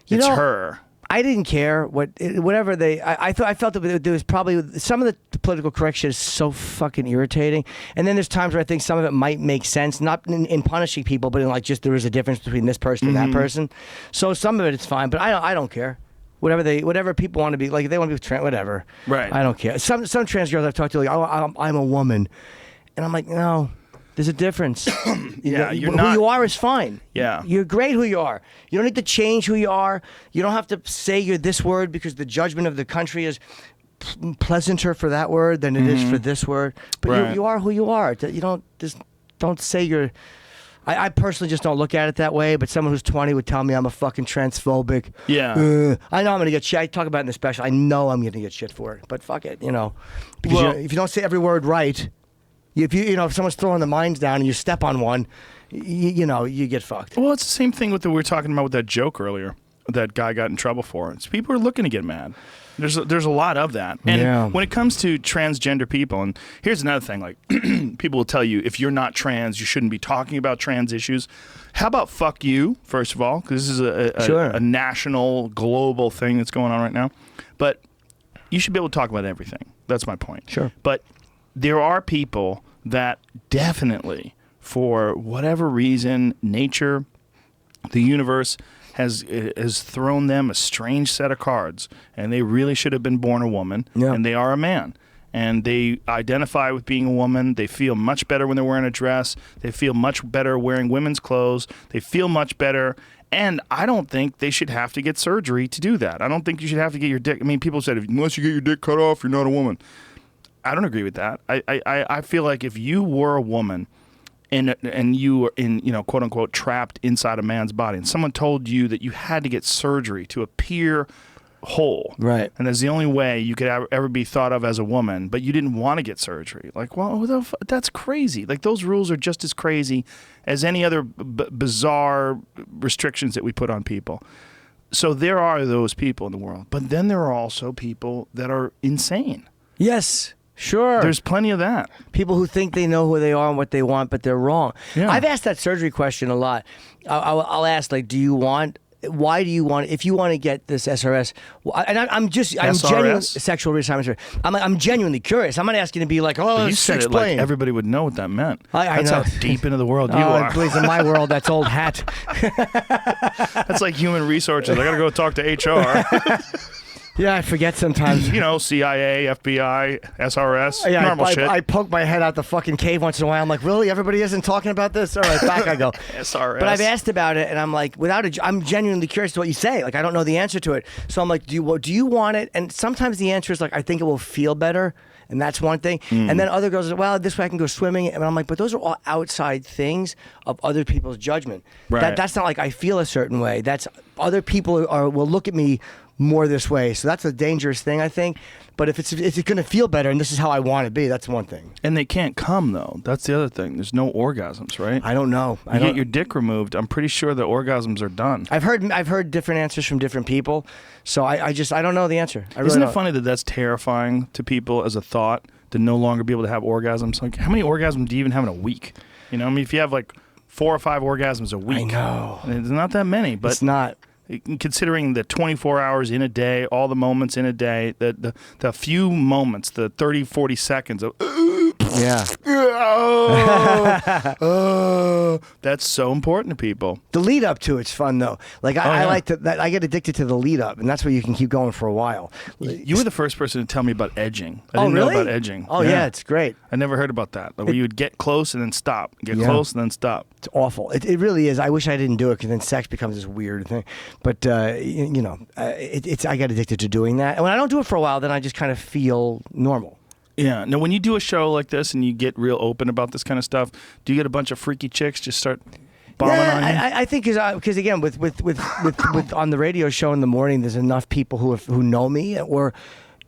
You It's know, her. I didn't care whatever they. I felt that there was probably some of the political correct shit is so fucking irritating. And then there's times where I think some of it might make sense, not in punishing people, but in like just there is a difference between this person and that person. So some of it is fine, but I don't care. Whatever people want to be, like if they want to be trans, whatever. Right. I don't care. Some trans girls I've talked to, like, I'm a woman, and I'm like, no. There's a difference. Yeah, you're who not. you are is fine. Yeah. You're great who you are. You don't need to change who you are. You don't have to say you're this word because the judgment of the country is pleasanter for that word than it is for this word. But Right. you are who you are. You don't say you're. I personally just don't look at it that way, but someone who's 20 would tell me I'm a fucking transphobic. Yeah. I know I'm going to get shit. I talk about it in the special. I know I'm going to get shit for it, but fuck it, Because Well- if you don't say every word right, if someone's throwing the mines down and you step on one, you get fucked. Well, it's the same thing with we were talking about with that joke earlier. That guy got in trouble for. It's people are looking to get mad. There's a lot of that. And when it comes to transgender people, and here's another thing, like people will tell you if you're not trans, you shouldn't be talking about trans issues. How about fuck you, first of all, because this is a national, global thing that's going on right now. But you should be able to talk about everything. That's my point. Sure. But there are people that definitely, for whatever reason, nature, the universe has thrown them a strange set of cards, and they really should have been born a woman, and they are a man. And they identify with being a woman. They feel much better when they're wearing a dress. They feel much better wearing women's clothes. They feel much better. And I don't think they should have to get surgery to do that. I don't think you should have to get your dick. I mean, people said, unless you get your dick cut off, you're not a woman. I don't agree with that. I feel like if you were a woman and you were in, quote unquote, trapped inside a man's body, and someone told you that you had to get surgery to appear whole, right? And that's the only way you could ever be thought of as a woman, but you didn't want to get surgery. Like, well, that's crazy. Like those rules are just as crazy as any other bizarre restrictions that we put on people. So there are those people in the world, but then there are also people that are insane. Yes. Sure. There's plenty of that. People who think they know who they are and what they want, but they're wrong. Yeah. I've asked that surgery question a lot. I'll ask, like, why do you want, if you want to get this SRS, and I'm genuine, sexual reassignment surgery. I'm genuinely curious. I'm not asking to be like, you said explain. It like everybody would know what that meant. I that's know. how deep into the world you are. Please, in my world, that's old hat. That's like human resources. I got to go talk to HR. Yeah, I forget sometimes. CIA, FBI, SRS, normal shit. I poke my head out the fucking cave once in a while. I'm like, really? Everybody isn't talking about this? All right, back I go. SRS. But I've asked about it, and I'm like, I'm genuinely curious to what you say. Like, I don't know the answer to it. So I'm like, do you want it? And sometimes the answer is like, I think it will feel better. And that's one thing. And then other girls are, well, this way I can go swimming. And I'm like, but those are all outside things of other people's judgment. Right. That's not like I feel a certain way. That's other people will look at me more this way. So that's a dangerous thing, I think. But if it's going to feel better and this is how I want to be, that's one thing. And they can't come, though. That's the other thing. There's no orgasms, right? I don't know. You get your dick removed, I'm pretty sure the orgasms are done. I've heard different answers from different people. So I don't know the answer. Isn't it funny that that's terrifying to people as a thought, to no longer be able to have orgasms? Like, how many orgasms do you even have in a week? I mean, if you have like 4 or 5 orgasms a week. I know. It's not that many, but it's not. Considering the 24 hours in a day, all the moments in a day, the few moments, the 30, 40 seconds of yeah. That's so important to people. The lead up to it's fun though. Like I like to. I get addicted to the lead up, and that's where you can keep going for a while. You were the first person to tell me about edging. I Oh, didn't really? know about edging. Oh yeah, it's great. I never heard about that. Like where you would get close and then stop, get close and then stop. It's awful. It really is. I wish I didn't do it because then sex becomes this weird thing. But I get addicted to doing that, and when I don't do it for a while, then I just kind of feel normal. Yeah. Now, when you do a show like this and you get real open about this kind of stuff, do you get a bunch of freaky chicks just start bombing on you? I think because again, with on the radio show in the morning, there's enough people who know me, or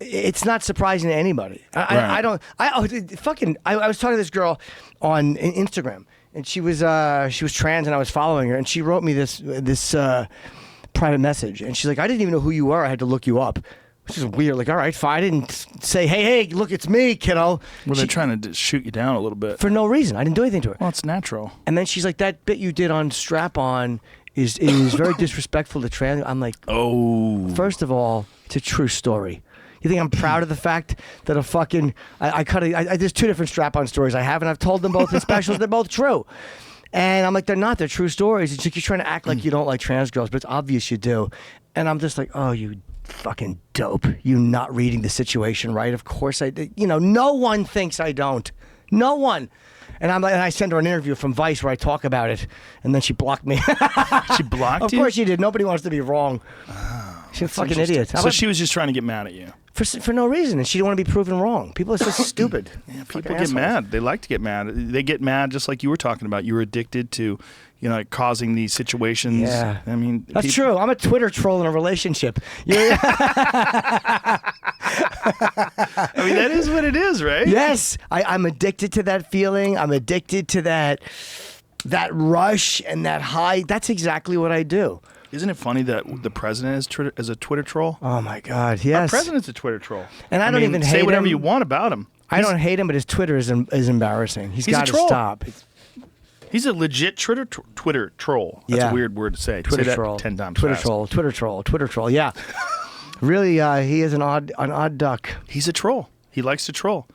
it's not surprising to anybody. I was talking to this girl on Instagram, and she was trans, and I was following her, and she wrote me this private message, and she's like, I didn't even know who you were. I had to look you up. Which is weird. Like, all right, fine. I didn't say, hey, look, it's me, kiddo. Well, they're trying to shoot you down a little bit. For no reason. I didn't do anything to her. Well, it's natural. And then she's like, that bit you did on Strap On is very disrespectful to trans. I'm like, Oh. first of all, it's a true story. You think I'm proud of the fact that a fucking there's two different strap-on stories I have, and I've told them both in specials. They're both true. And I'm like, they're not. They're true stories. It's like you're trying to act like you don't like trans girls, but it's obvious you do. And I'm just like, oh, you fucking dope. You not reading the situation right. Of course I did. You know, no one thinks I don't. No one. And I'm like, and I sent her an interview from Vice where I talk about it, and then she blocked me. She blocked you? Of course she did. Nobody wants to be wrong. She's a fucking idiot. So she was just trying to get mad at you. For no reason, and she didn't want to be proven wrong. People are so stupid. Yeah, Fucking people get assholes. mad. They like to get mad. They get mad just like you were talking about. You were addicted to, you know, like causing these situations. Yeah. I mean, That's true. I'm a Twitter troll in a relationship. I mean, that is what it is, right? Yes, I'm addicted to that feeling. I'm addicted to that rush and that high. That's exactly what I do. Isn't it funny that the president is a Twitter troll? Oh my God, Our yes. president's a Twitter troll. And I don't mean, even say hate whatever him. you want about him. I don't hate him, but his Twitter is embarrassing. He's He's a got to troll. stop. He's a legit Twitter troll. That's Yeah. a weird word to say. Twitter say that troll. 10 times Twitter fast. troll. Twitter troll. Twitter troll. Yeah. Really, he is an odd duck. He's a troll. He likes to troll.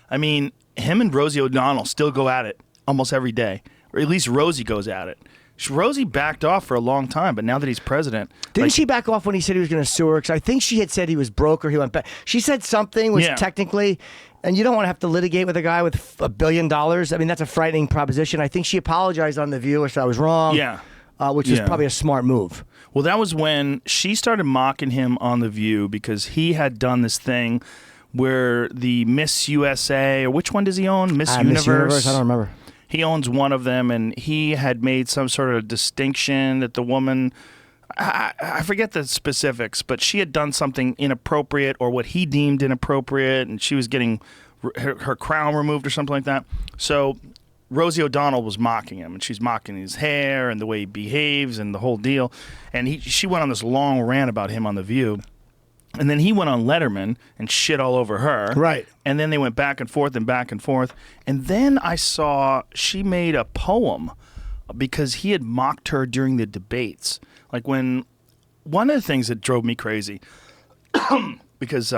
I mean, him and Rosie O'Donnell still go at it almost every day, or at least Rosie goes at it. Rosie backed off for a long time, but now that he's president, Didn't she back off when he said he was going to sue her? Because I think she had said he was broke or he went back. She said something which Yeah. technically, and you don't want to have to litigate with a guy with $1 billion. I mean, that's a frightening proposition. I think she apologized on The View, which I was wrong. Yeah. Which was Yeah. probably a smart move. Well, that was when she started mocking him on The View because he had done this thing where the Miss USA, or which one does he own? Miss Universe? Miss Universe? I don't remember. He owns one of them, and he had made some sort of distinction that the woman, I forget the specifics, but she had done something inappropriate or what he deemed inappropriate, and she was getting her crown removed or something like that. So Rosie O'Donnell was mocking him, and she's mocking his hair and the way he behaves and the whole deal. And she went on this long rant about him on The View. And then he went on Letterman and shit all over her. Right. And then they went back and forth and back and forth. And then I saw she made a poem because he had mocked her during the debates. Like when one of the things that drove me crazy, because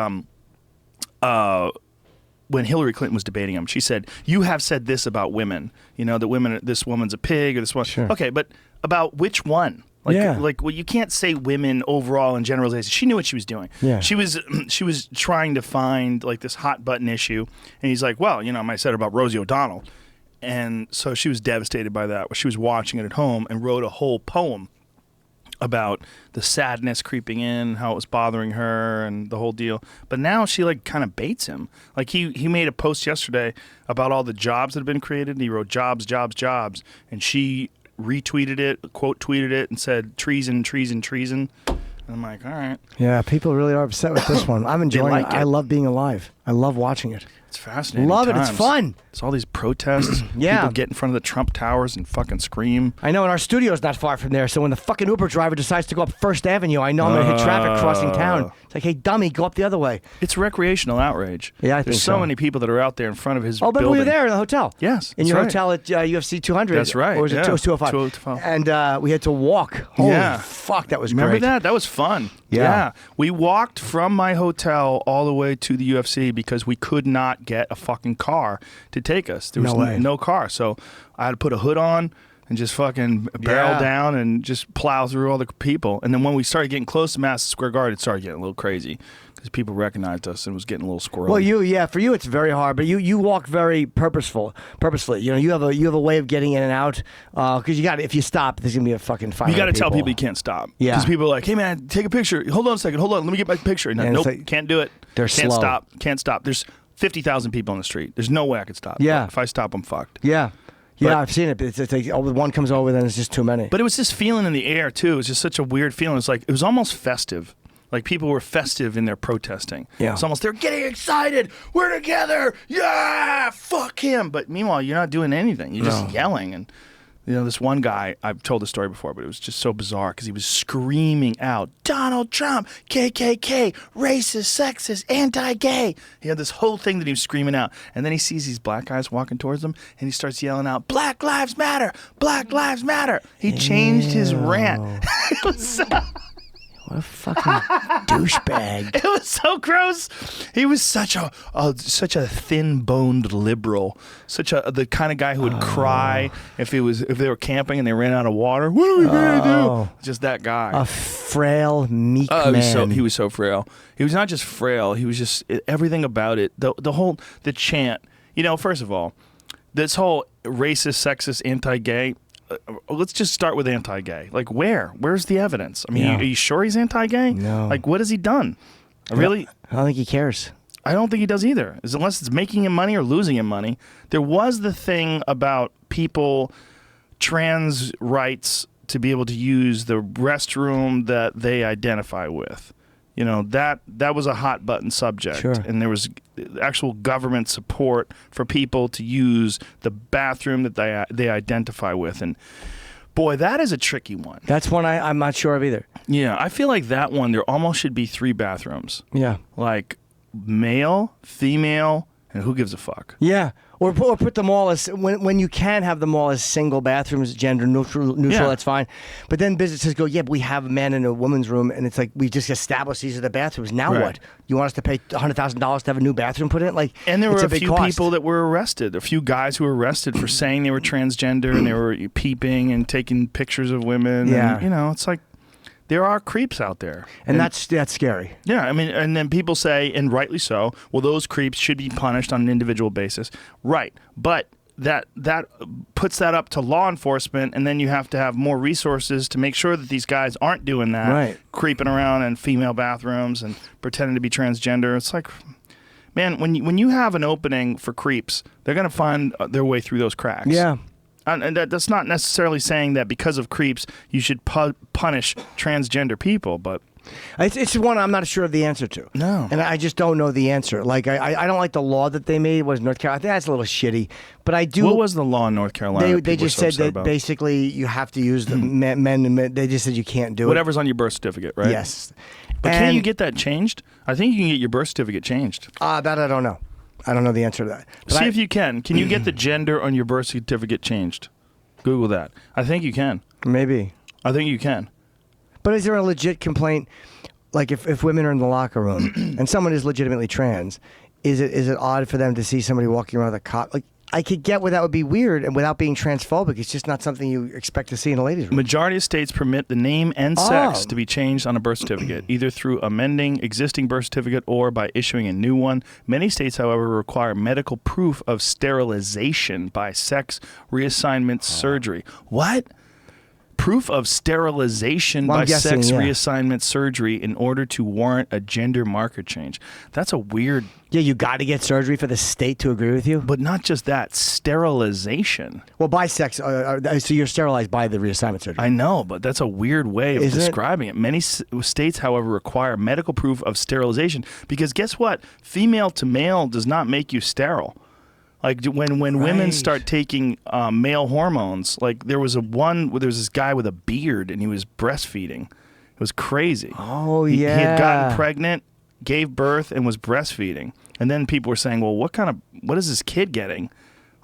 when Hillary Clinton was debating him, she said, "You have said this about women. You know, that this woman's a pig or this one." Sure. Okay, but about which one? Well, you can't say women overall in generalization. She knew what she was doing. Yeah. She was trying to find like this hot button issue, and he's like, "Well, you know, I said about Rosie O'Donnell," and so she was devastated by that. She was watching it at home and wrote a whole poem about the sadness creeping in, how it was bothering her, and the whole deal. But now she like kind of baits him. Like he made a post yesterday about all the jobs that have been created, and he wrote jobs, jobs, jobs, and she retweeted it, quote tweeted it, and said treason, treason, treason. And I'm like, all right. Yeah, people really are upset with this one. I'm enjoying like it. it. I love being alive. I love watching it. It's fascinating. Love it. It's times. fun. It's all these protests. Yeah. People get in front of the Trump Towers and fucking scream. I know, and our studio's not far from there, so when the fucking Uber driver decides to go up First Avenue, I know I'm going to hit traffic crossing town. It's like, hey, dummy, go up the other way. It's recreational outrage. Yeah, I think There's so many people that are out there in front of his Oh, but building. we were there in the hotel. Yes, In that's your right. hotel at UFC 200. That's right, Or was it yeah. 205? 205. And we had to walk. Holy Yeah. fuck, that was Remember great. that? That was fun. Yeah. We walked from my hotel all the way to the UFC because we could not get a fucking car to take us. There was No way. no car. So I had to put a hood on and just fucking barrel Yeah. down and just plow through all the people. And then when we started getting close to Madison Square Garden, it started getting a little crazy because people recognized us and it was getting a little squirrely. Well, for you it's very hard, but you walk very purposefully. You know, you have a way of getting in and out because if you stop, there's gonna be a fucking fight. You got to tell people you can't stop. Yeah. Because people are like, hey, man, take a picture. Hold on a second. Hold on. Let me get my picture. And And nope, it's like- can't do it. They're can't slow. stop. Can't stop. There's 50,000 people on the street. There's no way I could stop. Yeah. If I stop, I'm fucked. Yeah, But- I've seen it. It's like one comes over, then it's just too many. But it was this feeling in the air, too. It was just such a weird feeling. It's like, it was almost festive. Like people were festive in their protesting. Yeah. It's almost, they're getting excited. We're together. Yeah, fuck him. But meanwhile, you're not doing anything. You're just yelling. And You know, this one guy, I've told the story before, but it was just so bizarre because he was screaming out, Donald Trump, KKK, racist, sexist, anti-gay. He had this whole thing that he was screaming out. And then he sees these black guys walking towards him, and he starts yelling out, Black Lives Matter, Black Lives Matter. He changed his rant. It was so... What a fucking douchebag. It was so gross. He was such a thin-boned liberal, the kind of guy who would cry if they were camping and they ran out of water. What are we gonna do? Just that guy. A frail, meek man. He was so frail. He was not just frail. He was just everything about it. The chant. You know, first of all, this whole racist, sexist, anti-gay. Let's just start with anti-gay. Like, where's the evidence? I mean, are you sure he's anti-gay? No. Like, what has he done? Really? I don't think he cares. I don't think he does either. Unless it's making him money or losing him money. There was the thing about people, trans rights to be able to use the restroom that they identify with. You know, that was a hot button subject. Sure. And there was actual government support for people to use the bathroom that they identify with. And boy, that is a tricky one. That's one I'm not sure of either. Yeah, I feel like that one, there almost should be 3 bathrooms. Yeah. Like male, female, and who gives a fuck? Yeah. Or put them all as, when you can have them all as single bathrooms, gender neutral, that's fine. But then businesses go, yeah, but we have a man in a woman's room, and it's like, we just established these are the bathrooms. Now what? You want us to pay $100,000 to have a new bathroom put in? Like, and there were a few cost. people that were arrested, a few guys who were arrested for saying they were transgender and they were peeping and taking pictures of women. Yeah. And, you know, it's like, there are creeps out there. And that's scary. Yeah, I mean, and then people say, and rightly so, well, those creeps should be punished on an individual basis. Right, but that puts that up to law enforcement, and then you have to have more resources to make sure that these guys aren't doing that, right, creeping around in female bathrooms and pretending to be transgender. It's like, man, when you have an opening for creeps, they're going to find their way through those cracks. Yeah. And that's not necessarily saying that because of creeps you should punish transgender people, but it's one I'm not sure of the answer to. No, and I just don't know the answer. Like I don't like the law that they made. Was North Carolina? I think that's a little shitty. But I do. What was the law in North Carolina? They just said that basically you have to use the men. They just said you can't do whatever's on your birth certificate, right? Yes. But can't you get that changed? I think you can get your birth certificate changed. That I don't know. I don't know the answer to that. But see if you can. Can you get the gender on your birth certificate changed? Google that. I think you can. Maybe. I think you can. But is there a legit complaint, like if women are in the locker room and someone is legitimately trans, is it odd for them to see somebody walking around with a cock? Like, I could get where that would be weird, and without being transphobic, it's just not something you expect to see in a ladies' room. Majority of states permit the name and sex to be changed on a birth certificate, either through amending existing birth certificate or by issuing a new one. Many states, however, require medical proof of sterilization by sex reassignment surgery. What? Proof of sterilization by sex reassignment surgery in order to warrant a gender marker change. That's a weird... Yeah, you got to get surgery for the state to agree with you? But not just that, sterilization. Well, by sex, so you're sterilized by the reassignment surgery. I know, but that's a weird way of describing it. Many states, however, require medical proof of sterilization because guess what? Female to male does not make you sterile. Like when women start taking male hormones, like there was this guy with a beard and he was breastfeeding. It was crazy. Oh, He had gotten pregnant, gave birth, and was breastfeeding. And then people were saying, well, what is this kid getting?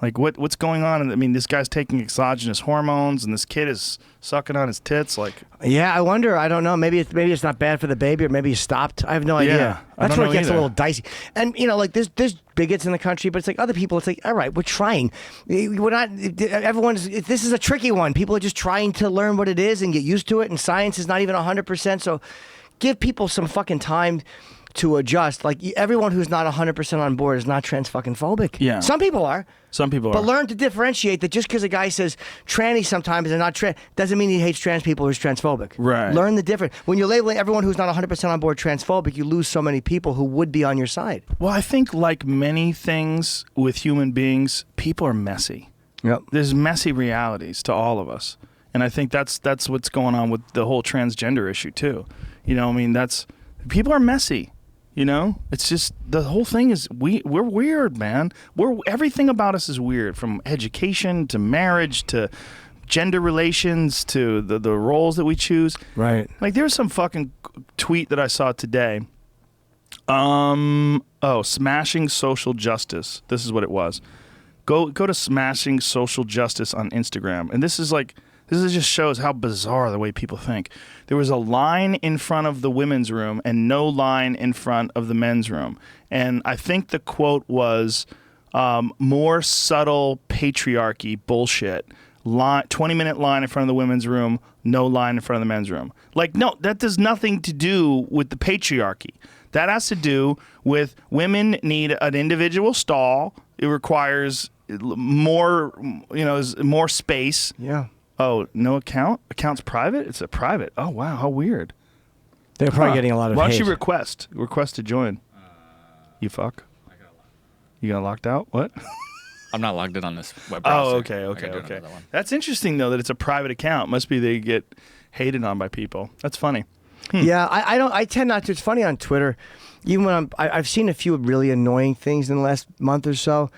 Like what's going on? I mean, this guy's taking exogenous hormones, and this kid is sucking on his tits. Like, yeah, I wonder. I don't know. Maybe it's not bad for the baby, or maybe he stopped. I have no idea. Yeah, that's where it gets a little dicey. And you know, like there's bigots in the country, but it's like other people. It's like, all right, we're trying. We're not. This is a tricky one. People are just trying to learn what it is and get used to it. And science is not even 100%. So, give people some fucking time to adjust. Like everyone who's not 100% on board is not trans fucking phobic. Yeah. Some people are. Some people But are. learn to differentiate that just because a guy says tranny sometimes and not trans doesn't mean he hates trans people or is transphobic. Right. Learn the difference. When you're labeling everyone who's not 100% on board transphobic, you lose so many people who would be on your side. Well, I think like many things with human beings, people are messy. Yep. There's messy realities to all of us. And I think that's what's going on with the whole transgender issue too. You know, I mean, people are messy. You know, it's just the whole thing is we're weird, man. Everything about us is weird, from education to marriage to gender relations to the roles that we choose. Right. Like there was some fucking tweet that I saw today. Smashing social justice. This is what it was. Go to Smashing Social Justice on Instagram, and this just shows how bizarre the way people think. There was a line in front of the women's room and no line in front of the men's room, and I think the quote was, "More subtle patriarchy bullshit." 20-minute line in front of the women's room, no line in front of the men's room. Like, no, that does nothing to do with the patriarchy. That has to do with women need an individual stall. It requires more, more space. Yeah. Oh, no account? Account's private? It's a private. Oh, wow, how weird. They're probably getting a lot of Why don't hate. you request to join? You fuck? You got locked out? What? I'm not logged in on this web browser. Oh, okay. That's interesting, though, that it's a private account. Must be they get hated on by people. That's funny. Yeah, I tend not to. It's funny on Twitter, even when I've seen a few really annoying things in the last month or so,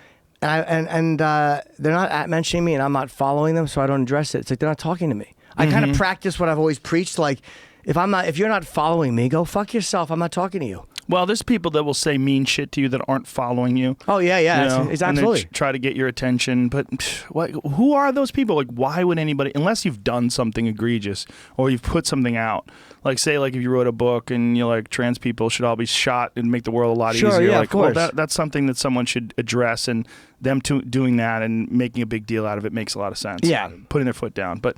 and they're not mentioning me, and I'm not following them, so I don't address it. It's like they're not talking to me. I kind of practice what I've always preached. Like, if you're not following me, go fuck yourself. I'm not talking to you. Well, there's people that will say mean shit to you that aren't following you. Oh yeah, it's and absolutely. they try to get your attention, but who are those people? Like, why would anybody, unless you've done something egregious or you've put something out, like say, like if you wrote a book and you're like trans people should all be shot and make the world a lot easier. Yeah, like, of course. Well, that's something that someone should address, and them doing that and making a big deal out of it makes a lot of sense. Yeah, putting their foot down, But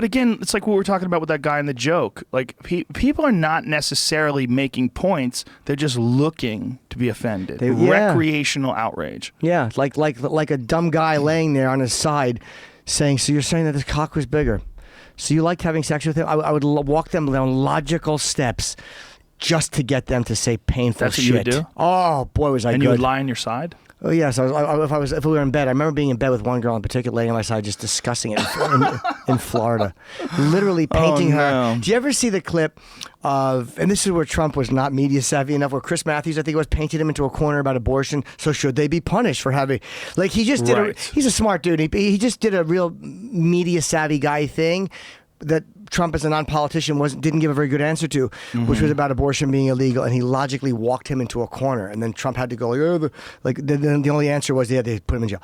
again, it's like what we were talking about with that guy in the joke. Like, people are not necessarily making points; they're just looking to be offended. Recreational outrage. Yeah, like a dumb guy laying there on his side, saying, "So you're saying that his cock was bigger? So you liked having sex with him?" I would walk them down logical steps, just to get them to say painful That's shit. what you would do? Oh boy, was I good! And you would lie on your side? Oh yes, if we were in bed, I remember being in bed with one girl in particular, laying on my side, just discussing it in Florida, literally painting her. Do you ever see the clip of? And this is where Trump was not media savvy enough. Where Chris Matthews, I think it was, painted him into a corner about abortion. So should they be punished for having? Like he just did. He's a smart dude. He just did a real media savvy guy thing that Trump, as a non-politician, didn't give a very good answer to, which was about abortion being illegal, and he logically walked him into a corner, and then Trump had to go the only answer was they put him in jail.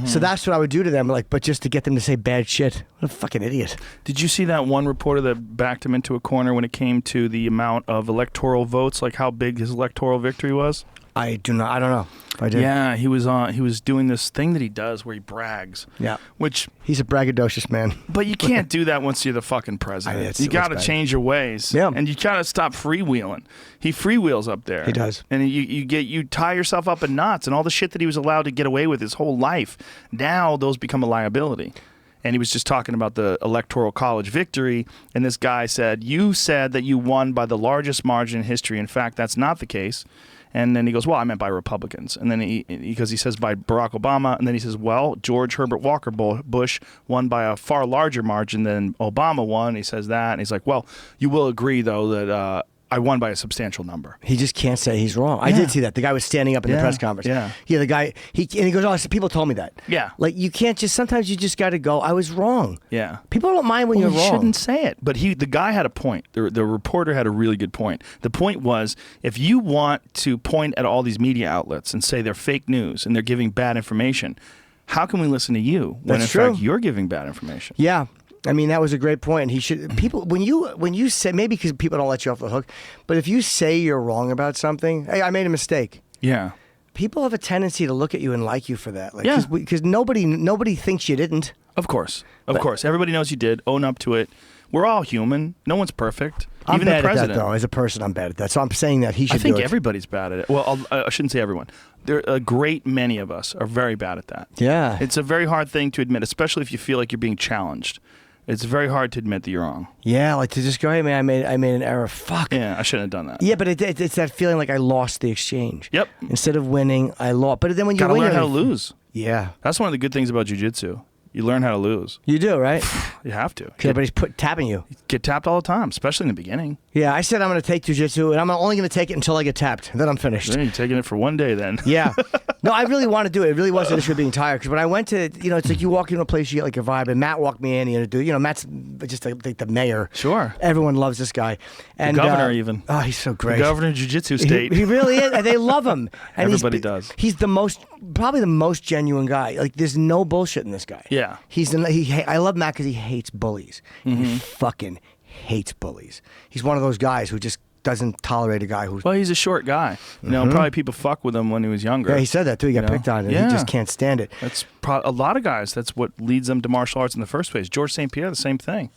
So that's what I would do to them, but just to get them to say bad shit. What a fucking idiot! Did you see that one reporter that backed him into a corner when it came to the amount of electoral votes, like how big his electoral victory was? I don't know if I did. Yeah, he was doing this thing that he does where he brags. Yeah. Which he's a braggadocious man. But you can't do that once you're the fucking president. You got to change your ways. Yeah. And you got to stop freewheeling. He freewheels up there. He does. And you tie yourself up in knots, and all the shit that he was allowed to get away with his whole life. Now those become a liability. And he was just talking about the electoral college victory, and this guy said, "You said that you won by the largest margin in history. In fact, that's not the case." And then he goes, "Well, I meant by Republicans." And then because he says by Barack Obama, and then he says, "Well, George Herbert Walker Bush won by a far larger margin than Obama won." He says that, and he's like, "Well, you will agree though that I won by a substantial number." He just can't say he's wrong. I did see that. The guy was standing up in the press conference. Yeah. The guy, he goes, "Oh, people told me that." Yeah. Like, you can't sometimes you just got to go, "I was wrong." Yeah. People don't mind when you're wrong. You shouldn't say it. But the guy had a point. The reporter had a really good point. The point was, if you want to point at all these media outlets and say they're fake news and they're giving bad information, how can we listen to you when in fact you're giving bad information? Yeah. I mean, that was a great point. He should when you say, maybe because people don't let you off the hook, but if you say you're wrong about something, "Hey, I made a mistake." Yeah. People have a tendency to look at you and like you for that. Like, yeah. Because nobody thinks you didn't. Of course. Of course. Everybody knows you did. Own up to it. We're all human. No one's perfect. I'm Even bad the president. at that, though. As a person, I'm bad at that. So I'm saying that he should do it. I think everybody's bad at it. Well, I shouldn't say everyone. A great many of us are very bad at that. Yeah. It's a very hard thing to admit, especially if you feel like you're being challenged. It's very hard to admit that you're wrong. Yeah, like to just go, "Hey man, I made an error. Fuck." Yeah, I shouldn't have done that. Yeah, but it's that feeling like I lost the exchange. Yep. Instead of winning, I lost. But then when you gotta win, learn how to lose. Yeah. That's one of the good things about jiu-jitsu. You learn how to lose. You do, right? You have to. Because everybody's tapping you. Get tapped all the time, especially in the beginning. Yeah, I said I'm going to take jiu-jitsu, and I'm only going to take it until I get tapped. Then I'm finished. Then you're taking it for one day then. Yeah. No, I really want to do it. It really wasn't an issue of being tired. Because when I went to, it's like you walk into a place, you get like a vibe. And Matt walked me in, Matt's just like the mayor. Sure. Everyone loves this guy. And the governor even. Oh, he's so great. The governor of Jiu-Jitsu state. He really is. And they love him. And Everybody does. He's probably the most genuine guy. Like, there's no bullshit in this guy. Yeah. I love Matt because he hates bullies. He fucking hates bullies. He's one of those guys who just doesn't tolerate a guy who's... Well, he's a short guy. Probably people fuck with him when he was younger. Yeah, he said that too. He got picked on, and he just can't stand it. That's a lot of guys. That's what leads them to martial arts in the first place. George St. Pierre, the same thing.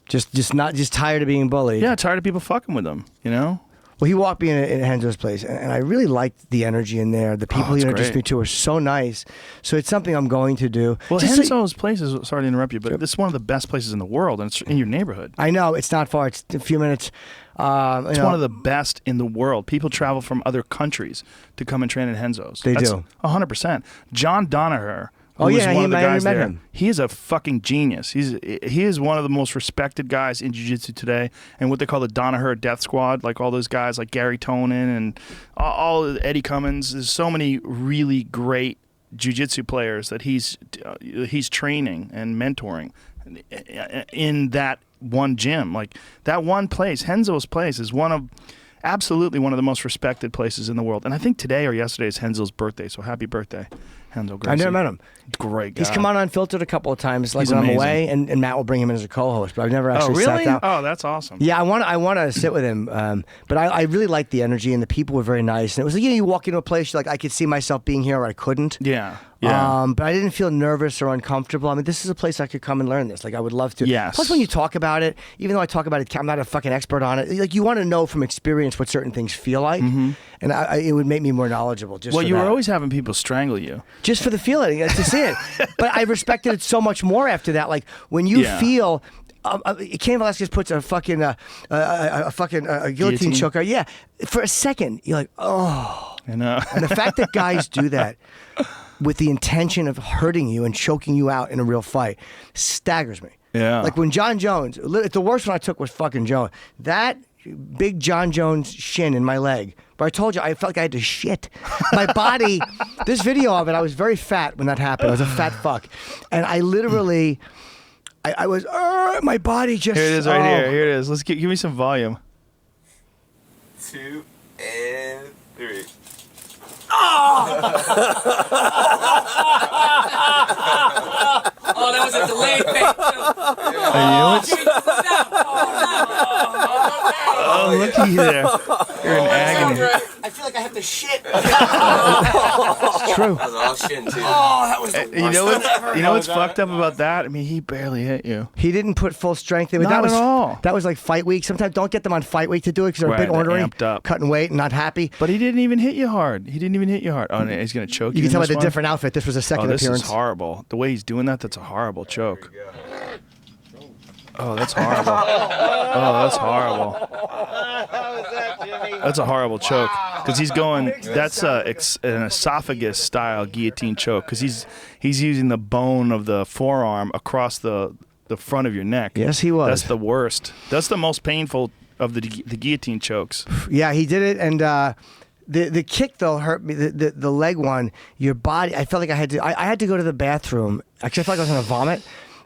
Just tired of being bullied. Yeah, tired of people fucking with him. Well, he walked me in Henzo's place, and I really liked the energy in there. The people he introduced me to were so nice. So it's something I'm going to do. Well, Henzo's place is, sorry to interrupt you, but this is one of the best places in the world, and it's in your neighborhood. I know. It's not far. It's a few minutes. It's one of the best in the world. People travel from other countries to come and train at Henzo's. They do. 100%. John Donaher. Oh yeah, he met him. He is a fucking genius. He is one of the most respected guys in jiu-jitsu today, and what they call the Donaher Death Squad, like all those guys like Gary Tonin and all Eddie Cummins. There's so many really great jiu-jitsu players that he's training and mentoring in that one gym. Like that one place, Henzo's place, is absolutely one of the most respected places in the world. And I think today or yesterday is Henzo's birthday, so happy birthday, Henzo Gracie. I never met him. Great guy. He's come on Unfiltered a couple of times, like He's when amazing. I'm away, and Matt will bring him in as a co-host, but I've never actually really? sat down. Oh, that's awesome. Yeah, I want to sit with him, but I really liked the energy, and the people were very nice. And it was like, you walk into a place, you're like, I could see myself being here, or I couldn't. Yeah. But I didn't feel nervous or uncomfortable. I mean, this is a place I could come and learn this. Like, I would love to. Yes. Plus, when you talk about it, even though I talk about it, I'm not a fucking expert on it. Like, you want to know from experience what certain things feel like, and it would make me more knowledgeable. Well, you were always having people strangle you. Just for the feeling, to see it. But I respected it so much more after that. Like, when you feel... Cain Velasquez puts a fucking guillotine choker. Yeah, for a second, you're like, oh. I know. And the fact that guys do that with the intention of hurting you and choking you out in a real fight staggers me. Yeah. Like when John Jones, the worst one I took was fucking Jones. That big John Jones shin in my leg. But I told you, I felt like I had to shit. My body, this video of it, I was very fat when that happened. I was a fat fuck. And I literally... I was, my body just... Here it is right here. Here it is. Let's give me some volume. 2 and 3. Oh, that was a delayed thing. Oh, looky there. You're in agony. I feel like I have to shit. It's true. That was all shit too. Oh, that was the worst. You know what's fucked up about that? I mean, he barely hit you. He didn't put full strength in. Not at all. That was like fight week. Sometimes don't get them on fight week to do it because they're a bit Right, they're ornery, amped up. cutting weight and not happy. But he didn't even hit you hard. Oh, no, he's going to choke you. You can tell by in this the one? different outfit. This was a second this appearance. is horrible. The way he's doing that's a horrible choke. Oh, that's horrible. Oh, that's horrible. That's a horrible choke. Because he's going, that's an esophagus-style guillotine choke. Because he's using the bone of the forearm across the front of your neck. Yes, he was. That's the worst. That's the most painful of the guillotine chokes. Yeah, he did it, and the kick though hurt me. The leg one, your body. I felt like I had to go to the bathroom. Actually, I felt like I was gonna vomit.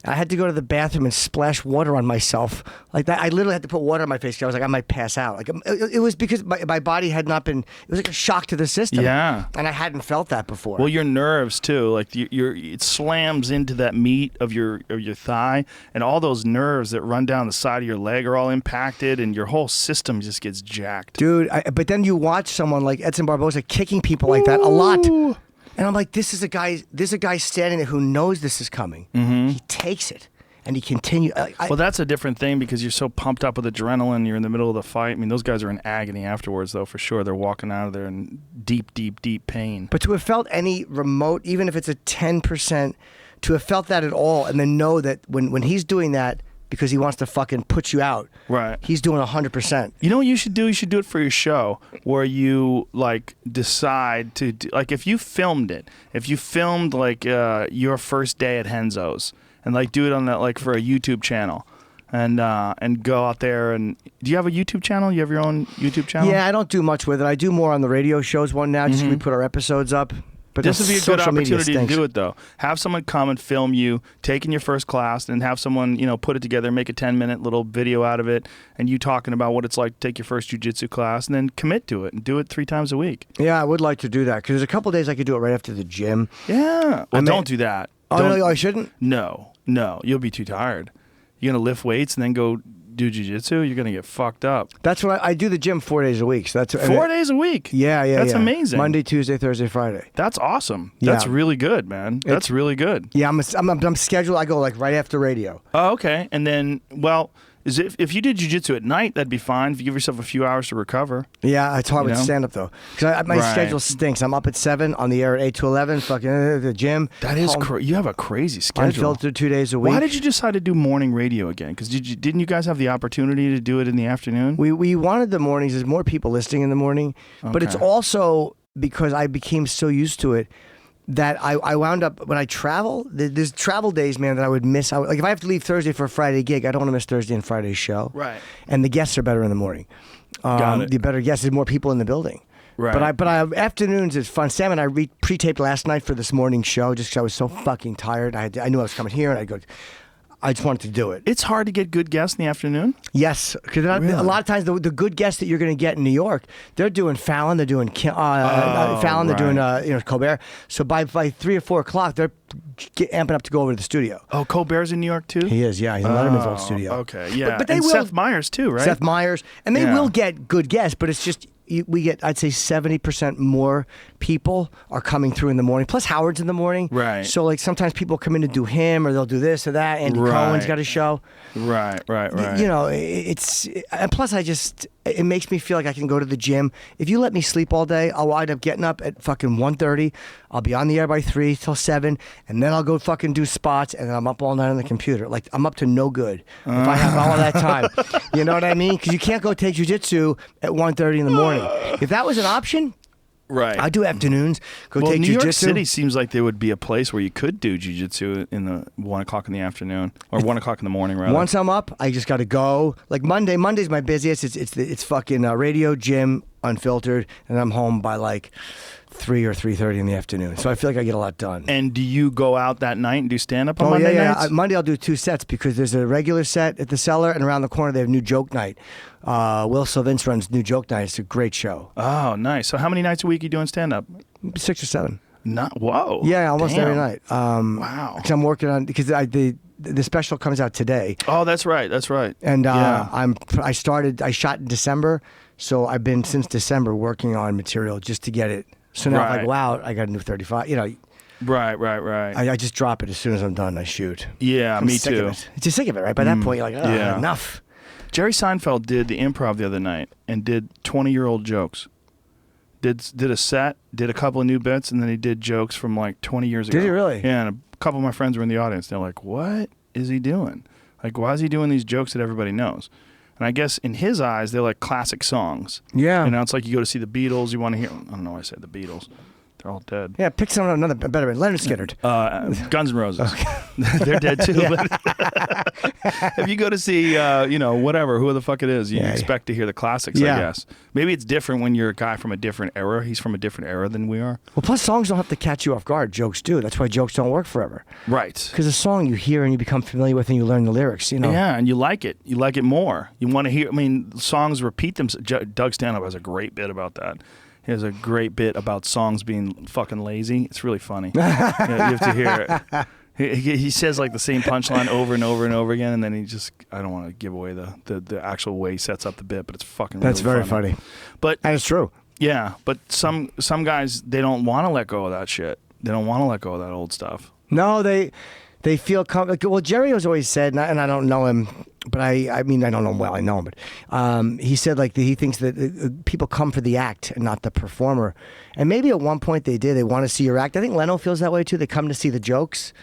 I had to go to the bathroom and splash water on myself like that. I literally had to put water on my face because I was like, I might pass out. Like it was because my body had not been. It was like a shock to the system. Yeah, and I hadn't felt that before. Well, your nerves too. Like it slams into that meat of your thigh, and all those nerves that run down the side of your leg are all impacted, and your whole system just gets jacked. Dude, but then you watch someone like Edson Barboza kicking people like that a lot. And I'm like, this is a guy standing there who knows this is coming. Mm-hmm. He takes it, and he continues. Well, that's a different thing because you're so pumped up with adrenaline. You're in the middle of the fight. I mean, those guys are in agony afterwards, though, for sure. They're walking out of there in deep, deep, deep pain. But to have felt any remote, even if it's a 10%, to have felt that at all, and then know that when he's doing that, because he wants to fucking put you out. Right. He's doing 100%. You know what you should do? You should do it for your show, where you like decide to like if you filmed it, if you filmed like your first day at Henzo's, and like do it on that like for a YouTube channel, and go out there and do you have a YouTube channel? You have your own YouTube channel? Yeah, I don't do much with it. I do more on the radio shows one now, just we put our episodes up. But This would be a good social media opportunity to stinks. do it, though. Have someone come and film you taking your first class, and have someone, put it together, make a 10-minute little video out of it, and you talking about what it's like to take your first jiu-jitsu class, and then commit to it and do it 3 times a week. Yeah, I would like to do that because there's a couple days I could do it right after the gym. Yeah. Well, don't do that. Oh, Don't- no, I shouldn't? No, you'll be too tired. You're gonna lift weights and then go do jiu-jitsu. You're gonna get fucked up. That's what I do the gym 4 days a week. So that's 4 days a week. Yeah, That's amazing. Monday, Tuesday, Thursday, Friday. That's awesome. Yeah. That's really good, man. That's really good. Yeah, I'm scheduled. I go like right after radio. Oh, okay. And then, if you did jiu-jitsu at night, that'd be fine. If you give yourself a few hours to recover. Yeah, it's hard You with know? stand up though, because my Right. schedule stinks. I'm up at 7 on the air at 8 to 11. Fucking the gym. That is home, you have a crazy schedule. unfiltered 2 days a week. Why did you decide to do morning radio again? Because didn't you guys have the opportunity to do it in the afternoon? We wanted the mornings. There's more people listening in the morning, but it's Okay. also because I became so used to it that I wound up when I travel. There's travel days, man, that I would miss. Like if I have to leave Thursday for a Friday gig, I don't want to miss Thursday and Friday's show. Right. And the guests are better in the morning. Got it. The better guests, there's more people in the building. Right. But afternoons is fun. Sam and I pre-taped last night for this morning show just because I was so fucking tired. I knew I was coming here, and I just wanted to do it. It's hard to get good guests in the afternoon. Yes, because Really? a lot of times the good guests that you're going to get in New York, they're doing Fallon, they're doing Fallon, they're doing Colbert. So by 3 or 4 o'clock, they're amping up to go over to the studio. Oh, Colbert's in New York too. He is, yeah. He's in Letterman's old studio. Okay, yeah. But they and will. Seth Meyers too, right? Seth Meyers, and they Yeah. will get good guests, but it's just we get, I'd say 70% more people are coming through in the morning. Plus Howard's in the morning, Right. So like sometimes people come in to do him, or they'll do this or that. Andy Right. Cohen's got a show. Right. You know, and plus it makes me feel like I can go to the gym. If you let me sleep all day, I'll wind up getting up at fucking 1:30. I'll be on the air by 3 till 7, and then I'll go fucking do spots, and then I'm up all night on the computer. Like I'm up to no good if I have all of that time. You know what I mean? Because you can't go take jujitsu at 1:30 in the morning. If that was an option, Right. I'd do afternoons. Go Well, take New jujitsu. York City seems like there would be a place where you could do jiu-jitsu in the 1 o'clock in the afternoon, or 1 o'clock in the morning, rather. Once I'm up, I just got to go. Like Monday's my busiest. It's fucking radio, gym, unfiltered, and I'm home by like 3 or 3:30 in the afternoon. So I feel like I get a lot done. And do you go out that night and do stand-up on Monday yeah. nights? Monday I'll do 2 sets because there's a regular set at the Cellar, and around the corner they have new joke night. Will Sylvince runs new joke night. It's a great show. Oh, nice. So how many nights a week are you doing stand-up? 6 or 7. Whoa. Yeah, almost every Damn. night. Wow. Because I'm working on because the special comes out today. Oh, that's right. And Yeah. I shot in December, so I've been since December working on material just to get it. So now if I Right. go out, I got a new 35. You know, Right. I just drop it as soon as I'm done. I shoot. Yeah, I'm me sick too. Of it. Just sick of it, right? By that point, you're like, oh, yeah. enough. Jerry Seinfeld did the Improv the other night and did 20-year-old jokes. Did a set, did a couple of new bits, and then he did jokes from like 20 years ago. Did he really? Yeah, and a couple of my friends were in the audience. They're like, what is he doing? Like, why is he doing these jokes that everybody knows? And I guess in his eyes, they're like classic songs. Yeah. You know, it's like you go to see the Beatles, you want to hear, I don't know why I said the Beatles. They're all dead. Yeah, pick someone another better one. Leonard Skinner. Guns N' Roses. They're dead too. But if you go to see, whatever, who the fuck it is, you expect to hear the classics, I Yeah. guess. Maybe it's different when you're a guy from a different era. He's from a different era than we are. Well, plus songs don't have to catch you off guard. Jokes do. That's why jokes don't work forever. Right. Because a song you hear and you become familiar with and you learn the lyrics, you know. Yeah, and you like it. You like it more. You want to hear, songs repeat themselves. Doug Stanhope has a great bit about that. He has a great bit about songs being fucking lazy. It's really funny. You have to hear it. He says like the same punchline over and over and over again, and then I don't want to give away the actual way he sets up the bit, but it's fucking really That's very funny. But And it's true. yeah, but some guys, they don't want to let go of that shit. They don't want to let go of that old stuff. No, they feel well. Jerry has always said, and I don't know him, but I mean I don't know him well. I know him, but he said like he thinks that people come for the act and not the performer. And maybe at one point they did. They want to see your act. I think Leno feels that way too. They come to see the jokes.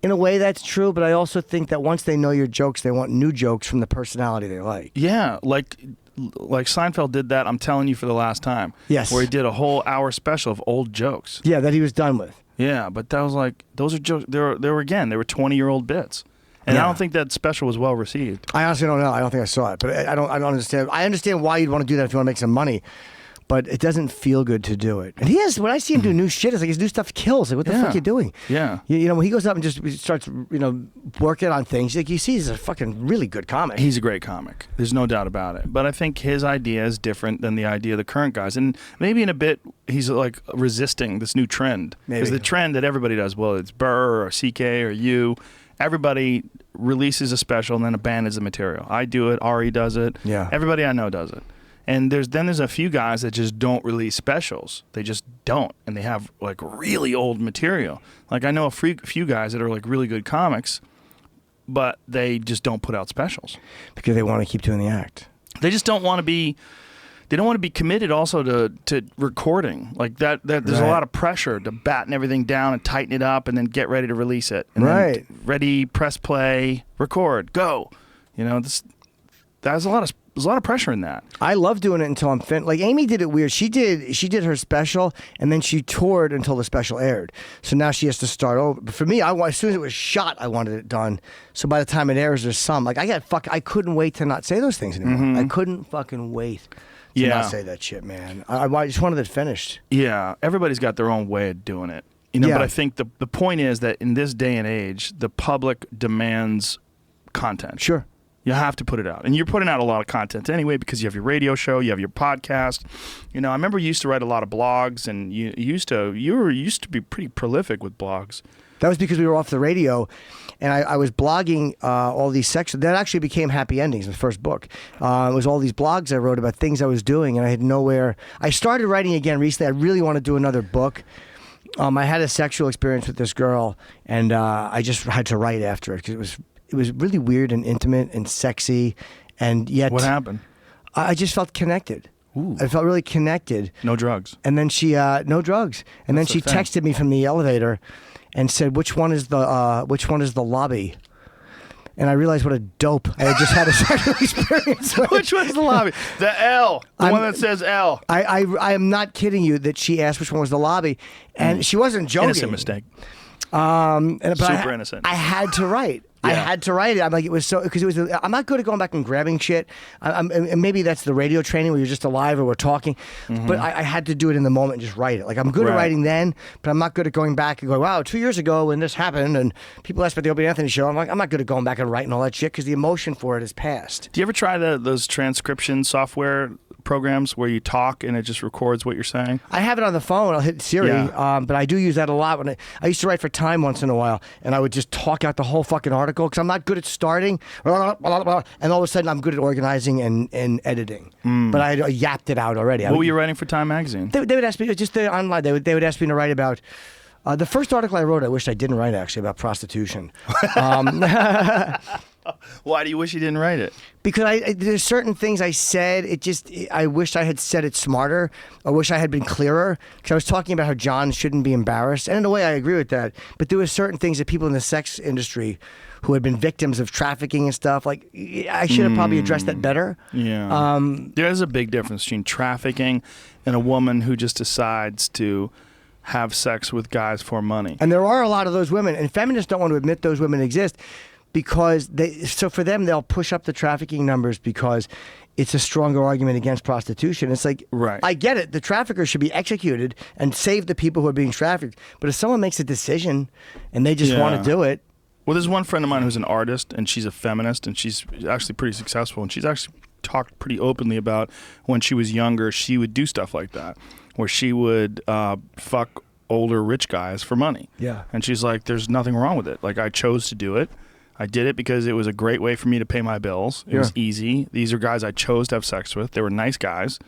in a way that's true, but I also think that once they know your jokes, they want new jokes from the personality they like. Yeah, like Seinfeld did that. I'm telling you for the last time. Yes. Where he did a whole hour special of old jokes. Yeah, that he was done with. Yeah, but that was like those are jokes. They were 20-year-old bits, and I don't think that special was well received. I honestly don't know. I don't think I saw it, but I don't understand. I understand why you'd want to do that if you want to make some money. But it doesn't feel good to do it. And when I see him do new shit, it's like his new stuff kills. Like, what the fuck are you doing? Yeah. You know, when he goes up and just starts, working on things, like you see he's a fucking really good comic. He's a great comic. There's no doubt about it. But I think his idea is different than the idea of the current guys. And maybe in a bit, he's like resisting this new trend. Because the trend that everybody does, well, it's Burr or CK or you, everybody releases a special and then abandons the material. I do it. Ari does it. Yeah. Everybody I know does it. And there's a few guys that just don't release specials. They just don't, and they have like really old material. Like I know a few guys that are like really good comics, but they just don't put out specials because they want to keep doing the act. They just don't want to be. They don't want to be committed also to recording like that. There's a lot of pressure to batten everything down and tighten it up, and then get ready to release it. And then ready, press play, record, go. There's a lot of pressure in that. I love doing it until I'm finished. Like Amy did it weird. She did her special and then she toured until the special aired. So now she has to start over. But for me, as soon as it was shot, I wanted it done. So by the time it airs, there's some like I couldn't wait to not say those things anymore. Mm-hmm. I couldn't fucking wait to not say that shit, man. I just wanted it finished. Yeah, everybody's got their own way of doing it. But I think the point is that in this day and age, the public demands content. Sure. You have to put it out. And you're putting out a lot of content anyway because you have your radio show, you have your podcast. I remember you used to write a lot of blogs, and you used to be pretty prolific with blogs. That was because we were off the radio, and I was blogging all these sections. That actually became Happy Endings, the first book. It was all these blogs I wrote about things I was doing, and I had nowhere. I started writing again recently. I really want to do another book. I had a sexual experience with this girl, and I just had to write after it because it was really weird and intimate and sexy, and yet what happened? I just felt connected. Ooh. I felt really connected. No drugs. And then she no drugs. And then she texted me from the elevator and said, "Which one is the lobby?" And I realized what a dope I had just had a sexual experience with. Which one's the lobby? The L. The one that says L. I am not kidding you that she asked which one was the lobby, and she wasn't joking. Innocent mistake. Super innocent. I had to write. I had to write it. I'm like, it was so because it was. I'm not good at going back and grabbing shit. And maybe that's the radio training where you're just alive or we're talking. Mm-hmm. But I had to do it in the moment and just write it. Like I'm good at writing then, but I'm not good at going back and going, wow, 2 years ago when this happened and people asked about the Opie Anthony show. I'm like, I'm not good at going back and writing all that shit because the emotion for it is past. Do you ever try those transcription software programs where you talk and it just records what you're saying? I have it on the phone. I'll hit Siri, but I do use that a lot. When I used to write for Time once in a while, and I would just talk out the whole fucking article because I'm not good at starting, and all of a sudden I'm good at organizing and editing. But I yapped it out already. What were you writing for Time magazine? They would ask me just online. They would ask me to write about. The first article I wrote, I wish I didn't write actually about prostitution. Why do you wish you didn't write it? Because there's certain things I said. I wish I had said it smarter. I wish I had been clearer. Because I was talking about how John shouldn't be embarrassed, and in a way I agree with that. But there were certain things that people in the sex industry who had been victims of trafficking and stuff, like I should have probably addressed that better. Yeah. There's a big difference between trafficking and a woman who just decides to have sex with guys for money. And there are a lot of those women, and feminists don't want to admit those women exist. Because so for them, they'll push up the trafficking numbers because it's a stronger argument against prostitution. It's like, I get it. The traffickers should be executed and save the people who are being trafficked. But if someone makes a decision and they just want to do it. Well, there's one friend of mine who's an artist, and she's a feminist, and she's actually pretty successful. And she's actually talked pretty openly about when she was younger, she would do stuff like that, where she would fuck older rich guys for money. Yeah. And she's like, there's nothing wrong with it. Like, I chose to do it. I did it because it was a great way for me to pay my bills. It was easy. These are guys I chose to have sex with. They were nice guys.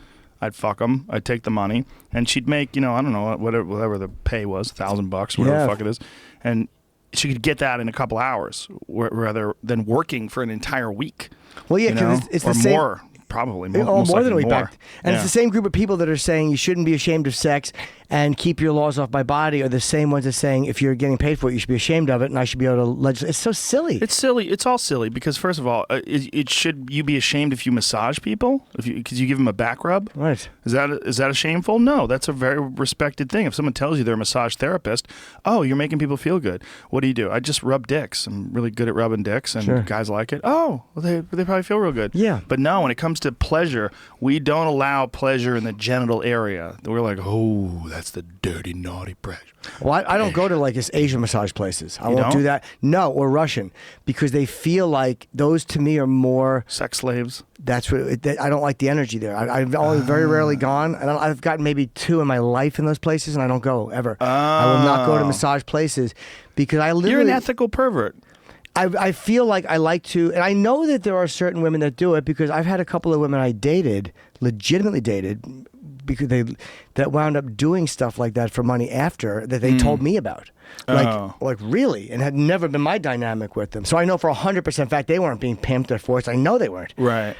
I'd fuck them. I'd take the money. And she'd make, I don't know, whatever the pay was, $1,000, whatever the fuck it is. And she could get that in a couple hours rather than working for an entire week. Well, yeah, because it's the same. More. Probably more than a week back. And Yeah. it's the same group of people that are saying you shouldn't be ashamed of sex, and keep your laws off my body are the same ones as saying if you're getting paid for it, you should be ashamed of it, and I should be able to legislate. It's so silly. It's silly. It's all silly because first of all, it should you be ashamed if you massage people because you give them a back rub? Right. Is that a shameful? No, that's a very respected thing. If someone tells you they're a massage therapist, oh, you're making people feel good. What do? I just rub dicks. I'm really good at rubbing dicks, and guys like it. Oh, well, they probably feel real good. Yeah. But no, when it comes to pleasure, we don't allow pleasure in the genital area. We're like, oh, that's the dirty, naughty pleasure. Well, I don't go to like this Asian massage places. I won't don't? do that. No, or Russian, because they feel like those to me are more Sex slaves. That's what I don't like the energy there. I've only very rarely gone, and I've gotten maybe 2 in my life in those places, and I don't go ever. I will not go to massage places because I literally. You're an ethical pervert. I feel like I like to, and I know that there are certain women that do it because I've had a couple of women I dated, legitimately dated, because that wound up doing stuff like that for money after that they told me about. Like really, and had never been my dynamic with them. So I know for 100% fact they weren't being pimped or forced. I know they weren't. Right.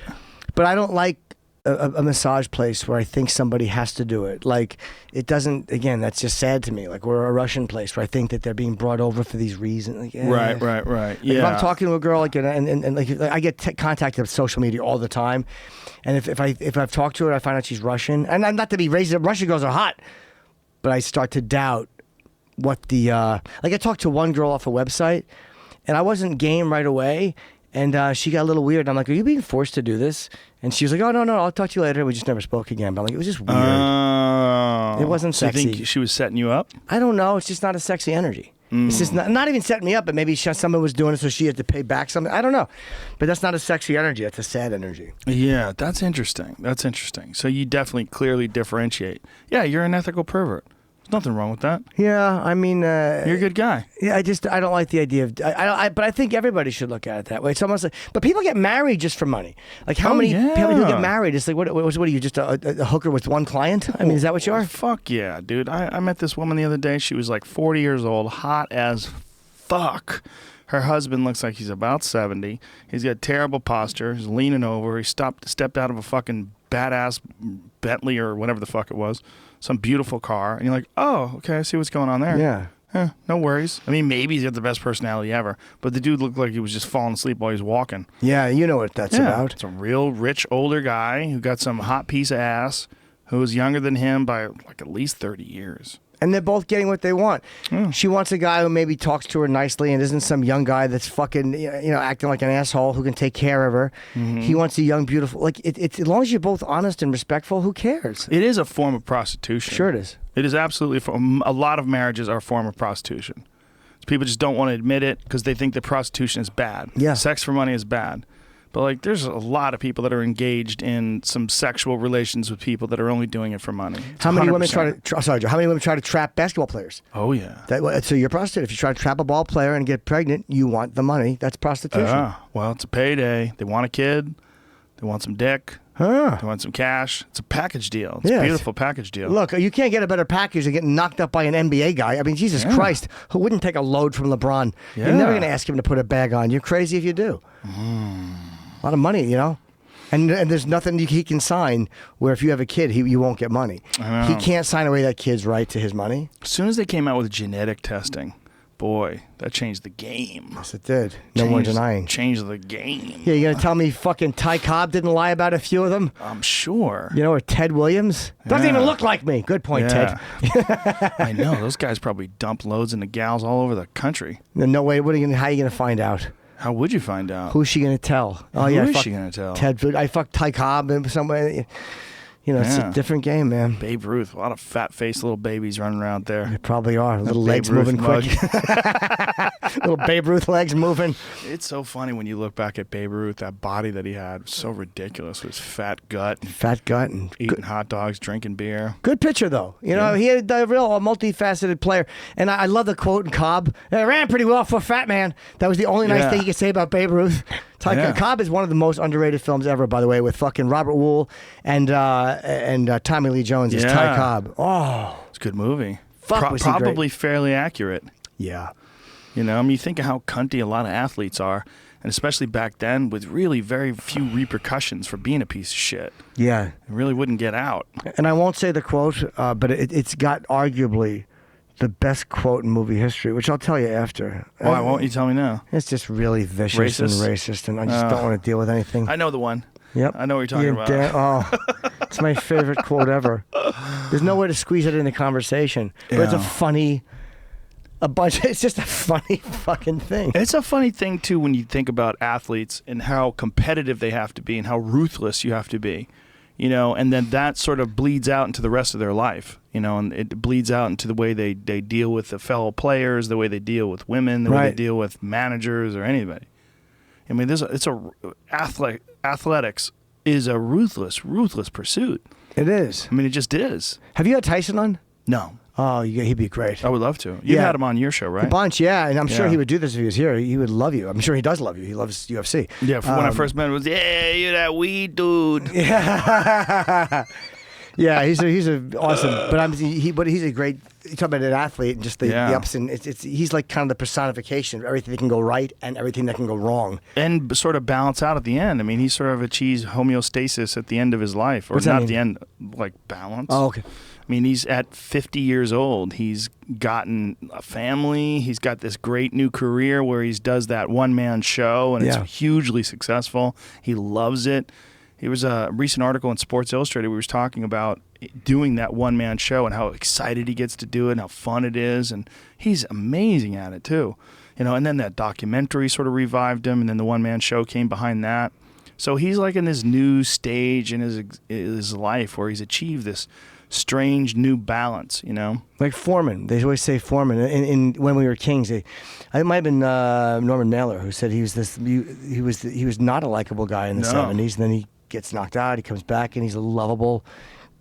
But I don't like a massage place where I think somebody has to do it. Like, it doesn't, again, that's just sad to me. Like, we're a Russian place where I think that they're being brought over for these reasons. Like, Right. Like, Yeah. if I'm talking to a girl, like, and like, I get contacted on social media all the time. And if I've talked to her, I find out she's Russian. And I'm not to be racist, Russian girls are hot. But I start to doubt what the, like, I talked to one girl off a website, and I wasn't game right away. And she got a little weird. I'm like, are you being forced to do this? And she was like, oh, no, I'll talk to you later. We just never spoke again. But I'm like, it was just weird. It wasn't sexy. You think she was setting you up? I don't know. It's just not a sexy energy. It's just not even setting me up, but maybe someone was doing it so she had to pay back something. I don't know. But that's not a sexy energy. That's a sad energy. Yeah, that's interesting. So you definitely clearly differentiate. Yeah, you're an ethical pervert. There's nothing wrong with that. Yeah, I mean... you're a good guy. Yeah, I don't like the idea of... but I think everybody should look at it that way. It's almost like... But people get married just for money. Like, how many people get married? It's like, what are you, just a hooker with one client? I mean, is that what you are? Fuck yeah, dude. I met this woman the other day. She was like 40 years old, hot as fuck. Her husband looks like he's about 70. He's got terrible posture. He's leaning over. He stepped out of a fucking badass Bentley or whatever the fuck it was. Some beautiful car. And you're like, oh, okay, I see what's going on there. Yeah. No worries. I mean, maybe he's got the best personality ever, but the dude looked like he was just falling asleep while he was walking. Yeah, you know what that's about. It's a real rich older guy who got some hot piece of ass who was younger than him by like at least 30 years. And they're both getting what they want. She wants a guy who maybe talks to her nicely and isn't some young guy that's fucking, acting like an asshole who can take care of her. He wants a young, beautiful... Like, it's as long as you're both honest and respectful, who cares? It is a form of prostitution. Sure it is. It is absolutely... A lot of marriages are a form of prostitution. People just don't want to admit it because they think that prostitution is bad. Yeah. Sex for money is bad. But, like, there's a lot of people that are engaged in some sexual relations with people that are only doing it for money. It's How many 100%. women how many women try to trap basketball players? Oh, yeah. So you're a prostitute. If you try to trap a ball player and get pregnant, you want the money. That's prostitution. Well, it's a payday. They want a kid. They want some dick. They want some cash. It's a package deal. It's a beautiful package deal. Look, you can't get a better package than getting knocked up by an NBA guy. I mean, Jesus Christ, who wouldn't take a load from LeBron? Yeah. You're never going to ask him to put a bag on. You're crazy if you do. A lot of money, And there's nothing he can sign where if you have a kid, you won't get money. He can't sign away that kid's right to his money. As soon as they came out with genetic testing, boy, that changed the game. Yes, it did. No more denying. Changed the game. Yeah, you going to tell me fucking Ty Cobb didn't lie about a few of them? I'm sure. Or Ted Williams? Doesn't even look like me. Good point, Ted. I know. Those guys probably dump loads into gals all over the country. No way. How are you going to find out? How would you find out? Who's she going to tell? Who is she going to tell? Ted. I fucked Ty Cobb in some way. It's a different game, man. Babe Ruth. A lot of fat-faced little babies running around there. They probably are. Little legs moving quick. Little Babe Ruth legs moving. It's so funny when you look back at Babe Ruth, that body that he had was so ridiculous. With his fat gut. And eating hot dogs, drinking beer. Good pitcher, though. He had a real multifaceted player. And I love the quote in Cobb. It ran pretty well for a fat man. That was the only nice thing you could say about Babe Ruth. Cobb is one of the most underrated films ever, by the way, with fucking Robert Wool and Tommy Lee Jones as Ty Cobb. Oh, it's a good movie. Was he probably great. fairly accurate. Yeah. You think of how cunty a lot of athletes are, and especially back then with really very few repercussions for being a piece of shit. Yeah. It really wouldn't get out. And I won't say the quote, but it's got arguably the best quote in movie history, which I'll tell you after. Why won't you tell me now? It's just really vicious and racist, and I just don't want to deal with anything. I know the one. Yep. I know what you're talking about. It's my favorite quote ever. There's no way to squeeze it in the conversation, but it's a funny. It's just a funny fucking thing. It's a funny thing too when you think about athletes and how competitive they have to be and how ruthless you have to be. And then that sort of bleeds out into the rest of their life, and it bleeds out into the way they deal with the fellow players, the way they deal with women, the way they deal with managers or anybody. I mean, athletics is a ruthless pursuit. It is. I mean, it just is. Have you had Tyson on? No. Oh, he'd be great. I would love to. You've had him on your show, right? A bunch, yeah. And I'm sure Yeah. he would do this if he was here. He would love you. I'm sure he does love you. He loves UFC. Yeah, when I first met him, it was, yeah, you're that weed dude. Yeah. Yeah, he's a awesome, but he's a great. You talk about an athlete and just the ups and he's like kind of the personification of everything that can go right and everything that can go wrong, and sort of balance out at the end. I mean, he sort of achieves homeostasis at the end of his life, or What's that not mean? at the end, like balance. Oh, okay. I mean, he's at 50 years old. He's gotten a family. He's got this great new career where he does that one-man show, and it's hugely successful. He loves it. It was a recent article in Sports Illustrated. We was talking about doing that one-man show and how excited he gets to do it and how fun it is. And he's amazing at it, too. And then that documentary sort of revived him, and then the one-man show came behind that. So he's like in this new stage in his life where he's achieved this strange new balance, Like Foreman. They always say Foreman. In When We Were Kings, it might have been Norman Mailer who said he was not a likable guy in the 70s, and then he gets knocked out, he comes back, and he's a lovable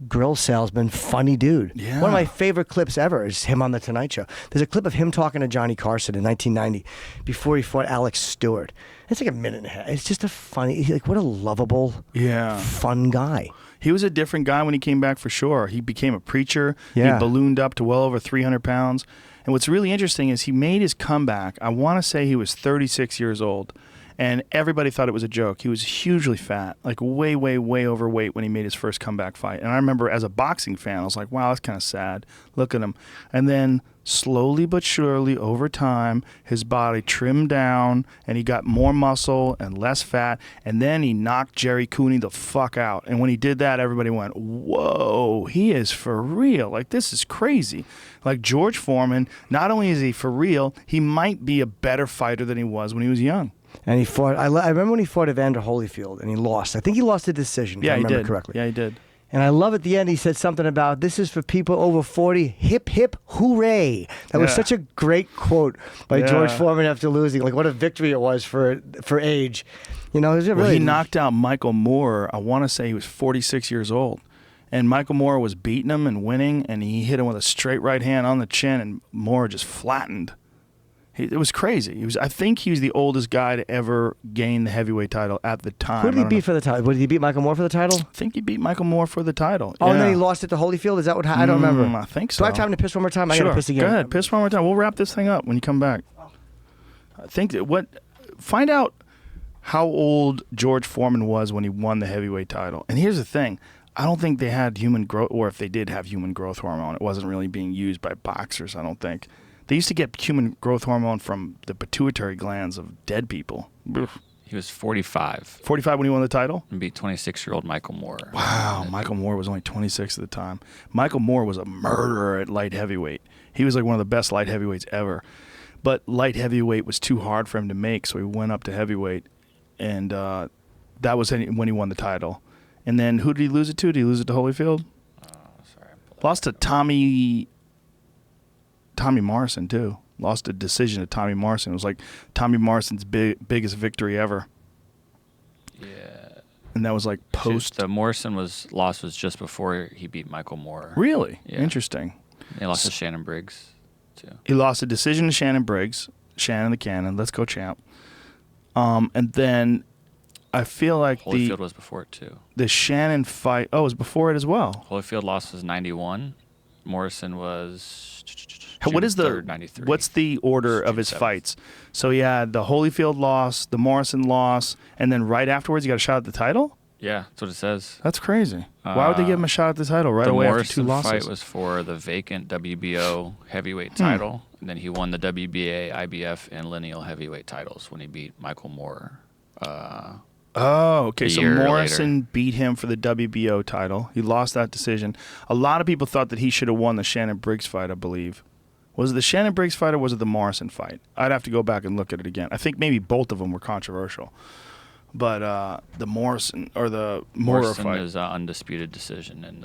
grill salesman, funny dude. Yeah. One of my favorite clips ever is him on The Tonight Show. There's a clip of him talking to Johnny Carson in 1990 before he fought Alex Stewart. It's like a minute and a half. It's just a funny, what a lovable, fun guy. He was a different guy when he came back for sure. He became a preacher. Yeah. He ballooned up to well over 300 pounds. And what's really interesting is he made his comeback. I want to say he was 36 years old. And everybody thought it was a joke. He was hugely fat, like way, way, way overweight when he made his first comeback fight. And I remember as a boxing fan, I was like, wow, that's kind of sad. Look at him. And then slowly but surely over time, his body trimmed down and he got more muscle and less fat. And then he knocked Jerry Cooney the fuck out. And when he did that, everybody went, whoa, he is for real. Like, this is crazy. Like George Foreman, not only is he for real, he might be a better fighter than he was when he was young. And he fought. I remember when he fought Evander Holyfield, and he lost. I think he lost a decision. If I remember correctly. Yeah, he did. And I love at the end he said something about this is for people over 40. Hip hip hooray! That was such a great quote by George Foreman after losing. Like what a victory it was for age. It was really. He knocked out Michael Moore. I want to say he was 46 years old. And Michael Moore was beating him and winning, and he hit him with a straight right hand on the chin, and Moore just flattened. It was crazy. I think he was the oldest guy to ever gain the heavyweight title at the time. Who did he beat for the title? Did he beat Michael Moore for the title? I think he beat Michael Moore for the title. Oh, and then he lost it to Holyfield? Is that what I don't remember. I think so. Do I have time to piss one more time? I Sure. got to piss again. Go ahead. Piss one more time. We'll wrap this thing up when you come back. Find out how old George Foreman was when he won the heavyweight title. And here's the thing. I don't think they had human growth, or if they did have human growth hormone, it wasn't really being used by boxers, I don't think. They used to get human growth hormone from the pituitary glands of dead people. He was 45 45 when he won the title? and beat 26-year-old Michael Moore. Wow, Michael Moore was only 26 at the time. Michael Moore was a murderer at light heavyweight. He was like one of the best light heavyweights ever. But light heavyweight was too hard for him to make, so he went up to heavyweight. And that was when he won the title. And then who did he lose it to? Did he lose it to Holyfield? Lost to Tommy Morrison, too. Lost a decision to Tommy Morrison. It was like Tommy Morrison's biggest victory ever. Yeah. And that was like post. The Morrison loss was just before he beat Michael Moore. Really? Yeah. Interesting. He lost to Shannon Briggs, too. He lost a decision to Shannon Briggs. Shannon the Cannon. Let's go, champ. And then I feel like Holyfield was before it, too. The Shannon fight. Oh, it was before it as well. Holyfield loss was 91. Morrison was What is the 3rd, 93. what's the order of June his 7th. fights? So he had the Holyfield loss, the Morrison loss, and then right afterwards he got a shot at the title? Yeah, that's what it says. That's crazy. Why would they give him a shot at the title right The away after 2 Morrison losses? fight was for the vacant WBO heavyweight Hmm. title, and then he won the WBA, IBF, and lineal heavyweight titles when he beat Michael Moore. Oh, okay. A So year Morrison beat him for the WBO title. He lost that decision. A lot of people thought that he should have won the Shannon Briggs fight, I believe. Was it the Shannon Briggs fight or was it the Morrison fight? I'd have to go back and look at it again. I think maybe both of them were controversial. But the Morrison or the Moorer Morrison fight. is an undisputed decision, and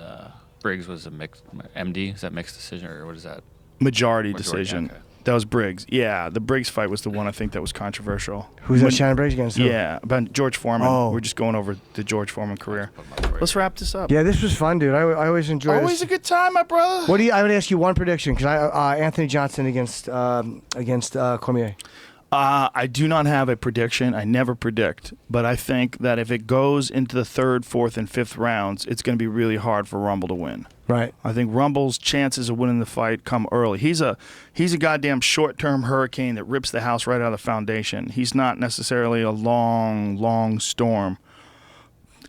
Briggs was a mixed MD. Is that mixed decision or what is that? Majority Majority, decision. okay. That was Briggs. Yeah, the Briggs fight was the one I think that was controversial. Who's that Shannon Briggs against? Who? Yeah, about George Foreman. Oh. We're just going over the George Foreman career. Put them up for you. Let's wrap this up. Yeah, this was fun, dude. I always enjoy Always this. a good time, my brother. What do you? I would ask you one prediction because Anthony Johnson against Cormier. I do not have a prediction. I never predict. But I think that if it goes into the 3rd, 4th, and 5th rounds, it's going to be really hard for Rumble to win. Right. I think Rumble's chances of winning the fight come early. He's a goddamn short-term hurricane that rips the house right out of the foundation. He's not necessarily a long, long storm.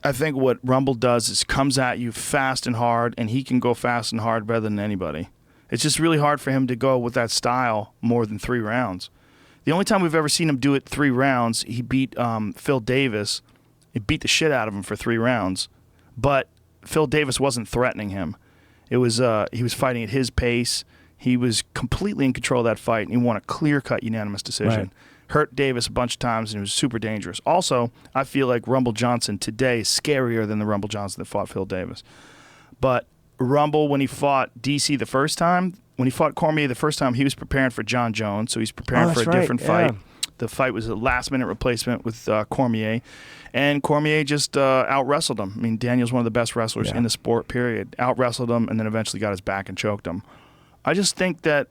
I think what Rumble does is comes at you fast and hard, and he can go fast and hard better than anybody. It's just really hard for him to go with that style more than 3 rounds. The only time we've ever seen him do it 3 rounds, he beat Phil Davis. He beat the shit out of him for 3 rounds, but Phil Davis wasn't threatening him. It was he was fighting at his pace. He was completely in control of that fight, and he won a clear-cut unanimous decision. Right. Hurt Davis a bunch of times, and it was super dangerous. Also, I feel like Rumble Johnson today is scarier than the Rumble Johnson that fought Phil Davis. But Rumble, when he fought DC the first time, when he fought Cormier the first time, he was preparing for John Jones, so he's preparing for a different fight. Yeah. The fight was a last-minute replacement with Cormier, and Cormier just out-wrestled him. I mean, Daniel's one of the best wrestlers in the sport, period. Out-wrestled him, and then eventually got his back and choked him. I just think that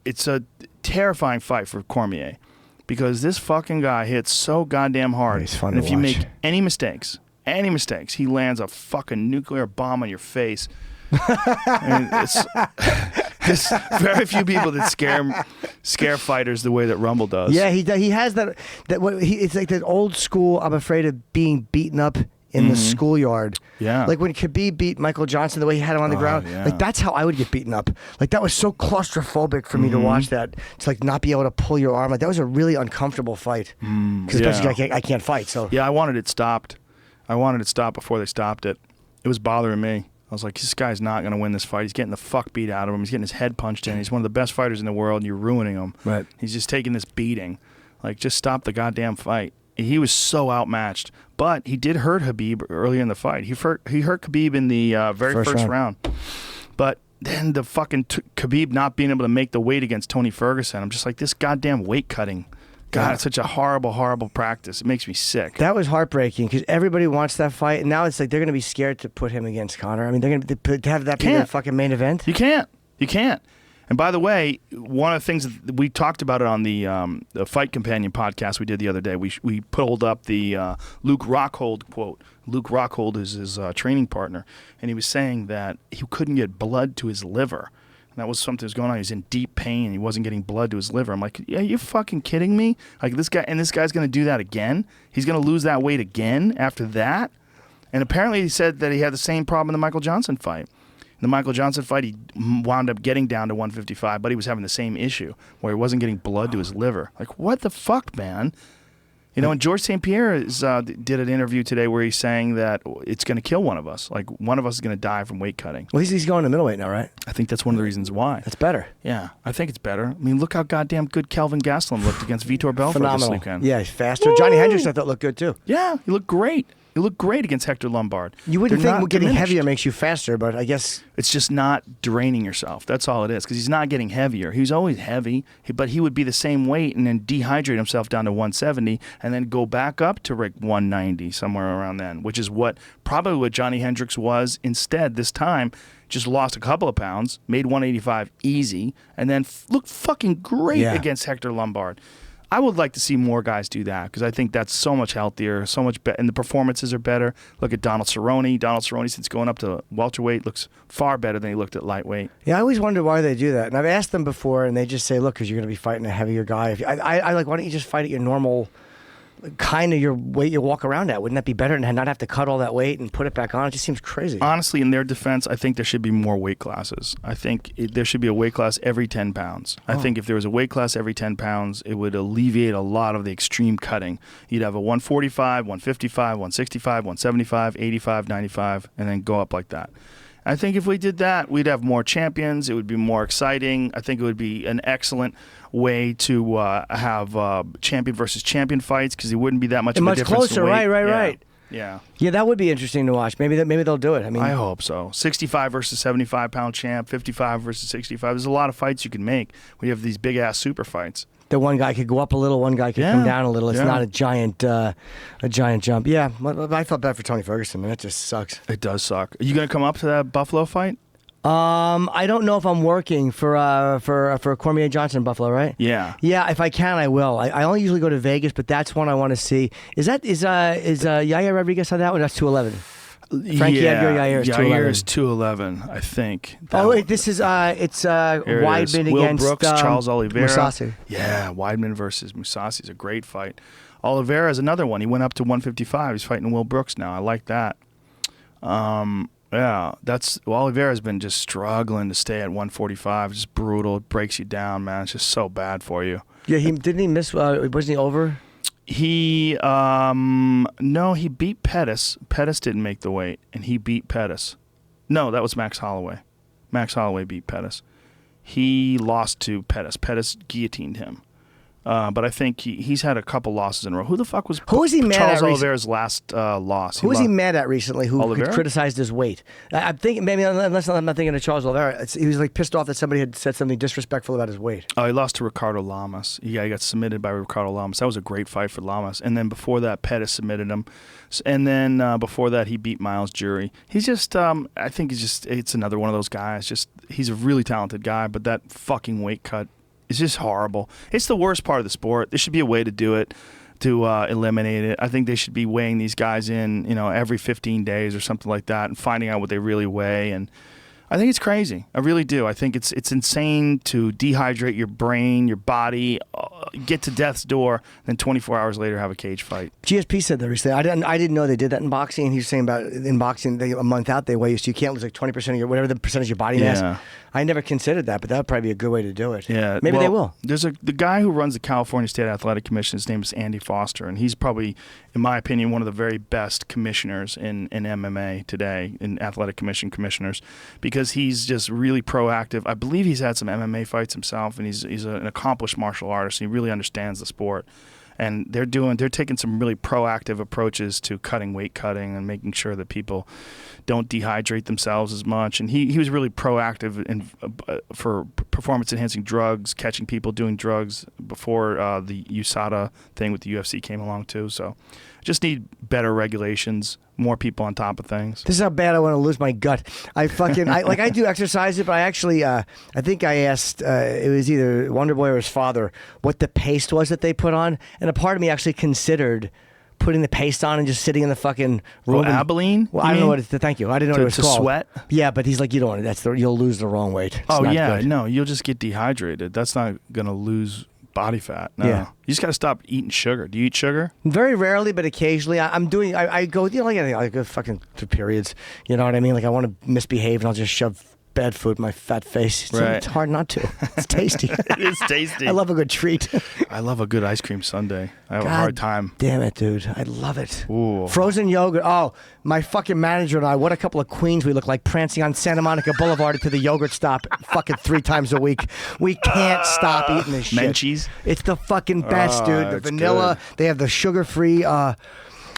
it's a terrifying fight for Cormier because this fucking guy hits so goddamn hard. He's fun and to if you watch. make any mistakes, he lands a fucking nuclear bomb on your face. I mean, there's very few people that scare fighters the way that Rumble does. Yeah, he has that it's like that old school. I'm afraid of being beaten up in the schoolyard. Yeah. Like when Khabib beat Michael Johnson, the way he had him on the ground. yeah. Like that's how I would get beaten up. Like that was so claustrophobic for me to watch that. To like not be able to pull your arm. Like that was a really uncomfortable fight. Because especially I can't fight. So Yeah, I wanted it stopped. I wanted it stopped before they stopped it. It was bothering me. I was like, this guy's not going to win this fight. He's getting the fuck beat out of him. He's getting his head punched in. He's one of the best fighters in the world, and you're ruining him. Right. He's just taking this beating. Like, just stop the goddamn fight. He was so outmatched. But he did hurt Khabib earlier in the fight. He hurt Khabib in the very first round. But then the fucking Khabib not being able to make the weight against Tony Ferguson, I'm just like, this goddamn weight cutting. God, it's such a horrible, horrible practice. It makes me sick. that was heartbreaking because everybody wants that fight, and now it's like they're going to be scared to put him against Conor. I mean, they're going to have that be their Can't. fucking main event. You can't. You can't. And by the way, one of the things that we talked about it on the Fight Companion podcast we did the other day. We pulled up the Luke Rockhold quote. Luke Rockhold is his training partner, and he was saying that he couldn't get blood to his liver. And that was something that was going on. He was in deep pain. He wasn't getting blood to his liver. I'm like, yeah, you fucking kidding me? Like this guy's going to do that again? He's going to lose that weight again after that? And apparently he said that he had the same problem in the Michael Johnson fight. In the Michael Johnson fight, he wound up getting down to 155, but he was having the same issue where he wasn't getting blood to his liver. Like, what the fuck, man? You know, and George St. Pierre did an interview today where he's saying that it's going to kill one of us. Like, one of us is going to die from weight cutting. Well, he's going to middleweight now, right? I think that's one of the reasons why. That's better. Yeah, I think it's better. I mean, look how goddamn good Kelvin Gastelum looked against Vitor Belfort Phenomenal. this weekend. Yeah, he's faster. Johnny Hendricks I thought looked good too. Yeah, he looked great. He looked great against Hector Lombard. You wouldn't They're think not getting diminished. heavier makes you faster, but I guess It's just not draining yourself. That's all it is. Because he's not getting heavier. He was always heavy, but he would be the same weight and then dehydrate himself down to 170 and then go back up to like 190, somewhere around then, which is probably what Johnny Hendricks was instead this time. Just lost a couple of pounds, made 185 easy, and then looked fucking great Yeah. against Hector Lombard. I would like to see more guys do that because I think that's so much healthier, so much better, and the performances are better. Look at Donald Cerrone. Donald Cerrone, since going up to welterweight, looks far better than he looked at lightweight. Yeah, I always wonder why they do that. And I've asked them before, and they just say, look, because you're going to be fighting a heavier guy. I like, why don't you just fight at your normal, kind of your weight you walk around at? Wouldn't that be better and not have to cut all that weight and put it back on? It just seems crazy. Honestly, in their defense, I think there should be more weight classes. I think there should be a weight class every 10 pounds. I think if there was a weight class every 10 pounds, it would alleviate a lot of the extreme cutting. You'd have a 145, 155, 165, 175, 85, 95, and then go up like that. I think if we did that, we'd have more champions. It would be more exciting. I think it would be an excellent way to have champion versus champion fights because it wouldn't be that much of a difference. Much closer, in weight. right. Yeah. Yeah, that would be interesting to watch. Maybe they'll do it. I mean, I hope so. 65 versus 75 pound champ, 55 versus 65. There's a lot of fights you can make when you have these big ass super fights. the one guy could go up a little, one guy could come down a little. It's not a giant jump. Yeah, I felt bad for Tony Ferguson, man. That just sucks. It does suck. Are you going to come up to that Buffalo fight? I don't know if I'm working for Cormier Johnson in Buffalo, right? Yeah. Yeah, if I can, I will. I only usually go to Vegas, but that's one I want to see. Is Yair Rodrigez on that one? That's 211. Frankie Edgar, Yair is 211. Yair is 211, I think. Wait, this is it's Weidman Will against Brooks, Charles Oliveira. Musasi. Yeah, Weidman versus Musasi is a great fight. Oliveira is another one. He went up to 155. He's fighting Will Brooks now. I like that. Yeah, Oliveira's been just struggling to stay at 145. It's just brutal. It breaks you down, man. It's just so bad for you. Yeah, didn't he miss? Wasn't he over? No, he beat Pettis. Pettis didn't make the weight, and he beat Pettis. No, that was Max Holloway. Max Holloway beat Pettis. He lost to Pettis. Pettis guillotined him. But I think he's had a couple losses in a row. Who the fuck was he mad Charles at Oliveira's last loss? Who was he mad at recently who Oliveira? criticized his weight? I'm thinking, maybe unless I'm not thinking of Charles Oliveira, he was like pissed off that somebody had said something disrespectful about his weight. Oh, he lost to Ricardo Lamas. Yeah, he got submitted by Ricardo Lamas. That was a great fight for Lamas. And then before that, Pettis submitted him. And then before that, he beat Miles Jury. He's just, I think it's another one of those guys. He's a really talented guy, but that fucking weight cut, it's just horrible. It's the worst part of the sport. There should be a way to do it, to eliminate it. I think they should be weighing these guys in, every 15 days or something like that, and finding out what they really weigh. And I think it's crazy. I really do. I think it's insane to dehydrate your brain, your body, get to death's door, then 24 hours later have a cage fight. GSP said that recently. I didn't know they did that in boxing. And he was saying about in boxing, a month out they weigh you, so you can't lose like 20% of whatever the percentage of your body mass. I never considered that, but that would probably be a good way to do it. Yeah, maybe they will. There's the guy who runs the California State Athletic Commission. His name is Andy Foster, and he's probably, in my opinion, one of the very best commissioners in MMA today, in athletic commissioners, because he's just really proactive. I believe he's had some MMA fights himself, and he's an accomplished martial artist. And he really understands the sport. And they're taking some really proactive approaches to weight cutting and making sure that people don't dehydrate themselves as much. And he was really proactive for performance-enhancing drugs, catching people doing drugs before the USADA thing with the UFC came along too. So just need better regulations, more people on top of things. This is how bad I want to lose my gut. I do exercise it, but I actually, I think I asked, it was either Wonder Boy or his father, what the paste was that they put on. And a part of me actually considered putting the paste on and just sitting in the fucking room. Abilene? Well, I don't know what thank you. I didn't know what it was called. To sweat? Yeah, but he's like, you don't want it. You'll lose the wrong weight. It's not good. No, you'll just get dehydrated. That's not going to lose body fat. No. Yeah. You just got to stop eating sugar. Do you eat sugar? Very rarely, but occasionally. I go, I go fucking through periods. You know what I mean? Like I want to misbehave and I'll just shove bad food in my fat face. It's hard not to. It's tasty. It is tasty. I love a good treat. I love a good ice cream sundae. I have a hard time. Damn it, dude. I love it. Ooh. Frozen yogurt. Oh, my fucking manager and I, what a couple of queens we look like, prancing on Santa Monica Boulevard to the yogurt stop fucking 3 times a week. We can't stop eating this shit. Menchie's? It's the fucking best, dude. The vanilla. Good. They have the sugar-free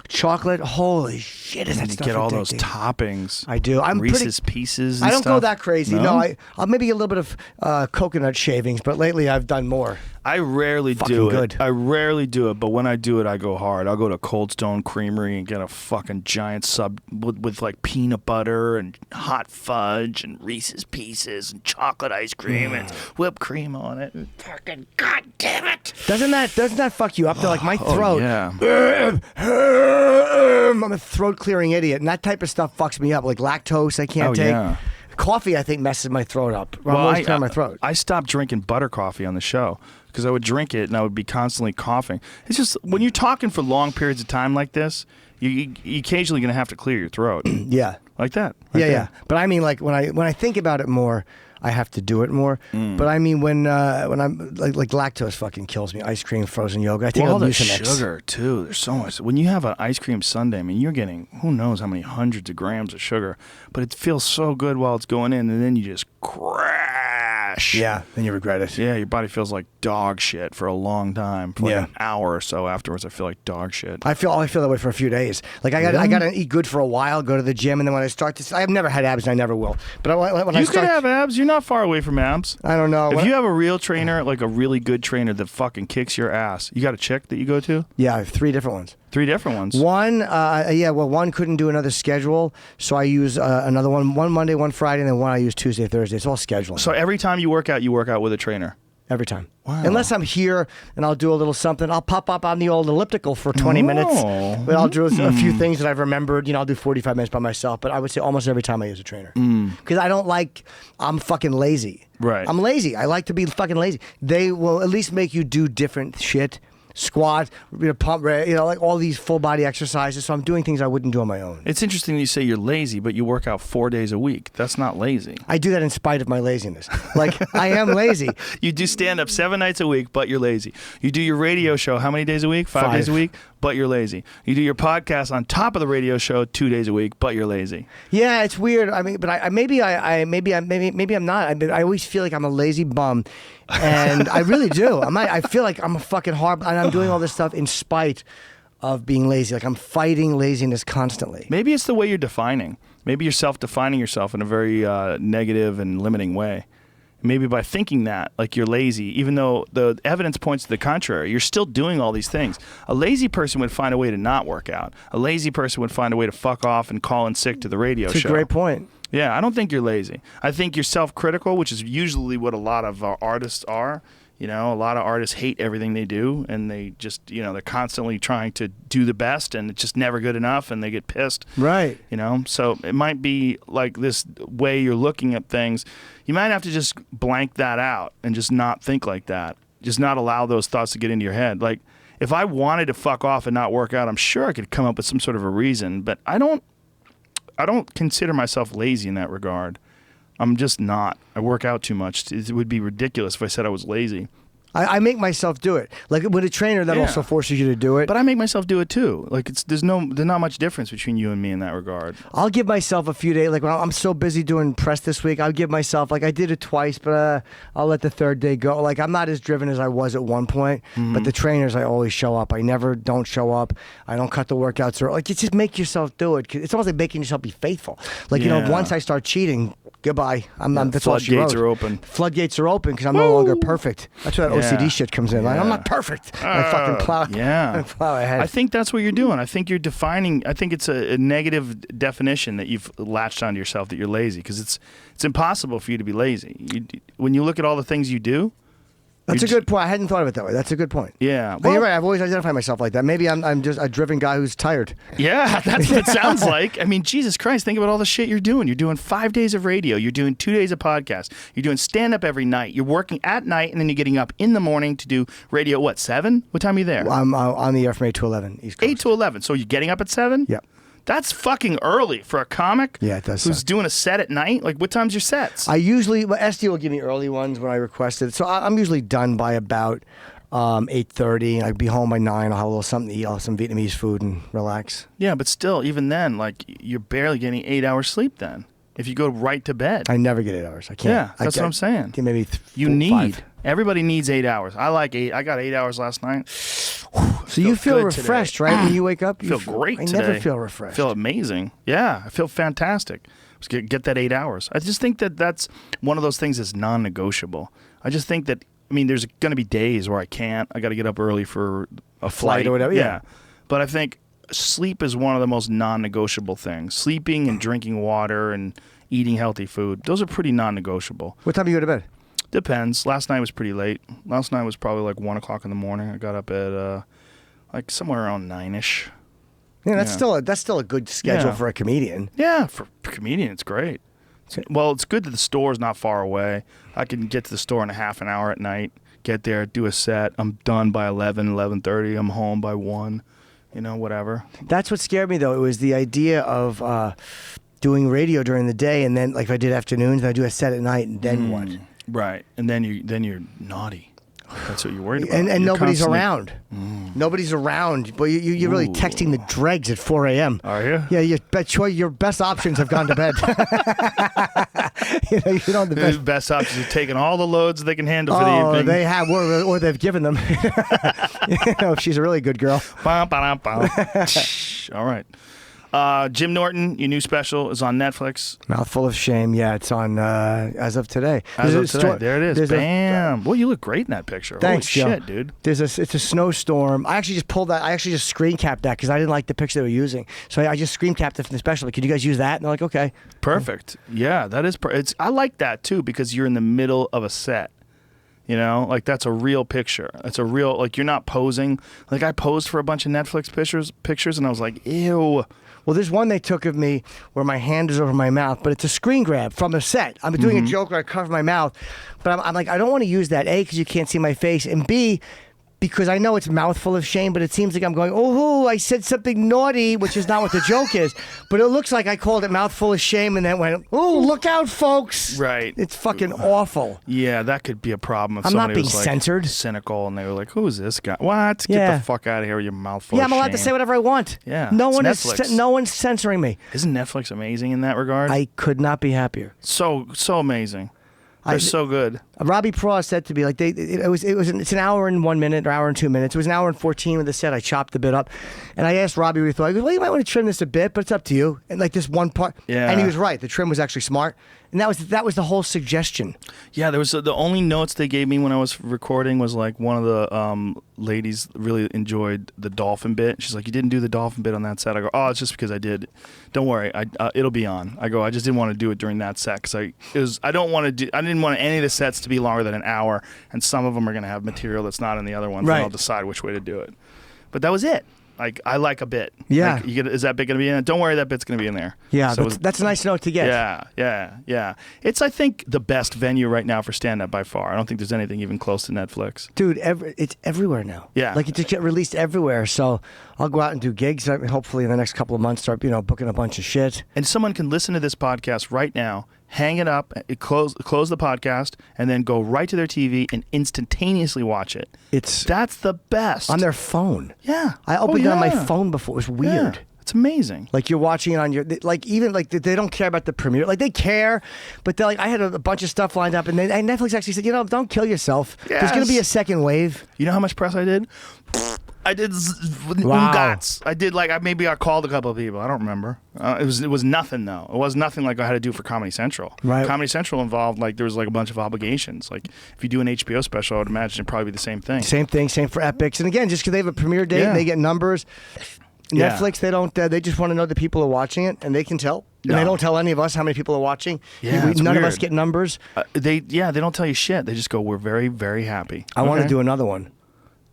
chocolate. Holy shit. shit is that And you stuff get all those addicting. toppings. I do. I'm Reese's pretty. Pieces. And I don't go stuff. that crazy. No, I'll maybe a little bit of coconut shavings, but lately I've done more. I rarely Fucking do it. good. I rarely do it, but when I do it, I go hard. I'll go to Cold Stone Creamery and get a fucking giant sub with like peanut butter and hot fudge and Reese's Pieces and chocolate ice cream and whipped cream on it. And fucking goddamn it! Doesn't that fuck you up? Though, like my throat. Yeah. I'm a throat clearing idiot, and that type of stuff fucks me up. Like lactose, I can't Oh, take. yeah. Coffee, I think, messes my throat up. I'm always clearing my throat. I stopped drinking butter coffee on the show because I would drink it and I would be constantly coughing. It's just when you're talking for long periods of time like this, you occasionally going to have to clear your throat. Yeah. Like that. Right Yeah, there. yeah. But I mean, like when I think about it more, I have to do it more. But I mean, when I'm like lactose fucking kills me. Ice cream, frozen yogurt. I think Well, I'll the use some sugar too. There's so much. When you have an ice cream sundae, I mean, you're getting who knows how many hundreds of grams of sugar, but it feels so good while it's going in, and then you just crash. Yeah, then you regret it. Yeah, your body feels like dog shit for a long time. For like Yeah. an hour or so afterwards, I feel like dog shit. I feel that way for a few days. Like I got to eat good for a while, go to the gym, and then when I start to, I've never had abs, and I never will. But when I You start, could have abs. You're not far away from abs. I don't know. If When- you have a real trainer, like a really good trainer that fucking kicks your ass, you got a chick that you go to? yeah, I have 3 different ones. 3 different ones. One, one couldn't do another schedule, so I use another one. One Monday, one Friday, and then one I use Tuesday, Thursday. It's all scheduling. So every time you work out with a trainer. Every time. Wow. Unless I'm here and I'll do a little something. I'll pop up on the old elliptical for 20 minutes. But I'll do a few things that I've remembered. I'll do 45 minutes by myself. But I would say almost every time I use a trainer. Because I'm fucking lazy. Right. I'm lazy. I like to be fucking lazy. They will at least make you do different shit. Squat, pump, like all these full body exercises. So I'm doing things I wouldn't do on my own. It's interesting that you say you're lazy, but you work out 4 days a week. That's not lazy. I do that in spite of my laziness. Like, I am lazy. You do stand up 7 nights a week, but you're lazy. You do your radio show how many days a week? 5 days a 5. week, but you're lazy. You do your podcast on top of the radio show 2 days a week, but you're lazy. Yeah, it's weird. I mean, but maybe I'm not. I always feel like I'm a lazy bum, and I really do. I feel like I'm a fucking hard, and I'm doing all this stuff in spite of being lazy. Like I'm fighting laziness constantly. Maybe it's the way you're defining. Maybe you're self-defining yourself in a very negative and limiting way. Maybe by thinking that, like you're lazy, even though the evidence points to the contrary, you're still doing all these things. A lazy person would find a way to not work out. A lazy person would find a way to fuck off and call in sick to the radio It's show. a great point. Yeah, I don't think you're lazy. I think you're self-critical, which is usually what a lot of artists are. A lot of artists hate everything they do, and they just, they're constantly trying to do the best, and it's just never good enough, and they get pissed. Right. So it might be like this way you're looking at things. You might have to just blank that out and just not think like that. Just not allow those thoughts to get into your head. Like, if I wanted to fuck off and not work out, I'm sure I could come up with some sort of a reason, but I don't consider myself lazy in that regard. I'm just not. I work out too much. It would be ridiculous if I said I was lazy. I make myself do it. Like with a trainer, that also forces you to do it. But I make myself do it too. Like there's not much difference between you and me in that regard. I'll give myself a few days. Like when I'm so busy doing press this week, I'll give myself, like I did it twice, but I'll let the 3rd day go. Like I'm not as driven as I was at one point, but the trainers, I always show up. I never don't show up. I don't cut the workouts. Or like, it's just make yourself do it. It's almost like making yourself be faithful. Like, once I start cheating, goodbye. That's all she wrote. Floodgates are open. Floodgates are open because I'm no longer perfect. That's where that OCD shit comes in. Like, I'm not perfect. I fucking plow. I plow ahead. I think that's what you're doing. I think you're defining. I think it's a negative definition that you've latched onto yourself that you're lazy, because it's impossible for you to be lazy. When you look at all the things you do. That's a good point. I hadn't thought of it that way. That's a good point. Yeah. Well, you're right. I've always identified myself like that. Maybe I'm just a driven guy who's tired. Yeah, that's what it sounds like. I mean, Jesus Christ, think about all the shit you're doing. You're doing 5 days of radio. You're doing 2 days of podcast. You're doing stand-up every night. You're working at night, and then you're getting up in the morning to do radio, 7? What time are you there? I'm on the air from 8 to 11 East Coast. 8 to 11. So you're getting up at 7? Yeah. That's fucking early for a comic. Yeah, it does Who's suck. doing a set at night? Like, what time's your sets? SD will give me early ones when I request it. So I'm usually done by about 8:30. I'd be home by 9. I'll have a little something to eat. I'll have some Vietnamese food and relax. Yeah, but still, even then, like, you're barely getting 8 hours sleep then. if you go right to bed. I never get 8 hours. I can't. Yeah, that's what I'm saying. Maybe You 4, need. 5. Everybody needs 8 hours. I like 8. I got 8 hours last night. So you feel good refreshed, today. right? When you wake up, I feel great I today. never feel refreshed. I feel amazing. Yeah, I feel fantastic. Just get that 8 hours. I just think that that's one of those things that's non-negotiable. I just think that, I mean, there's going to be days where I can't. I got to get up early for a flight or whatever, yeah. But I think sleep is one of the most non-negotiable things. Sleeping and drinking water and eating healthy food, those are pretty non-negotiable. What time do you go to bed? Depends. Last night was pretty late. Last night was probably like 1 o'clock in the morning. I got up at like somewhere around 9-ish. Yeah, that's still a good schedule Yeah. for a comedian. Yeah, for a comedian, it's great. Well, it's good that the store's not far away. I can get to the store in a half an hour at night, get there, do a set. I'm done by 11:30. I'm home by 1, whatever. That's what scared me, though. It was the idea of doing radio during the day, and then, like, if I did afternoons, then I do a set at night, and then what? Right. And then you're naughty. That's what you're worried about. And You're nobody's constantly- around. Nobody's around. But you're really Ooh. texting the dregs at 4 a.m. Are you? Yeah, your best options have gone to bed. You don't have the The best. best option is taking all the loads they can handle for the Oh, evening. they have, or they've given them. If she's a really good girl. Bum, ba-dum, bum. All right. Jim Norton, your new special is on Netflix. Mouthful of Shame. Yeah, it's on as of today. As There's of a today. There it is. there's Bam. Well, you look great in that picture. Thanks, Holy Joe. shit, dude. It's a snowstorm. I actually just pulled that. I actually just screen capped that because I didn't like the picture they were using. So I just screen capped it from the special. Like, could you guys use that? And they're like, okay. Perfect. Yeah, that is. I like that too because you're in the middle of a set. Like that's a real picture. It's a real, like you're not posing. Like I posed for a bunch of Netflix pictures, and I was like, ew. Well, there's one they took of me where my hand is over my mouth, but it's a screen grab from the set. I'm doing a joke where I cover my mouth, but I'm like, I don't want to use that, A, because you can't see my face, and B, because I know it's Mouthful of Shame, but it seems like I'm going, oh, I said something naughty, which is not what the joke is. But it looks like I called it Mouthful of Shame and then went, oh, look out, folks. Right. It's fucking awful. Yeah, that could be a problem if I'm not somebody being was like censored. cynical and they were like, "Who is this guy? What? Get Yeah. the fuck out of here with your mouth full Yeah, of I'm allowed to shame." say whatever I want. Yeah, No it's one Netflix. no one's censoring me. Isn't Netflix amazing in that regard? I could not be happier. So amazing. They're so good. Robbie Pross said to me, like, it's an hour and 1 minute or hour and 2 minutes. It was an hour and 14 with the set. I chopped the bit up, and I asked Robbie what he thought. I go, well, you might want to trim this a bit, but it's up to you. And like this one part, Yeah. And he was right. The trim was actually smart, and that was the whole suggestion. Yeah, there was the only notes they gave me when I was recording was like one of the ladies really enjoyed the dolphin bit. She's like, "You didn't do the dolphin bit on that set." I go, "Oh, it's just because I did. Don't worry, it'll be on." I go, "I just didn't want to do it during that set because I didn't want any of the sets to be longer than an hour, and some of them are going to have material that's not in the other ones. Right. And I'll decide which way to do it." But that was it. Like I like a bit. Yeah. Like, is that bit going to be in it? Don't worry, that bit's going to be in there. Yeah, So it was- that's a nice note to get. Yeah. It's, I think, the best venue right now for stand-up by far. I don't think there's anything even close to Netflix. Dude, it's everywhere now. Yeah. Like it just get released everywhere. So I'll go out and do gigs. Hopefully in the next couple of months, start booking a bunch of shit. And someone can listen to this podcast right now, hang it up, close the podcast, and then go right to their TV and instantaneously watch it. That's the best. On their phone. Yeah. I opened it on my yeah. phone before. It was weird. Yeah. It's amazing. Like you're watching it on your, like even like they don't care about the premiere. Like they care, but they're like, I had a bunch of stuff lined up, and Netflix actually said, don't kill yourself. There's going to be a second wave. You know how much press I did? I did Wow. ungats. I did maybe I called a couple of people. I don't remember. It was nothing though. It was nothing like I had to do for Comedy Central. Right. Comedy Central involved there was a bunch of obligations. Like if you do an HBO special, I would imagine it'd probably be the same thing. Same thing, same for Epics. And again, just because they have a premiere date Yeah. and they get numbers, Yeah. Netflix, they don't. They just want to know the people are watching it, and they can tell. And No. they don't tell any of us how many people are watching. Yeah, it's none of weird. us get numbers. They don't tell you shit. They just go, "We're very, very happy." I want to Okay. do another one.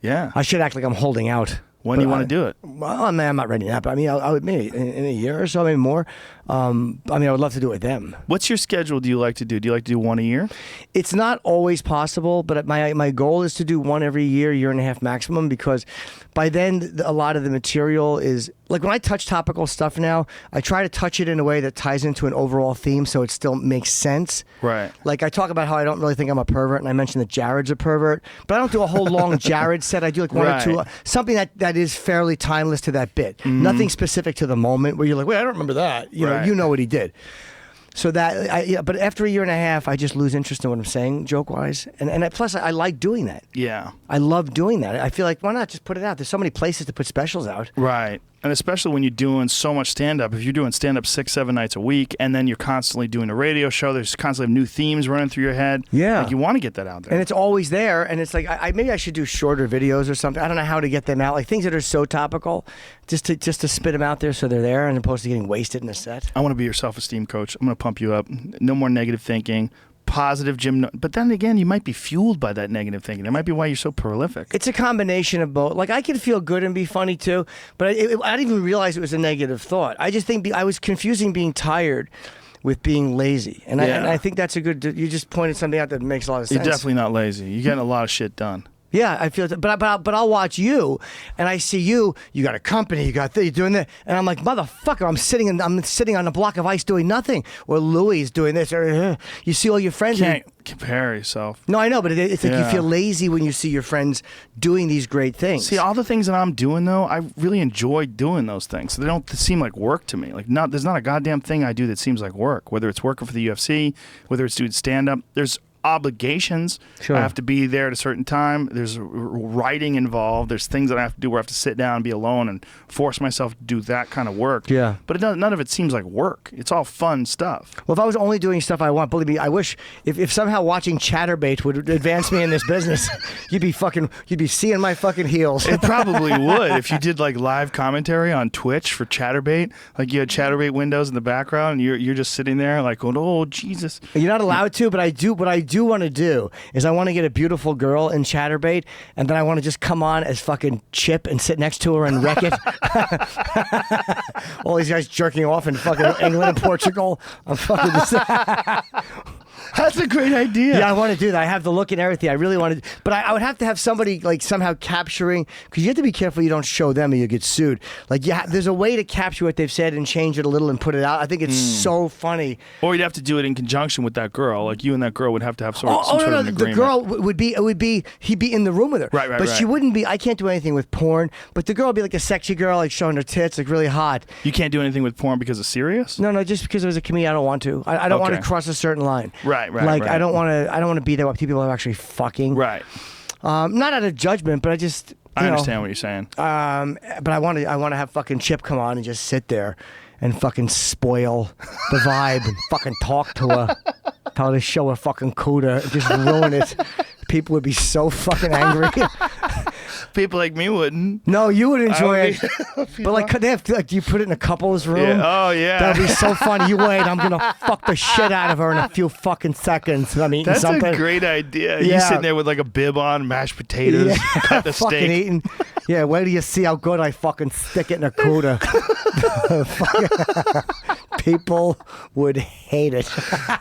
Yeah. I should act like I'm holding out. When do you But want to do it? Well, I'm not ready now, but I mean, I would maybe in a year or so, maybe more. I would love to do it with them. What's your schedule? Do you like to do? Do you like to do one a year? It's not always possible, but my goal is to do one every year and a half maximum, because by then a lot of the material is like when I touch topical stuff now, I try to touch it in a way that ties into an overall theme so it still makes sense. Right. Like I talk about how I don't really think I'm a pervert, and I mentioned that Jared's a pervert, but I don't do a whole long Jared set. I do like one or two, Right. something that is fairly timeless to that bit. Nothing specific to the moment where you're like, wait, I don't remember that. Right. You know what he did. So but after a year and a half, I just lose interest in what I'm saying, joke-wise. Plus, I like doing that. Yeah. I love doing that. I feel like, why not just put it out? There's so many places to put specials out. Right. And especially when you're doing so much stand-up. If you're doing stand-up 6-7 nights a week, and then you're constantly doing a radio show, there's constantly new themes running through your head. Yeah. Like, you want to get that out there. And it's always there. And it's like, maybe I should do shorter videos or something. I don't know how to get them out. Like things that are so topical, just to spit them out there so they're there, as opposed to getting wasted in a set. I want to be your self-esteem coach. I'm going to pump you up. No more negative thinking. Positive gym, but then again, you might be fueled by that negative thinking. That might be why you're so prolific. It's a combination of both. Like I can feel good and be funny too, but I didn't even realize it was a negative thought. I just think I was confusing being tired with being lazy, and I think that's a good. You just pointed something out that makes a lot of sense. You're definitely not lazy. You're getting a lot of shit done. Yeah, I feel, but I'll watch you, and I see you. You got a company, you got this, you're doing that, and I'm like, motherfucker, I'm sitting on a block of ice doing nothing, or Louis is doing this, or you see all your friends. Can't compare yourself. No, I know, but it's like you feel lazy when you see your friends doing these great things. See, all the things that I'm doing though, I really enjoy doing those things. So they don't seem like work to me. Like, there's not a goddamn thing I do that seems like work. Whether it's working for the UFC, whether it's doing stand up, there's obligations. Sure. I have to be there at a certain time. There's writing involved. There's things that I have to do where I have to sit down and be alone and force myself to do that kind of work. Yeah. But none of it seems like work. It's all fun stuff. Well, if I was only doing stuff I want, believe me, I wish if somehow watching Chatterbait would advance me in this business, you'd be seeing my fucking heels. It probably would if you did like live commentary on Twitch for Chatterbait. Like you had Chatterbait windows in the background and you're just sitting there like going, oh Jesus. You're not allowed to, but I do. What I do want to do is I want to get a beautiful girl in Chatterbait, and then I want to just come on as fucking Chip and sit next to her and wreck it. All these guys jerking off in fucking England and Portugal. I'm fucking That's a great idea. Yeah, I want to do that. I have the look and everything. I really want to, but I would have to have somebody like somehow capturing, because you have to be careful you don't show them or you get sued. Like, yeah, there's a way to capture what they've said and change it a little and put it out. I think it's so funny. Or you'd have to do it in conjunction with that girl. Like you and that girl would have to have some sort of an agreement. The girl he'd be in the room with her. Right, but she wouldn't be, I can't do anything with porn, but the girl would be like a sexy girl, like showing her tits, like really hot. You can't do anything with porn because it's serious? No, just because it was a comedian, I don't want to. I don't want to cross a certain line. Right. Like, I don't want to be there while people are actually fucking. Right. Not out of judgment, but I understand what you're saying. But I want to have fucking Chip come on and just sit there and fucking spoil the vibe and fucking talk to her. Tell her to show her fucking cooter and just ruin it. People would be so fucking angry. People like me wouldn't. No, you would enjoy it. But like, could they have do you put it in a couple's room? Yeah. Oh yeah. That'd be so funny. You wait, I'm gonna fuck the shit out of her in a few fucking seconds. I'm eating That's something. a great idea. Yeah. You sitting there with like a bib on, mashed potatoes, cut the fucking steak. eating. Yeah, wait till you see how good I fucking stick it in a cooter. People would hate it.